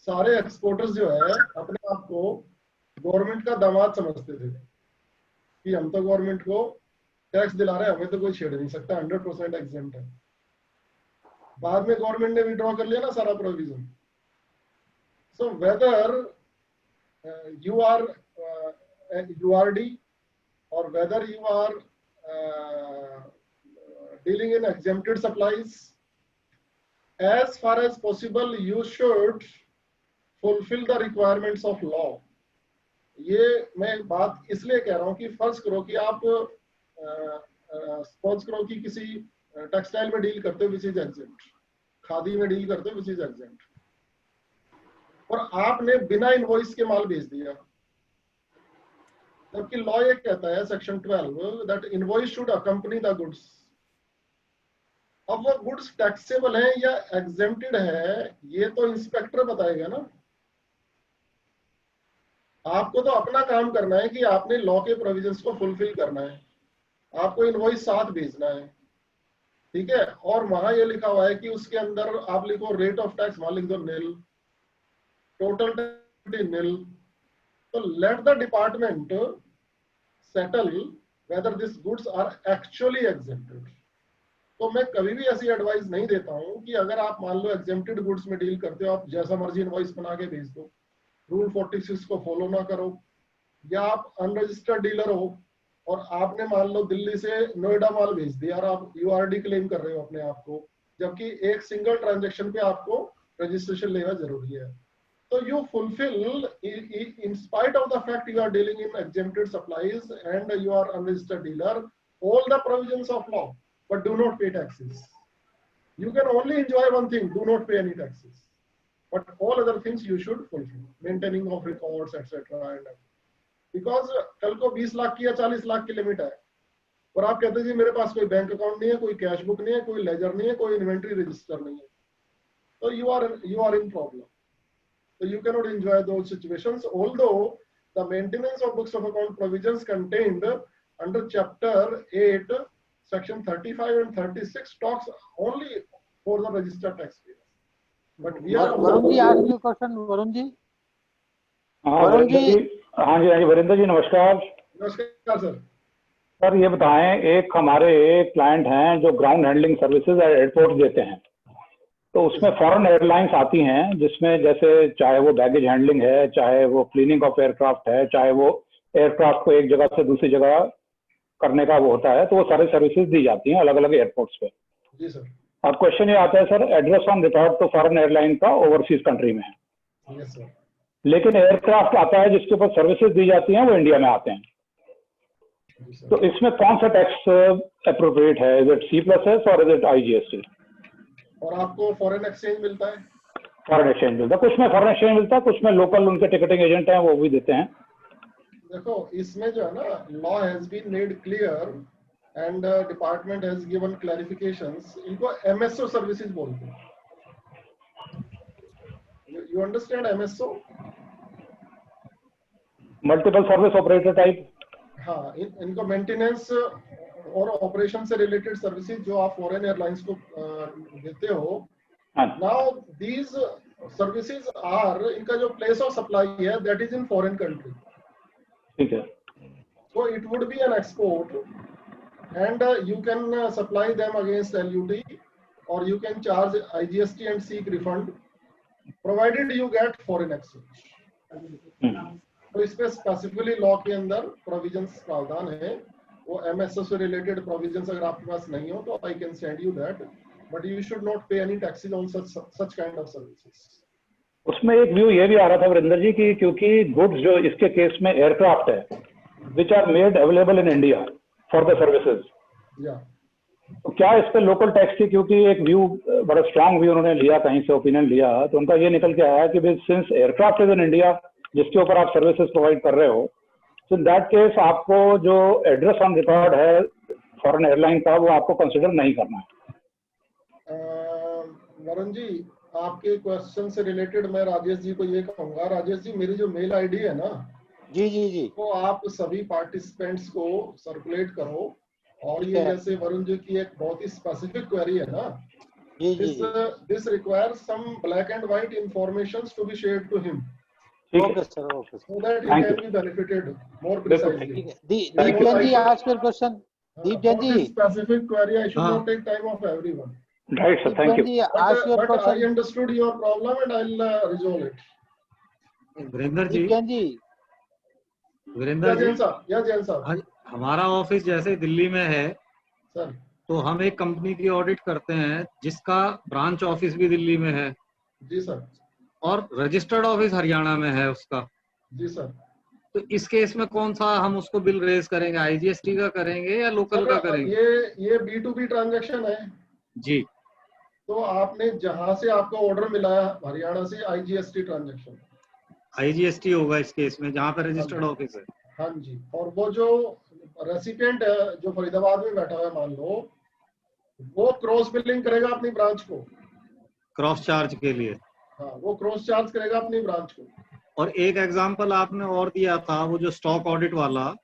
सारे एक्सपोर्टर्स जो है अपने आप को गवर्नमेंट का दामाद समझते थे कि हम तो गवर्नमेंट को टैक्स दिला रहे हैं, हमें तो कोई छेड़ नहीं सकता, 100% एग्जेम्प्ट है। बाद में गवर्नमेंट ने विड्रॉ कर लिया ना सारा provision. So whether you are URD or whether you are dealing in exempted supplies, as far as possible you should fulfill the requirements of law। ये मैं बात इसलिए कह रहा हूँ कि फर्ज करो कि आप सपोज करो कि किसी टेक्सटाइल में डील करते हो विच इज एग्जेम्प्ट, खादी में डील करते हो विच इज एग्जेम्प्ट, और आपने बिना इनवॉइस के माल बेच दिया, जबकि लॉ ये कहता है section 12 that invoice should accompany the goods. अब वो गुड्स टैक्सेबल है या एग्जेम्प्टेड है ये तो इंस्पेक्टर बताएगा ना। आपको तो अपना काम करना है कि आपने लॉ के प्रोविजंस को फुलफिल करना है, आपको इनवॉइस साथ भेजना है, ठीक है। और वहां ये लिखा हुआ है कि उसके अंदर आप लिखो रेट ऑफ टैक्स, वहां लिख दो निल, टोटल निल। तो let the department settle whether this goods are actually exempted. तो मैं कभी भी ऐसी एडवाइस नहीं देता हूं कि अगर आप मान लो एग्जेम्प्टेड गुड्स में डील करते हो, आप जैसा मर्जी इनवॉइस बना के भेज दो, रूल 46 को फॉलो ना करो, या आप अनरजिस्टर्ड डीलर हो और आपने मान लो दिल्ली से नोएडा माल भेज दिया और आप URD क्लेम कर रहे हो अपने आप को, जबकि एक सिंगल ट्रांजैक्शन पे आपको रजिस्ट्रेशन लेना जरूरी है। So you fulfill, in spite of the fact you are dealing in exempted supplies and you are unregistered dealer, all the provisions of law, but do not pay taxes. You can only enjoy one thing, do not pay any taxes. But all other things you should fulfill, maintaining of records, etc. And because कल को 20 लाख की या 40 लाख की limit है और आप कहते हैं जी मेरे पास कोई बैंक अकाउंट नहीं है, कोई कैश बुक नहीं है, कोई लेजर नहीं है, कोई इन्वेंट्री रजिस्टर नहीं है, तो you are in problem. So you cannot enjoy those situations, although the maintenance of books of account provisions contained under chapter 8 section 35 and 36 talks only for the registered taxpayers. But we are Varun ji, ask your question. Varun ji. हाँ जी वीरेंद्र जी नमस्कार। नमस्कार sir. Sir ये बताएं, एक हमारे client हैं जो ग्राउंड हैंडलिंग सर्विसेज एयरपोर्ट देते हैं, तो उसमें फॉरेन एयरलाइंस आती हैं जिसमें जैसे चाहे वो बैगेज हैंडलिंग है, चाहे वो क्लीनिंग ऑफ एयरक्राफ्ट है, चाहे वो एयरक्राफ्ट को एक जगह से दूसरी जगह करने का वो होता है, तो वो सारी सर्विसेज दी जाती हैं अलग अलग एयरपोर्ट्स पे। जी सर। अब क्वेश्चन ये आता है सर, एड्रेस ऑन रिकॉर्ड तो फॉरेन एयरलाइन का ओवरसीज कंट्री में है, यस सर, लेकिन एयरक्राफ्ट आता है जिसके ऊपर सर्विसेज दी जाती हैं वो इंडिया में आते हैं, तो इसमें कौन सा टैक्स अप्रोप्रिएट है? इज इट C+S और इज इट IGST? और आपको फॉरेन एक्सचेंज मिलता है? फॉरेन एक्सचेंज मिलता है, कुछ में फॉरेन एक्सचेंज मिलता है, कुछ में लोकल उनके टिकटिंग एजेंट हैं वो भी देते हैं। देखो इसमें जो है ना, law has been made clear and department has given clarifications, इनको MSO सर्विसेज बोलते हैं। You understand MSO? Multiple service operator type. हाँ, इनको मेंटेनेंस और ऑपरेशन से रिलेटेड सर्विसेज जो आप फॉरेन एयरलाइंस को देते हो, नाउ दीज सर्विसेज आर, इनका जो प्लेस ऑफ सप्लाई है that is in foreign country, ठीक है। So it would be an export and you can supply them against LUT, or you can charge IGST and seek refund provided you get foreign exchange. तो इस पे specifically law के अंदर provisions प्रावधान है, वो MSO से रिलेटेड प्रोविजंस अगर आपके पास नहीं हो तो I can send you that, but you should not pay any taxes on such kind of services. उसमें एक व्यू ये भी आ रहा था वीरेंद्र जी की, क्योंकि गुड्स जो इसके केस में एयरक्राफ्ट है which are made available in India for the services, तो क्या इस पे लोकल टैक्स की, क्योंकि एक व्यू बड़ा स्ट्रांग व्यू उन्होंने लिया, कहीं से ओपिनियन लिया, तो उनका ये निकल के आया कि since aircraft is in India जिसके ऊपर आप सर्विसेज प्रोवाइड कर रहे हो, सो इन दैट केस आपको जो एड्रेस ऑन रिकॉर्ड है फॉरेन एयरलाइन का वो आपको कंसिडर नहीं करना है। वरुण जी, आपके क्वेश्चन से रिलेटेड मैं राजेश जी को ये कहूंगा, राजेश जी मेरी जो मेल आईडी है ना, जी वो आप सभी पार्टिसिपेंट्स को सर्कुलेट करो, और ये जैसे वरुण जी की एक बहुत ही स्पेसिफिक क्वेरी है ना, this requires some black and white informations to be shared to him, okay sir, okay so that he can be benefited more precisely. Deepjan ji, ask your question. Deepjan ji, specific query, I should not take time of everyone. Right, sir, thank you. Ask your But I question. understood your problem and I'll resolve it. Virendra ji, Deepjan ji, Virendra ji, Jain साहब, हमारा office जैसे दिल्ली में है sir, तो हम एक company की audit करते हैं जिसका ब्रांच ऑफिस भी दिल्ली में है, जी सर, और रजिस्टर्ड ऑफिस हरियाणा में है उसका। जी सर। तो इस केस में कौन सा हम उसको बिल रेज करेंगे, IGST का करेंगे या लोकल का करेंगे? ये B2B ट्रांजैक्शन है जी, तो आपने जहां से आपको ऑर्डर मिला है हरियाणा से, IGST ट्रांजैक्शन, IGST होगा इस केस में जहाँ पे रजिस्टर्ड ऑफिस है। हाँ जी। और वो जो रेसिपिएंट है जो फरीदाबाद में बैठा हुआ है मान लो, वो क्रॉस बिलिंग करेगा अपनी ब्रांच को, क्रॉस चार्ज के लिए। हाँ, वो क्रॉस चार्ज करेगा अपनी ब्रांच को। और एक एग्जांपल आपने और दिया था, वो जो स्टॉक ऑडिट वाला,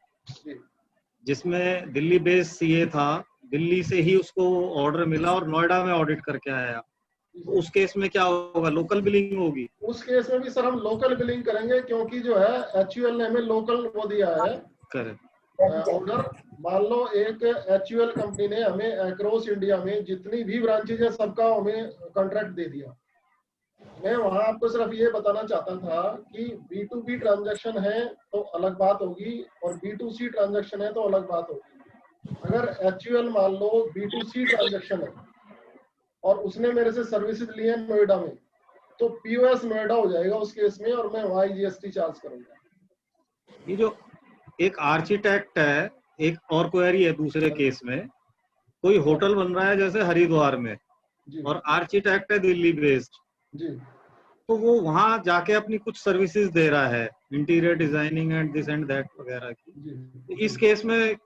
जिसमें दिल्ली बेस्ड CA था, दिल्ली से ही उसको ऑर्डर मिला और नोएडा में ऑडिट करके आया, तो उस केस में क्या होगा, लोकल बिलिंग होगी? उस केस में भी सर हम लोकल बिलिंग करेंगे, क्योंकि जो है HUL ने हमें लोकल वो दिया है ऑर्डर। मान लो एक HUL कंपनी ने हमें अक्रॉस इंडिया में जितनी भी ब्रांचेज है सबका हमें कॉन्ट्रैक्ट दे दिया। मैं वहां आपको सिर्फ ये बताना चाहता था कि B2B ट्रांजैक्शन है तो अलग बात होगी, और B2C ट्रांजैक्शन है तो अलग बात होगी। अगर HUL मान लो B2C ट्रांजैक्शन है और उसने मेरे से सर्विसेज ली है नोएडा में, तो POS नोएडा हो जाएगा उस केस में, और मैं वहां GST चार्ज करूंगा। ये जो एक आर्किटेक्ट है, एक और क्वेरी है दूसरे केस में, कोई होटल बन रहा है जैसे हरिद्वार में, और आर्किटेक्ट है दिल्ली बेस्ड जी, तो वो वहां जाके अपनी कुछ सर्विसेज दे रहा है, interior designing and this and that वगैरह की, इस केस में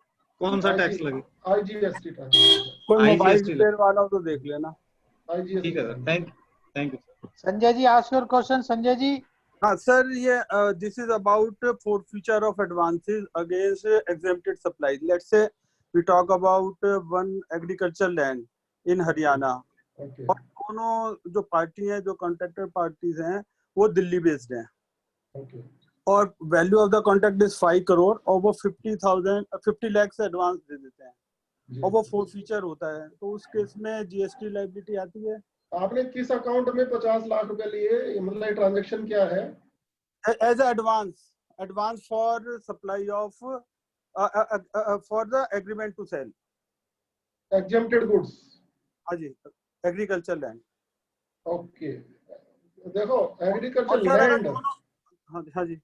कौन सा टैक्स लगे? IGST transaction. कोई मोबाइल रिपेयर वाला हो तो देख लेना। ठीक है sir, thank you. Sanjay ji, ask your question. Sanjay ji, हाँ सर, ये this is about forfeiture of advances against exempted supplies. Let's say we talk about one agricultural land in Haryana, और दोनों जो पार्टी हैं, जो कॉन्ट्रैक्टर पार्टीज हैं, वो दिल्ली बेस्ड हैं, और value of the contract is 5 crore, और वो 50 लाख से एडवांस दे देते हैं, और वो forfeiture होता है, तो उस केस में GST लायबिलिटी आती है। आपने किस अकाउंट में 50 लाख रुपए लिए, मतलब ट्रांजैक्शन क्या है? As advance for supply of for the agreement to sell exempted goods. हाँ जी, एग्रीकल्चर लैंड। ओके, देखो एग्रीकल्चर लैंड, हाँ जी,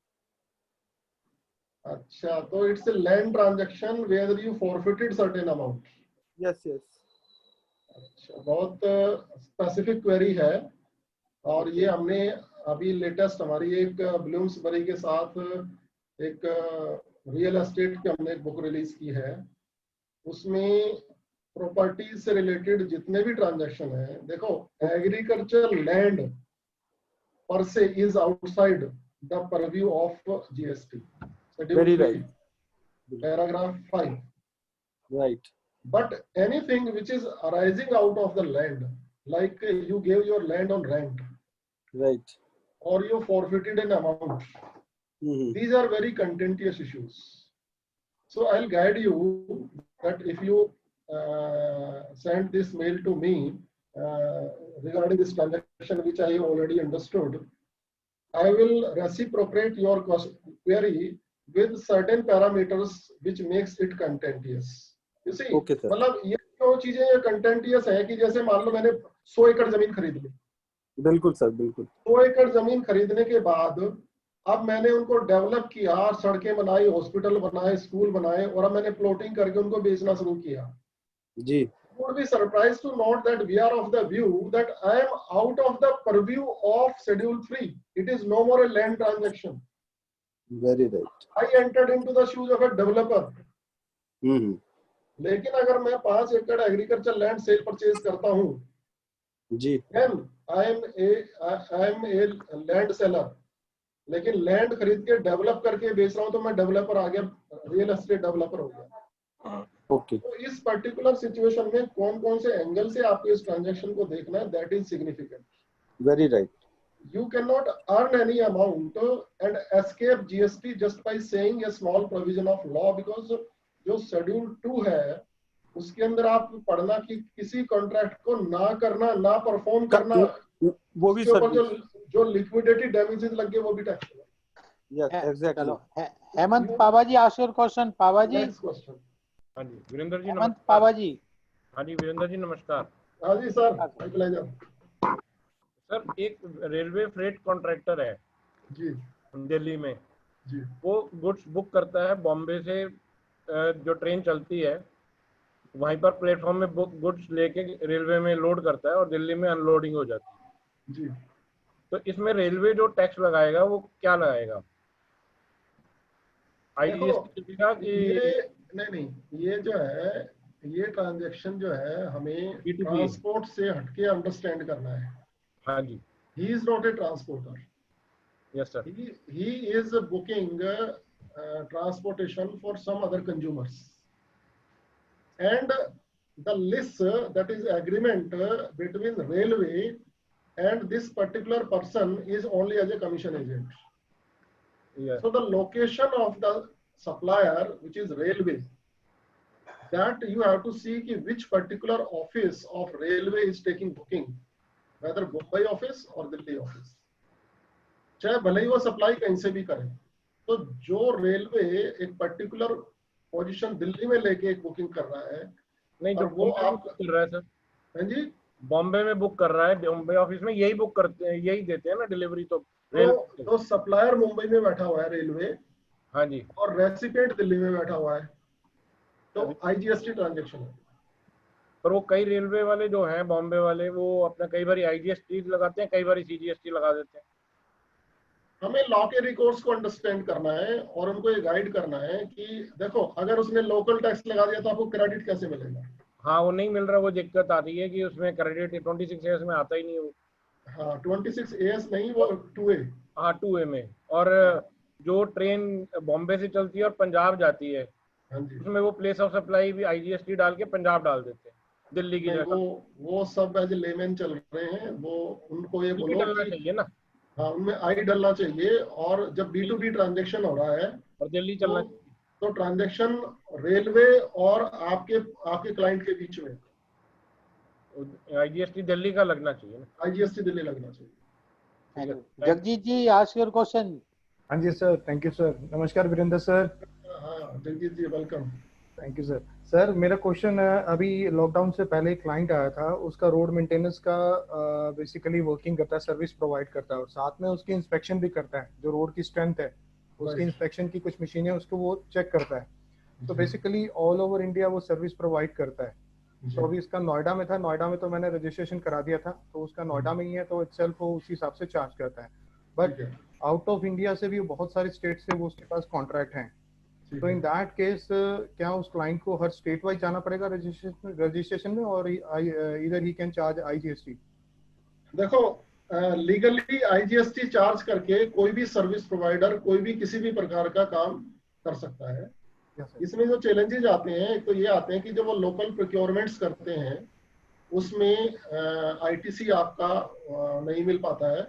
अच्छा, तो it's a land transaction where you forfeited certain amount. Yes. अच्छा, बहुत स्पेसिफिक क्वेरी है, और ये हमने अभी लेटेस्ट हमारी एक ब्लूम्सबरी के साथ एक रियल एस्टेट की हमने एक बुक रिलीज की है, उसमें प्रॉपर्टीज से रिलेटेड जितने भी ट्रांजैक्शन है, देखो एग्रीकल्चर लैंड पर से is outside the purview of GST। Very right, paragraph 5, right. But anything which is arising out of the land, like you gave your land on rent, Right. or you forfeited an amount, these are very contentious issues. So I'll guide you that if you send this mail to me regarding this transaction, which I already understood, I will reciprocate your query with certain parameters which makes it contentious. You see, Okay, sir. मतलब ये जो चीजें ये contentious है कि जैसे मान लो मैंने 100 एकड़ जमीन खरीद ली। बिल्कुल सर, बिल्कुल। 100 एकड़ जमीन खरीदने के बाद अब मैंने उनको डेवलप किया, सड़कें बनाई, हॉस्पिटल बनाए, स्कूल बनाए, और अब मैंने प्लॉटिंग करके उनको बेचना शुरू किया। जी। Would be surprised to note that we are of the view that I am out of the purview of Schedule 3. It is no more a land transaction. Very right. I entered into the shoes of a developer. लेकिन अगर मैं 5 एकड़ agriculture land cell purchase करता हूँ, जी, then I am a land seller. लेकिन land खरीद के develop करके बेच रहा हूँ, तो मैं डेवलपर आ गया, रियल एस्टेट डेवलपर हो गया। ओके। तो इस पर्टिकुलर सिचुएशन में कौन कौन से एंगल से आपको इस ट्रांजैक्शन को देखना है, that is significant. Very right. You cannot earn any amount and escape GST just by saying a small provision of law, because जो शेड्यूल 2 है उसके अंदर आप पढ़ना कि किसी कॉन्ट्रैक्ट को ना करना, ना परफॉर्म करना, वो भी सर जो लिक्विडिटी डैमेजेस लग गए वो भी टैक्स होगा। Yes, exactly. Hemant Pawa ji, ask your question. Pawa ji. Next question. हाँ जी वीरेंद्र जी, हेमंत पावा जी। हाँ जी वीरेंद्र जी नमस्कार। हाँ जी सर, माय प्लेजर। सर एक रेलवे फ्रेट कॉन्ट्रैक्टर है जी दिल्ली में जी, वो गुड्स बुक करता है बॉम्बे से, जो ट्रेन चलती है वहीं पर प्लेटफॉर्म में गुड्स लेके रेलवे में लोड करता है और दिल्ली में अनलोडिंग हो जाती है जी। तो इसमें रेलवे जो टैक्स लगाएगा वो क्या लगाएगा? आईजीएसटी का कि नहीं, ये जो है, ये ट्रांजैक्शन जो है हमें B2B ट्रांसपोर्ट से हटके अंडरस्टैंड करना है। हाँ जी। He is not a transporter. Yes sir. He is booking transportation for some other consumers, and the list that is agreement between railway and this particular person is only as a commission agent. Yes. So the location of the supplier, which is railway, that you have to see कि which particular office of railway is taking booking, whether Mumbai office or Delhi office. चाहे भले ही वो supply कहीं से भी करे, तो जो रेलवे एक पर्टिकुलर पोजीशन दिल्ली में लेके एक बुकिंग कर रहा है, नहीं जो वो आप कर रहा है सर, हाँ जी, बॉम्बे में बुक कर रहा है, बॉम्बे ऑफिस में यही बुक करते हैं, यही देते हैं ना डिलीवरी। तो सप्लायर मुंबई में बैठा हुआ है रेलवे, हाँ जी, और रेसिपिएंट दिल्ली में बैठा हुआ है, तो आईजीएसटी ट्रांजैक्शन है। पर वो कई रेलवे वाले जो हैं बॉम्बे वाले, वो अपना कई बार आईजीएसटी लगाते हैं, कई बार सीजीएसटी लगा देते हैं। हमें लॉ के रिकॉर्ड्स को अंडरस्टैंड करना है और उनको ये गाइड करना है कि देखो अगर उसने लोकल टैक्स लगा दिया तो आपको क्रेडिट कैसे मिलेगा। हाँ वो नहीं मिल रहा, वो दिक्कत आती है कि उसमें क्रेडिट 26AS में आता ही नहीं वो। हाँ 26AS नहीं, वो 2A। हाँ 2A में। और जो ट्रेन बॉम्बे से चलती है और पंजाब जाती है, हाँ जी, उसमें वो प्लेस ऑफ सप्लाई भी आईजीएसटी डाल के पंजाब डाल देते हैं दिल्ली की जगह। वो सब एज लेमैन चल रहे हैं, वो उनको ये बोलो डलना चाहिए ना। हाँ उनमें आई डलना चाहिए, और जब B2B ट्रांजैक्शन हो रहा है और दिल्ली चलना तो ट्रांजैक्शन रेलवे और आपके क्लाइंट के बीच में आईजीएसटी दिल्ली का लगना चाहिए ना। आईजीएसटी दिल्ली लगना चाहिए। Jagjit ji, ask your question. हाँ जी सर, थैंक यू सर। नमस्कार वीरेंद्र सर। हाँ Jagjit ji, welcome. Thank you sir. Sir मेरा क्वेश्चन है, अभी लॉकडाउन से पहले एक क्लाइंट आया था, उसका रोड मेंटेनेंस का बेसिकली वर्किंग करता है, सर्विस प्रोवाइड करता है और साथ में उसकी इंस्पेक्शन भी करता है, जो रोड की स्ट्रेंथ है उसकी इंस्पेक्शन की कुछ मशीनें उसको वो चेक करता है। तो बेसिकली ऑल ओवर इंडिया वो सर्विस प्रोवाइड करता है। तो अभी इसका नोएडा में था, नोएडा में तो मैंने रजिस्ट्रेशन करा दिया था, तो उसका नोएडा में ही है, तो इटसेल्फ वो उसी हिसाब से चार्ज करता है। बट आउट ऑफ इंडिया से भी बहुत सारे स्टेट से वो उसके पास कॉन्ट्रैक्ट हैं। तो इन दैट केस क्या उस क्लाइंट को हर स्टेट वाइज जाना पड़ेगा रजिस्ट्रेशन में, और इधर ही कैन चार्ज आईजीएसटी? देखो लीगली आईजीएसटी चार्ज करके कोई भी सर्विस प्रोवाइडर कोई भी किसी भी प्रकार का काम कर सकता है। इसमें जो चैलेंजेस आते हैं, एक तो ये आते हैं कि जब वो लोकल प्रोक्योरमेंट्स करते हैं उसमें आईटीसी आपका नहीं मिल पाता है,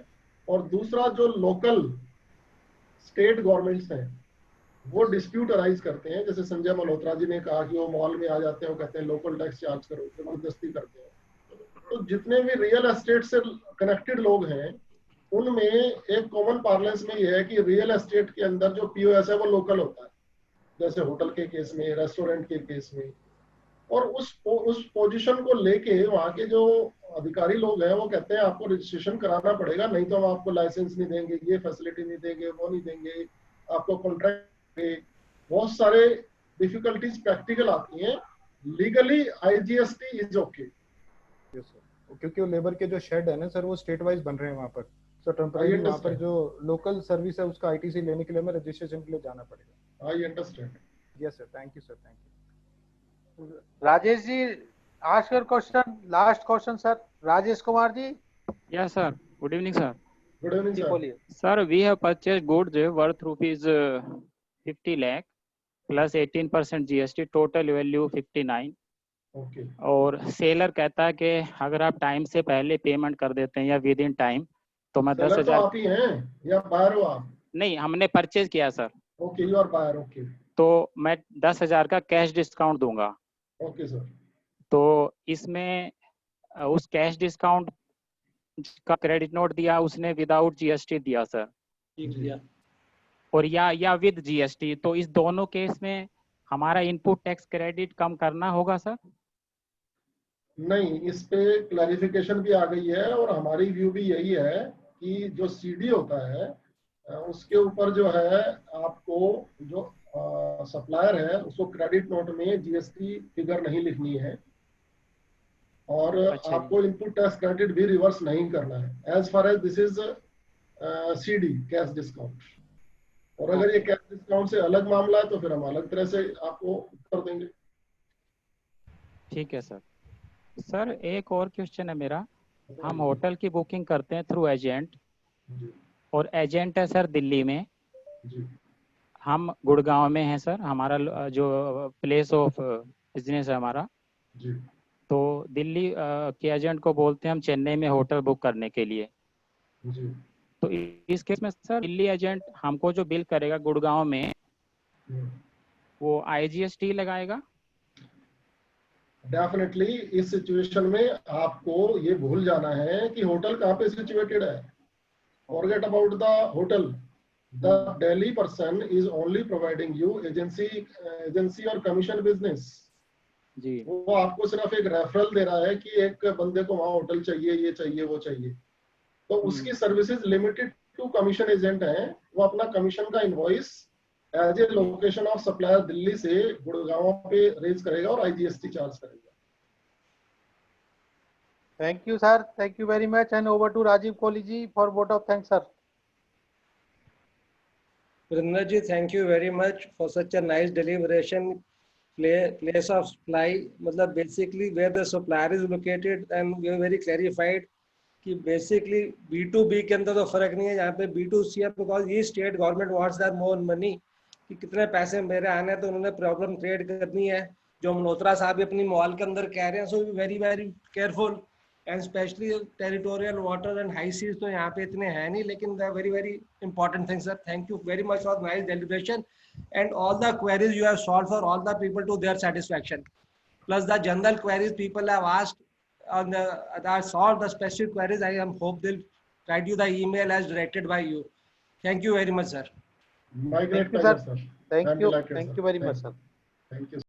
और दूसरा जो लोकल स्टेट गवर्नमेंट्स हैं वो डिस्प्यूट अराइज करते हैं। जैसे संजय मल्होत्रा जी ने कहा कि वो मॉल में आ जाते हैं, वो कहते हैं लोकल टैक्स चार्ज करो, जबरदस्ती करते हैं। तो जितने भी रियल एस्टेट से कनेक्टेड लोग हैं उनमें एक कॉमन पार्लेंस में ये है कि रियल एस्टेट के अंदर जो पीओएस है वो लोकल होता है, जैसे होटल के केस में, रेस्टोरेंट के केस में। और उस पोजीशन को लेके वहाँ के जो अधिकारी लोग हैं वो कहते हैं आपको रजिस्ट्रेशन कराना पड़ेगा, नहीं तो हम आपको लाइसेंस नहीं देंगे, ये फैसिलिटी नहीं देंगे, वो नहीं देंगे, आपको कॉन्ट्रैक्ट। बहुत सारे डिफिकल्टीज प्रैक्टिकल आती हैं। लीगली आईजीएसटी इज ओके, क्योंकि वो लेबर के जो शेड है ना सर वो स्टेट वाइज बन रहे हैं वहाँ पर, तो टेम्परेरी वहाँ पर जो लोकल सर्विस है उसका आईटीसी लेने के लिए हमें रजिस्ट्रेशन के लिए जाना पड़ेगा। I understand. Yes sir, thank you sir, thank you. Rajesh ji, ask your question, last question sir, Rajesh Kumar ji. Yes sir, good evening sir. Good evening sir. Sir, we have purchased goods worth rupees 50 lakh plus 18% GST, total value 59. Okay. और seller कहता है कि अगर आप time से पहले payment कर देते हैं या विद इन टाइम तो मैं 10,000। आप ही हैं या बायर हो आप? नहीं, हमने परचेज किया sir. Okay, you are buyer. Okay, तो मैं 10,000 का कैश डिस्काउंट दूंगा। Okay sir. तो इसमें उस कैश डिस्काउंट का क्रेडिट नोट दिया उसने विदाउट जीएसटी दिया सर, और या विद जीएसटी, तो इस दोनों केस में हमारा इनपुट टैक्स क्रेडिट कम करना होगा सर? नहीं, इस पे क्लैरिफिकेशन भी आ गई है और हमारी व्यू भी यही है कि जो सीडी होता है उसके ऊपर जो है आपको जो सप्लायर है उसको क्रेडिट नोट में जीएसटी फिगर नहीं लिखनी है, और आपको इनपुट टैक्स क्रेडिट भी रिवर्स नहीं करना है as far as this is CD cash discount. और अगर ये कैश डिस्काउंट से अलग मामला है तो फिर हम अलग तरह से आपको कर देंगे। ठीक है सर। सर एक और क्वेश्चन है मेरा, हम होटल की बुकिंग करते हैं थ्रू एजेंट, और एजेंट है सर दिल्ली में, हम गुड़गांव में हैं सर, हमारा जो प्लेस ऑफ बिजनेस है हमारा, तो दिल्ली के एजेंट को बोलते हैं हम चेन्नई में होटल बुक करने के लिए। तो इस केस में सर दिल्ली एजेंट हमको जो बिल करेगा गुड़गांव में वो आईजीएसटी लगाएगा? डेफिनेटली इस सिचुएशन में आपको ये भूल जाना है कि होटल कहाँ पे सिचुएटेड है। Forget about the hotel, the Delhi person is only providing you agency और कमीशन बिजनेस जी। वो आपको सिर्फ एक रेफरल दे रहा है कि एक बंदे को वहाँ होटल चाहिए, ये चाहिए, वो चाहिए, तो उसकी services limited to commission agent है। वो अपना कमीशन का invoice as a location of supplier Delhi से गुड़गांव पे रेज करेगा और आईजीएसटी चार्ज करेगा। Thank you sir, thank you very much, and over to Rajiv Kohli ji for vote of thanks sir. Virendra ji, thank you very much for such a nice deliberation. Place of supply, मतलब basically where the supplier is located, and we are very clarified कि basically B2B के अंदर तो फर्क नहीं है, यहाँ पे B2C है, because ये state government wants that more money कि कितने पैसे मेरे आने, तो उन्होंने प्रॉब्लम क्रिएट करनी है जो मल्होत्रा साहब भी अपनी मॉल के अंदर कह रहे हैं। So very very careful, and specially territorial water and high seas तो यहाँ पे इतने हैं नहीं, लेकिन the very very important thing sir. Thank you very much for nice deliberation and all the queries you have solved for all the people to their satisfaction, plus the general queries people have asked on the that solved the specific queries. I am hope they'll write you the email as directed by you. Thank you very much sir. My great pleasure sir. Thank you very much sir. Thank you.